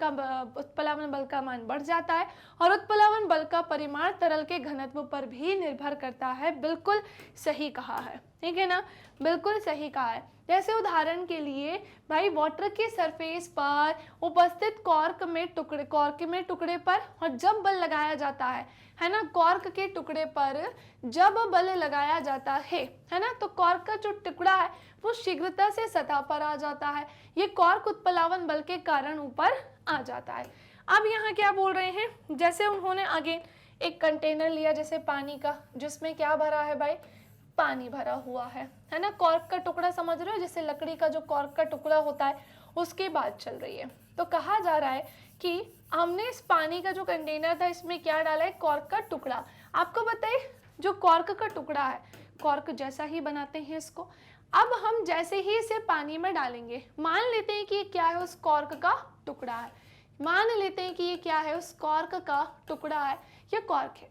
बल का मान बढ़ जाता है, और उत्प्लावन बल का परिमाण तरल के घनत्व पर भी निर्भर करता है। बिल्कुल सही कहा है, ठीक है ना, बिल्कुल सही कहा है। जैसे उदाहरण के लिए भाई वाटर के सरफेस पर उपस्थित कॉर्क में टुकड़े पर और जब बल लगाया जाता है ना, कॉर्क के टुकड़े पर जब बल लगाया जाता है ना, तो कॉर्क का जो टुकड़ा है वो शीघ्रता से सतह पर आ जाता है। ये कॉर्क उत्प्लावन बल के कारण ऊपर आ जाता है। अब यहाँ क्या बोल रहे हैं? जैसे उन्होंने अगेन एक कंटेनर लिया जैसे पानी का, जिसमें क्या भरा है भाई? पानी भरा हुआ है ना। कॉर्क का टुकड़ा समझ रहे हो, जैसे लकड़ी का जो कॉर्क का टुकड़ा होता है उसकी बात चल रही है। तो कहा जा रहा है कि हमने इस पानी का जो कंटेनर था इसमें क्या डाला है? कॉर्क का टुकड़ा। आपको बताइए जो कॉर्क का टुकड़ा है, कॉर्क जैसा ही बनाते हैं इसको। अब हम जैसे ही इसे पानी में डालेंगे, मान लेते हैं कि ये क्या है, उस कॉर्क का टुकड़ा है, मान लेते हैं कि ये क्या है, उस कॉर्क का टुकड़ा है, ये कॉर्क है।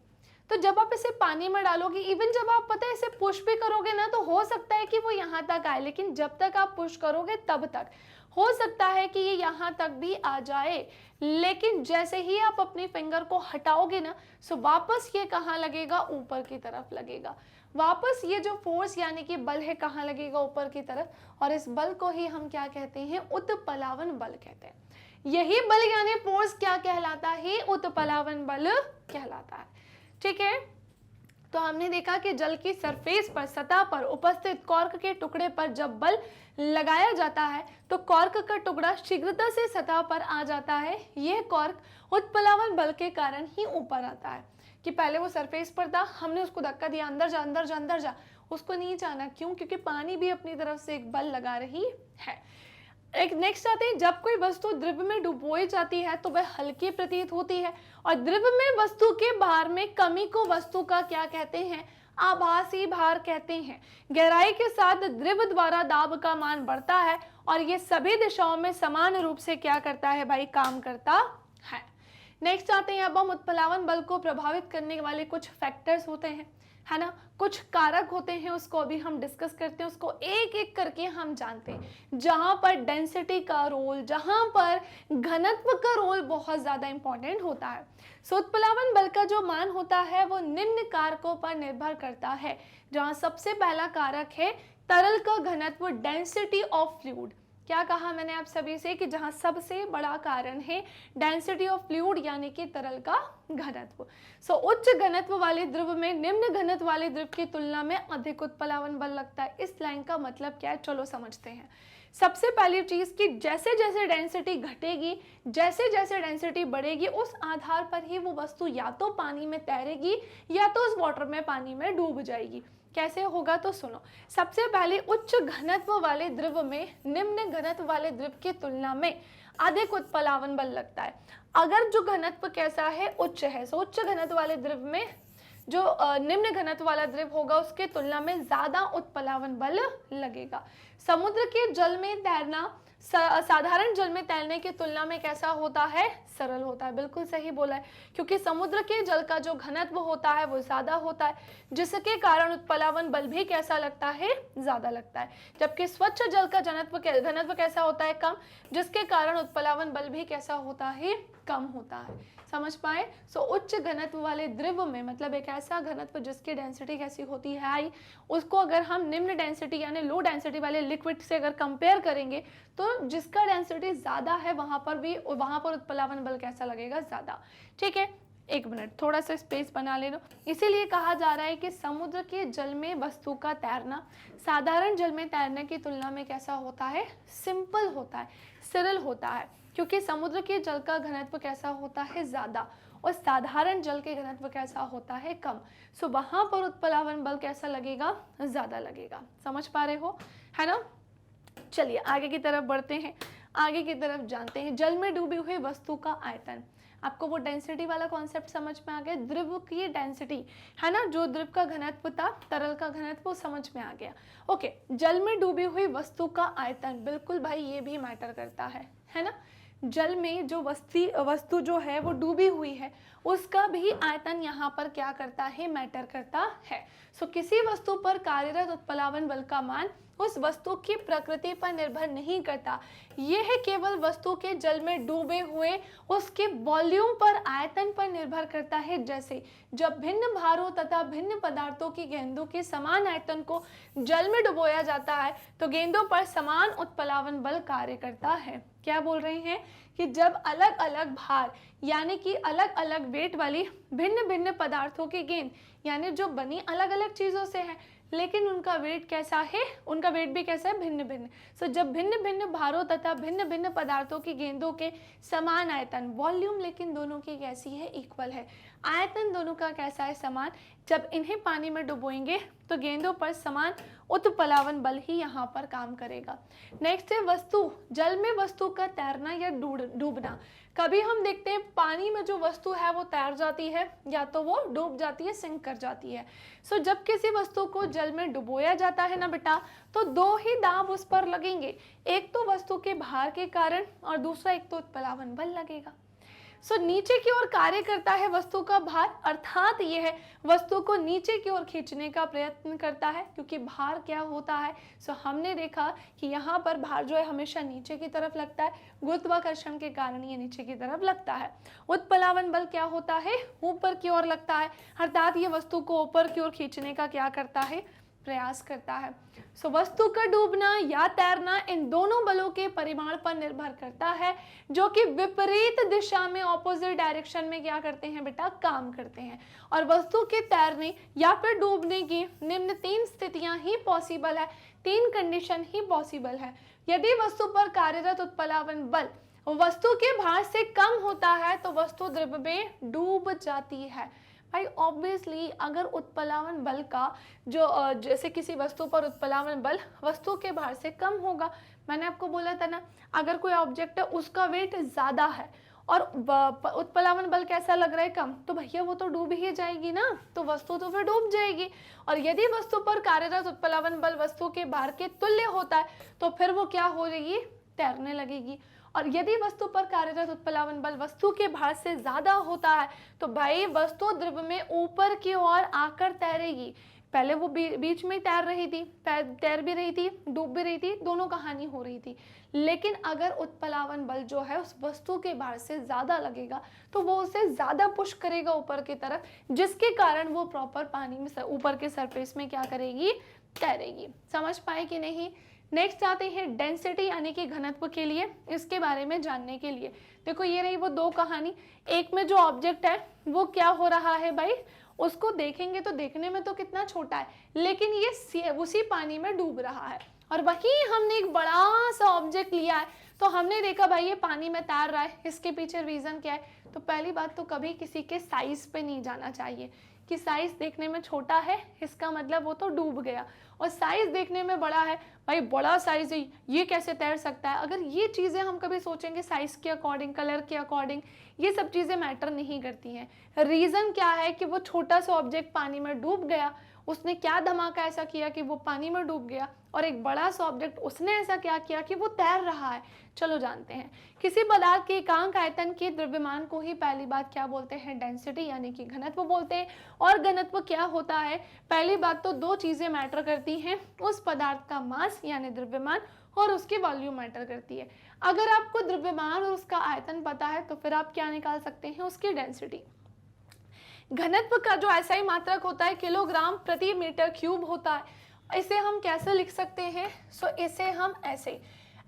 तो जब आप इसे पानी में डालोगे, इवन जब आप पता है इसे पुश भी करोगे ना, तो हो सकता है कि वो यहाँ तक आए, लेकिन जब तक आप पुश करोगे तब तक हो सकता है कि ये यहाँ तक भी आ जाए, लेकिन जैसे ही आप अपनी फिंगर को हटाओगे ना, सो वापस ये कहाँ लगेगा, ऊपर की तरफ लगेगा। वापस ये जो फोर्स यानी कि बल है कहाँ लगेगा, ऊपर की तरफ, और इस बल को ही हम क्या कहते हैं, उत्प्लावन बल कहते हैं। यही बल यानी फोर्स क्या कहलाता है, उत्प्लावन बल कहलाता है। ठीक है, तो हमने देखा कि जल की सरफेस पर, सतह पर उपस्थित कॉर्क के टुकड़े पर जब बल लगाया जाता है तो कॉर्क का टुकड़ा शीघ्रता से सतह पर आ जाता है। यह कॉर्क उत्प्लावन बल के कारण ही ऊपर आता है। कि पहले वो सरफेस पर था, हमने उसको धक्का दिया, अंदर जा अंदर जा अंदर जा, उसको नहीं जाना, क्यों, क्योंकि पानी भी अपनी तरफ से एक बल लगा रही है। एक नेक्स्ट आते हैं, जब कोई वस्तु द्रव में डुबोई जाती है तो वह हल्की प्रतीत होती है, और द्रव में वस्तु के भार में कमी को वस्तु का क्या कहते हैं, आभासी भार कहते हैं। गहराई के साथ द्रव द्वारा दाब का मान बढ़ता है, और ये सभी दिशाओं में समान रूप से क्या करता है भाई, काम करता है। नेक्स्ट आते हैं, अब हम उत्प्लावन बल को प्रभावित करने वाले कुछ फैक्टर्स होते हैं, है ना, कुछ कारक होते हैं, उसको अभी हम डिस्कस करते हैं, उसको एक एक करके हम जानते हैं। जहां पर डेंसिटी का रोल, जहां पर घनत्व का रोल बहुत ज्यादा इंपॉर्टेंट होता है। सो उत्प्लावन बल का जो मान होता है वो निम्न कारकों पर निर्भर करता है, जहां सबसे पहला कारक है तरल का घनत्व, डेंसिटी ऑफ फ्लूइड। क्या कहा मैंने आप सभी से कि जहां सबसे बड़ा कारण है डेंसिटी ऑफ फ्लूइड यानी कि तरल का घनत्व। सो उच्च घनत्व वाले द्रव में निम्न घनत्व वाले द्रव की तुलना में अधिक उत्प्लावन बल लगता है। इस लाइन का मतलब क्या है, चलो समझते हैं। सबसे पहली चीज कि जैसे जैसे डेंसिटी घटेगी, जैसे जैसे डेंसिटी बढ़ेगी, उस आधार पर ही वो वस्तु या तो पानी में तैरेगी या तो उस वाटर में, पानी में डूब जाएगी। कैसे होगा तो सुनो। सबसे पहले उच्च घनत्व वाले द्रव में निम्न घनत्व वाले द्रव की तुलना में अधिक उत्प्लावन बल लगता है। अगर जो घनत्व कैसा है, उच्च है, सो उच्च घनत्व वाले द्रव में जो निम्न घनत्व वाला द्रव होगा उसके तुलना में ज्यादा उत्प्लावन बल लगेगा। समुद्र के जल में तैरना साधारण जल में तैरने की तुलना में कैसा होता है, सरल होता है। बिल्कुल सही बोला है, क्योंकि समुद्र के जल का जो घनत्व होता है वो ज्यादा होता है, जिसके कारण उत्प्लावन बल भी कैसा लगता है, ज्यादा लगता है। जबकि स्वच्छ जल का घनत्व कैसा होता है, कम, जिसके कारण उत्प्लावन बल भी कैसा होता है, कम होता है। समझ पाए। सो उच्च घनत्व वाले द्रव में, मतलब एक ऐसा घनत्व जिसकी डेंसिटी कैसी होती है, हाई, उसको अगर हम निम्न डेंसिटी यानी लो डेंसिटी वाले लिक्विड से अगर कंपेयर करेंगे तो जिसका डेंसिटी ज्यादा है वहां पर उत्प्लावन बल कैसा लगेगा, ज्यादा। ठीक है, एक मिनट, थोड़ा सा स्पेस बना ले लो। इसीलिए कहा जा रहा है कि समुद्र के जल में वस्तु का तैरना साधारण जल में तैरने की तुलना में कैसा होता है, सिंपल होता है, सरल होता है, क्योंकि समुद्र के जल का घनत्व कैसा होता है, ज्यादा, और साधारण जल के घनत्व कैसा होता है, कम। सो वहां पर उत्प्लावन बल कैसा लगेगा, ज्यादा लगेगा। समझ पा रहे हो, है ना। चलिए आगे की तरफ बढ़ते हैं, आगे की तरफ जानते हैं। जल में डूबी हुई वस्तु का आयतन। आपको वो डेंसिटी वाला कॉन्सेप्ट समझ में आ गया, द्रव की डेंसिटी, है ना, जो द्रव का घनत्व था, तरल का घनत्व, समझ में आ गया। ओके, जल में डूबी हुई वस्तु का आयतन, बिल्कुल भाई ये भी मैटर करता है ना। जल में जो वस्तु जो है वो डूबी हुई है, उसका भी आयतन यहाँ पर क्या करता है, मैटर करता है। सो किसी वस्तु पर कार्यरत उत्प्लावन बल का मान उस वस्तु की प्रकृति पर निर्भर नहीं करता, यह केवल वस्तु के जल में डूबे हुए उसके वॉल्यूम पर, आयतन पर निर्भर करता है। जैसे जब भिन्न भारों तथा भिन्न पदार्थों की गेंदों के समान आयतन को जल में डुबोया जाता है तो गेंदों पर समान उत्प्लावन बल कार्य करता है। क्या बोल रहे हैं कि जब अलग अलग भार यानी कि अलग अलग वेट वाली भिन्न भिन्न पदार्थों की गेंद, यानी जो बनी अलग अलग चीजों से है लेकिन उनका वेट कैसा है, उनका वेट भी कैसा है, भिन्न भिन्न। सो जब भिन्न भिन्न भारों तथा भिन्न भिन्न पदार्थों की गेंदों के समान आयतन, वॉल्यूम लेकिन दोनों की कैसी है, इक्वल है। आयतन दोनों का कैसा है, समान। जब इन्हें पानी में डुबोएंगे तो गेंदों पर समान उत्प्लावन बल ही यहाँ पर काम करेगा। नेक्स्ट है वस्तु, जल में वस्तु का तैरना या डूबना। कभी हम देखते हैं पानी में जो वस्तु है वो तैर जाती है या तो वो डूब जाती है, सिंक कर जाती है। सो जब किसी वस्तु को जल में डुबोया जाता है ना बेटा, तो दो ही दाब उस पर लगेंगे, एक तो वस्तु के भार के कारण और दूसरा एक तो उत्प्लावन बल लगेगा। सो नीचे की ओर कार्य करता है वस्तु का भार, अर्थात यह वस्तु को नीचे की ओर खींचने का प्रयत्न करता है, क्योंकि भार क्या होता है। सो हमने देखा कि यहाँ पर भार जो है हमेशा नीचे की तरफ लगता है, गुरुत्वाकर्षण के कारण ये नीचे की तरफ लगता है। उत्प्लावन बल क्या होता है, ऊपर की ओर लगता है, अर्थात ये वस्तु को ऊपर की ओर खींचने का क्या करता है, प्रयास करता है। सो वस्तु का डूबना या तैरना इन दोनों बलों के परिमाण पर निर्भर करता है, जो कि विपरीत दिशा में, ऑपोजिट डायरेक्शन में क्या करते हैं बेटा, काम करते हैं। और वस्तु के तैरने या फिर डूबने की निम्न 3 स्थितियां ही पॉसिबल है, 3 कंडीशन ही पॉसिबल है। यदि वस्तु पर कार्यरत उत्प्लावन बल वस्तु के भार से कम होता है तो वस्तु द्रव में डूब जाती है। भाई ऑब्वियसली अगर उत्प्लावन बल का जो जैसे किसी वस्तु पर उत्प्लावन बल वस्तु के भार से कम होगा, मैंने आपको बोला था ना, अगर कोई ऑब्जेक्ट है उसका वेट ज़्यादा है और उत्प्लावन बल कैसा लग रहा है, कम, तो भैया वो तो डूब ही जाएगी ना, तो वस्तु तो फिर डूब जाएगी। और यदि वस्तु पर कार्यरत उत्प्लावन बल वस्तु के भार के तुल्य होता है तो फिर वो क्या हो जाएगी, तैरने लगेगी। और यदि वस्तु पर कार्यरत उत्प्लावन बल वस्तु के भार से ज्यादा होता है तो भाई वस्तु द्रव में ऊपर की ओर आकर तैरेगी। पहले वो बीच में तैर रही थी, तैर भी रही थी, डूब भी रही थी, दोनों कहानी हो रही थी। लेकिन अगर उत्प्लावन बल जो है उस वस्तु के भार से ज्यादा लगेगा तो वो उसे ज्यादा पुश करेगा ऊपर की तरफ, जिसके कारण वो प्रॉपर पानी में ऊपर के सरफेस में क्या करेगी, तैरेगी। समझ पाए कि नहीं। नेक्स्ट आते हैं डेंसिटी यानी कि घनत्व के लिए, इसके बारे में जानने के लिए। देखो ये रही वो 2 कहानी, एक में जो ऑब्जेक्ट है वो क्या हो रहा है भाई, उसको देखेंगे तो देखने में तो कितना छोटा है, लेकिन ये उसी पानी में डूब रहा है। और वही हमने एक बड़ा सा ऑब्जेक्ट लिया है तो हमने देखा भाई ये पानी में तैर रहा है, इसके पीछे रीजन क्या है। तो पहली बात तो कभी किसी के साइज पे नहीं जाना चाहिए कि साइज देखने में छोटा है इसका मतलब वो तो डूब गया, और साइज देखने में बड़ा है, भाई बड़ा साइज है ये कैसे तैर सकता है। अगर ये चीज़ें हम कभी सोचेंगे साइज के अकॉर्डिंग, कलर के अकॉर्डिंग, ये सब चीज़ें मैटर नहीं करती हैं। रीज़न क्या है कि वो छोटा सा ऑब्जेक्ट पानी में डूब गया, उसने क्या धमाका ऐसा किया कि वो पानी में डूब गया, और एक बड़ा सा ऑब्जेक्ट उसने ऐसा क्या किया कि वो तैर रहा है। चलो जानते हैं, किसी पदार्थ के एकांक आयतन के द्रव्यमान को ही पहली बात क्या बोलते हैं, डेंसिटी यानी कि घनत्व बोलते हैं। और घनत्व क्या होता है, पहली बात तो 2 चीजें मैटर करती हैं, उस पदार्थ का मास यानी द्रव्यमान और उसकी वॉल्यूम मैटर करती है। अगर आपको द्रव्यमान और उसका आयतन पता है तो फिर आप क्या निकाल सकते हैं, उसकी डेंसिटी। घनत्व का जो एसआई मात्रक होता है किलोग्राम प्रति मीटर क्यूब होता है। इसे हम कैसे लिख सकते हैं, सो इसे हम ऐसे,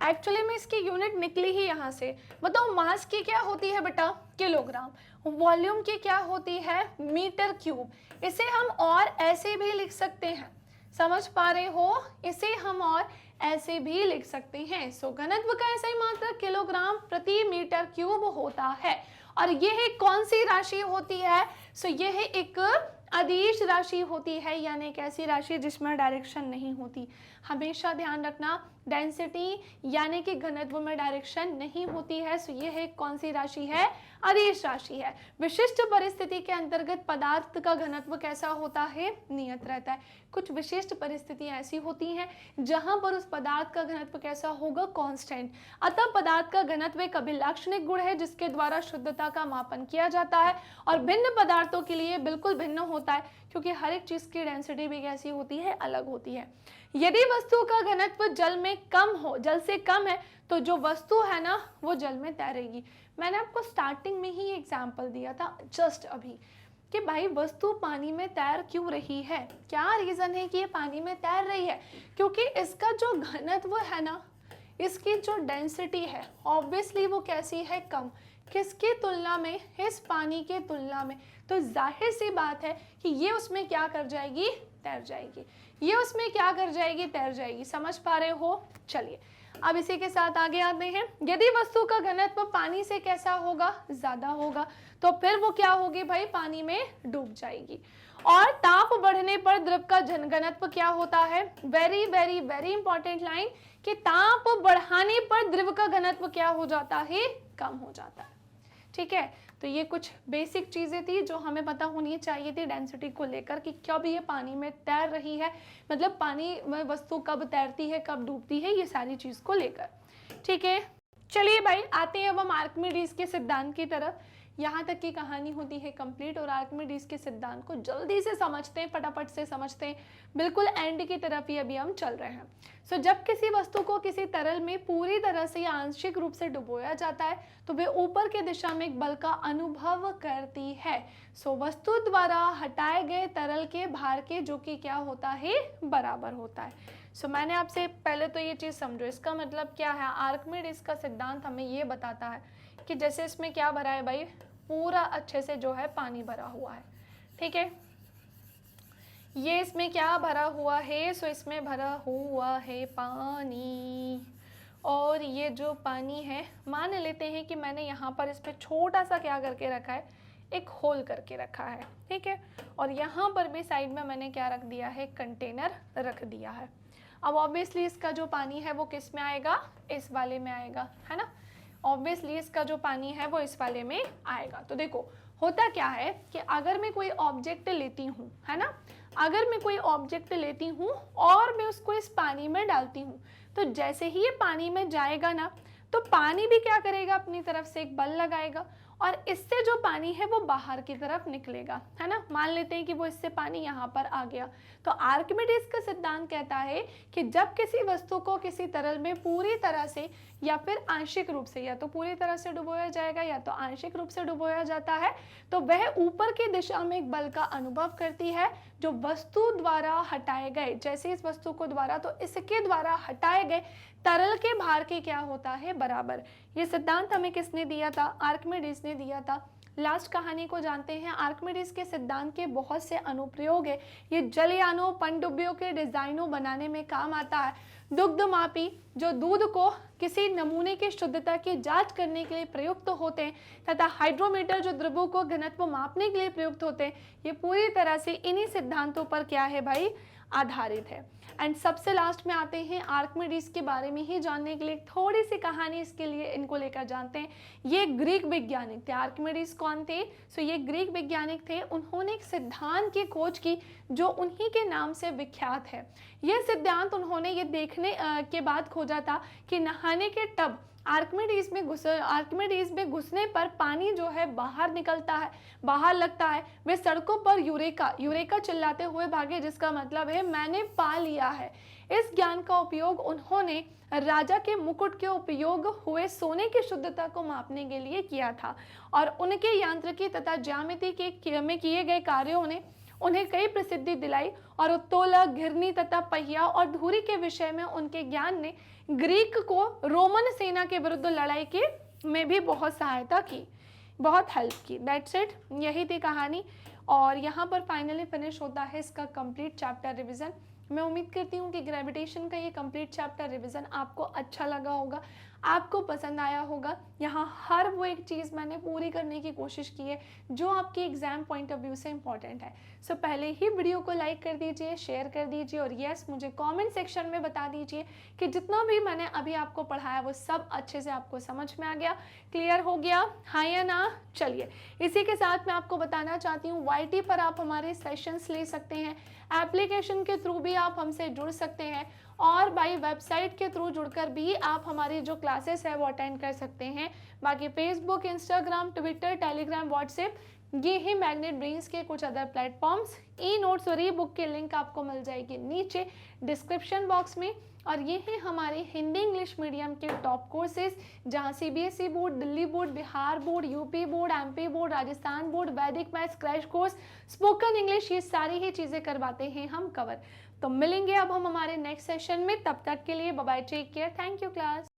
एक्चुअली में इसकी यूनिट निकली ही यहाँ से। बताओ मास की क्या होती है बेटा, किलोग्राम, वॉल्यूम की क्या होती है, मीटर क्यूब। इसे हम और ऐसे भी लिख सकते हैं, समझ पा रहे हो, इसे हम और ऐसे भी लिख सकते हैं। सो घनत्व का एसआई मात्रक किलोग्राम प्रति मीटर क्यूब होता है। और यह कौन सी राशि होती है, सो यह एक अदिश राशि होती है, यानी एक ऐसी राशि जिसमें डायरेक्शन नहीं होती। हमेशा ध्यान रखना, डेंसिटी यानी कि घनत्व में डायरेक्शन नहीं होती है। सो यह एक कौन सी राशि है, अदिश राशि है। विशिष्ट परिस्थिति के अंतर्गत पदार्थ का घनत्व कैसा होता है, नियत रहता है। कुछ विशिष्ट परिस्थितियां ऐसी होती हैं जहां पर उस पदार्थ का घनत्व कैसा होगा, कांस्टेंट। अतः पदार्थ का घनत्व एक अभिलाक्षणिक गुण है जिसके द्वारा शुद्धता का मापन किया जाता है और भिन्न पदार्थों के लिए बिल्कुल भिन्न होता है, क्योंकि हर एक चीज की डेंसिटी भी कैसी होती है, अलग होती है। यदि वस्तु का घनत्व जल में कम हो, जल से कम है, तो जो वस्तु है ना वो जल में तैरेगी। मैंने आपको स्टार्टिंग में ही एग्जाम्पल दिया था जस्ट अभी कि भाई वस्तु पानी में तैर क्यों रही है, क्या रीजन है कि ये पानी में तैर रही है, क्योंकि इसका जो घनत्व है ना, इसकी जो डेंसिटी है ऑब्वियसली वो कैसी है, कम। किसकी तुलना में, इस पानी के तुलना में। तो जाहिर सी बात है कि ये उसमें क्या कर जाएगी, तैर जाएगी, ये उसमें क्या कर जाएगी, तैर जाएगी। समझ पा रहे हो? चलिए अब इसी के साथ आगे आते हैं। यदि वस्तु का घनत्व पानी से कैसा होगा, ज्यादा होगा, तो फिर वो क्या होगी भाई, पानी में डूब जाएगी। और ताप बढ़ने पर द्रव का घनत्व क्या होता है, very very very important line, कि ताप बढ़ाने पर द्रव का घनत्व क्या हो जाता है, कम हो जाता है। ठीक है, तो ये कुछ बेसिक चीजें थी जो हमें पता होनी चाहिए थी डेंसिटी को लेकर, कि कब ये पानी में तैर रही है, मतलब पानी में वस्तु कब तैरती है, कब डूबती है, ये सारी चीज को लेकर। ठीक है, चलिए भाई आते हैं अब हम आर्किमिडीज के सिद्धांत की तरफ। यहाँ तक की कहानी होती है कंप्लीट, और आर्किमिडीज के सिद्धांत को जल्दी से समझते हैं, फटाफट से समझते हैं, बिल्कुल एंड की तरफ ही अभी हम चल रहे हैं। सो जब किसी वस्तु को किसी तरल में पूरी तरह से या आंशिक रूप से डुबोया जाता है तो वे ऊपर के दिशा में एक बल का अनुभव करती है। सो वस्तु द्वारा हटाए गए तरल के भार के, जो कि क्या होता है, बराबर होता है। सो मैंने आपसे पहले तो ये चीज़ समझो, इसका मतलब क्या है, आर्किमिडीज का सिद्धांत हमें ये बताता है कि जैसे इसमें क्या भरा है भाई, पूरा अच्छे से जो है पानी भरा हुआ है। ठीक है, ये इसमें क्या भरा हुआ है, सो इसमें भरा हुआ है पानी, और ये जो पानी है मान लेते हैं कि मैंने यहाँ पर इस पर छोटा सा क्या करके रखा है, एक होल करके रखा है। ठीक है, और यहाँ पर भी साइड में मैंने क्या रख दिया है, कंटेनर रख दिया है। अब ऑब्वियसली इसका जो पानी है वो किस में आएगा, इस वाले में आएगा, है ना। ऑब्वियसली इसका जो पानी है वो इस वाले में आएगा। तो देखो होता क्या है कि अगर मैं कोई ऑब्जेक्ट लेती हूँ, है ना, अगर मैं कोई ऑब्जेक्ट लेती हूँ और मैं उसको इस पानी में डालती हूँ, तो जैसे ही ये पानी में जाएगा ना, तो पानी भी क्या करेगा, अपनी तरफ से एक बल लगाएगा, और इससे जो पानी है वो बाहर की तरफ निकलेगा, है ना। मान लेते हैं कि वो इससे पानी यहाँ पर आ गया। तो आर्किमिडीज का सिद्धांत कहता है कि जब किसी वस्तु को किसी तरल में पूरी तरह से या फिर आंशिक रूप से, या तो पूरी तरह से डुबोया जाएगा या तो आंशिक रूप से डुबोया जाता है, तो वह ऊपर की दिशा में एक बल का अनुभव करती है जो वस्तु द्वारा हटाए गए, जैसे इस वस्तु को द्वारा, तो इसके द्वारा हटाए गए तरल के भार के क्या होता है, बराबर। ये सिद्धांत हमें किसने दिया था, आर्किमिडीज ने दिया था। लास्ट कहानी को जानते हैं। आर्किमिडीज के सिद्धांत के बहुत से अनुप्रयोग है, ये जलयानों, पनडुब्बियों के डिजाइनों बनाने में काम आता है। दुग्ध मापी, जो दूध को किसी नमूने की शुद्धता की जांच करने के लिए प्रयुक्त होते हैं, तथा हाइड्रोमीटर, जो द्रवों को घनत्व मापने के लिए प्रयुक्त होते हैं, ये पूरी तरह से इन्हीं सिद्धांतों पर क्या है भाई, आधारित है। एंड सबसे लास्ट में आते हैं आर्किमिडीज के बारे में ही जानने के लिए थोड़ी सी कहानी इसके लिए इनको लेकर जानते हैं। ये ग्रीक वैज्ञानिक थे। आर्किमिडीज कौन थे, सो ये ग्रीक वैज्ञानिक थे। उन्होंने एक सिद्धांत की खोज की जो उन्हीं के नाम से विख्यात है। यह सिद्धांत उन्होंने ये देखने के बाद खोजा था कि नहाने के टब आर्किमिडीज में घुसने पर पानी जो है बाहर निकलता है, बाहर लगता है। वे सड़कों पर यूरेका चिल्लाते हुए भागे, जिसका मतलब है मैंने पा लिया है। इस ज्ञान का उपयोग उन्होंने राजा के मुकुट के उपयोग हुए सोने की शुद्धता को मापने के लिए किया था, और उनके यांत्रिकी तथा ज्यामिति में किए गए कार्यों ने उन्हें कई प्रसिद्धि दिलाई, और उत्तोलक, घिरनी तथा पहिया और धुरी के विषय में उनके ज्ञान ने ग्रीक को रोमन सेना के विरुद्ध लड़ाई के में भी बहुत सहायता की, बहुत हेल्प की। दैट्स इट, यही थी कहानी। और यहाँ पर फाइनली फिनिश होता है इसका कंप्लीट चैप्टर रिवीजन। मैं उम्मीद करती हूँ कि ग्रेविटेशन का ये कंप्लीट चैप्टर रिवीजन आपको अच्छा लगा होगा, आपको पसंद आया होगा। यहाँ हर वो एक चीज़ मैंने पूरी करने की कोशिश की है जो आपके एग्जाम पॉइंट ऑफ व्यू से इम्पॉर्टेंट है। सो पहले ही वीडियो को लाइक कर दीजिए, शेयर कर दीजिए, और यस मुझे कमेंट सेक्शन में बता दीजिए कि जितना भी मैंने अभी आपको पढ़ाया वो सब अच्छे से आपको समझ में आ गया, क्लियर हो गया, हाँ या ना। चलिए इसी के साथ मैं आपको बताना चाहती हूँ YT पर आप हमारे सेशंस ले सकते हैं, एप्लीकेशन के थ्रू भी आप हमसे जुड़ सकते हैं, और बाई वेबसाइट के थ्रू जुड़कर भी आप हमारी जो क्लासेस है वो अटेंड कर सकते हैं। बाकी Facebook, Instagram, Twitter, Telegram, WhatsApp, ये ही मैग्नेट ब्रेन्स के कुछ अदर प्लेटफॉर्म्स। ई नोट्स और ई बुक की लिंक आपको मिल जाएगी नीचे डिस्क्रिप्शन बॉक्स में। और ये है हमारे हिंदी इंग्लिश मीडियम के टॉप कोर्सेज, जहाँ CBSE board, Delhi board, Bihar board, UP board, MP board, Rajasthan board, Vedic maths, crash course, spoken English, ये सारी ही चीज़ें करवाते हैं हम कवर। तो मिलेंगे अब हम हमारे नेक्स्ट सेशन में, तब तक के लिए bye bye, take care, thank you class.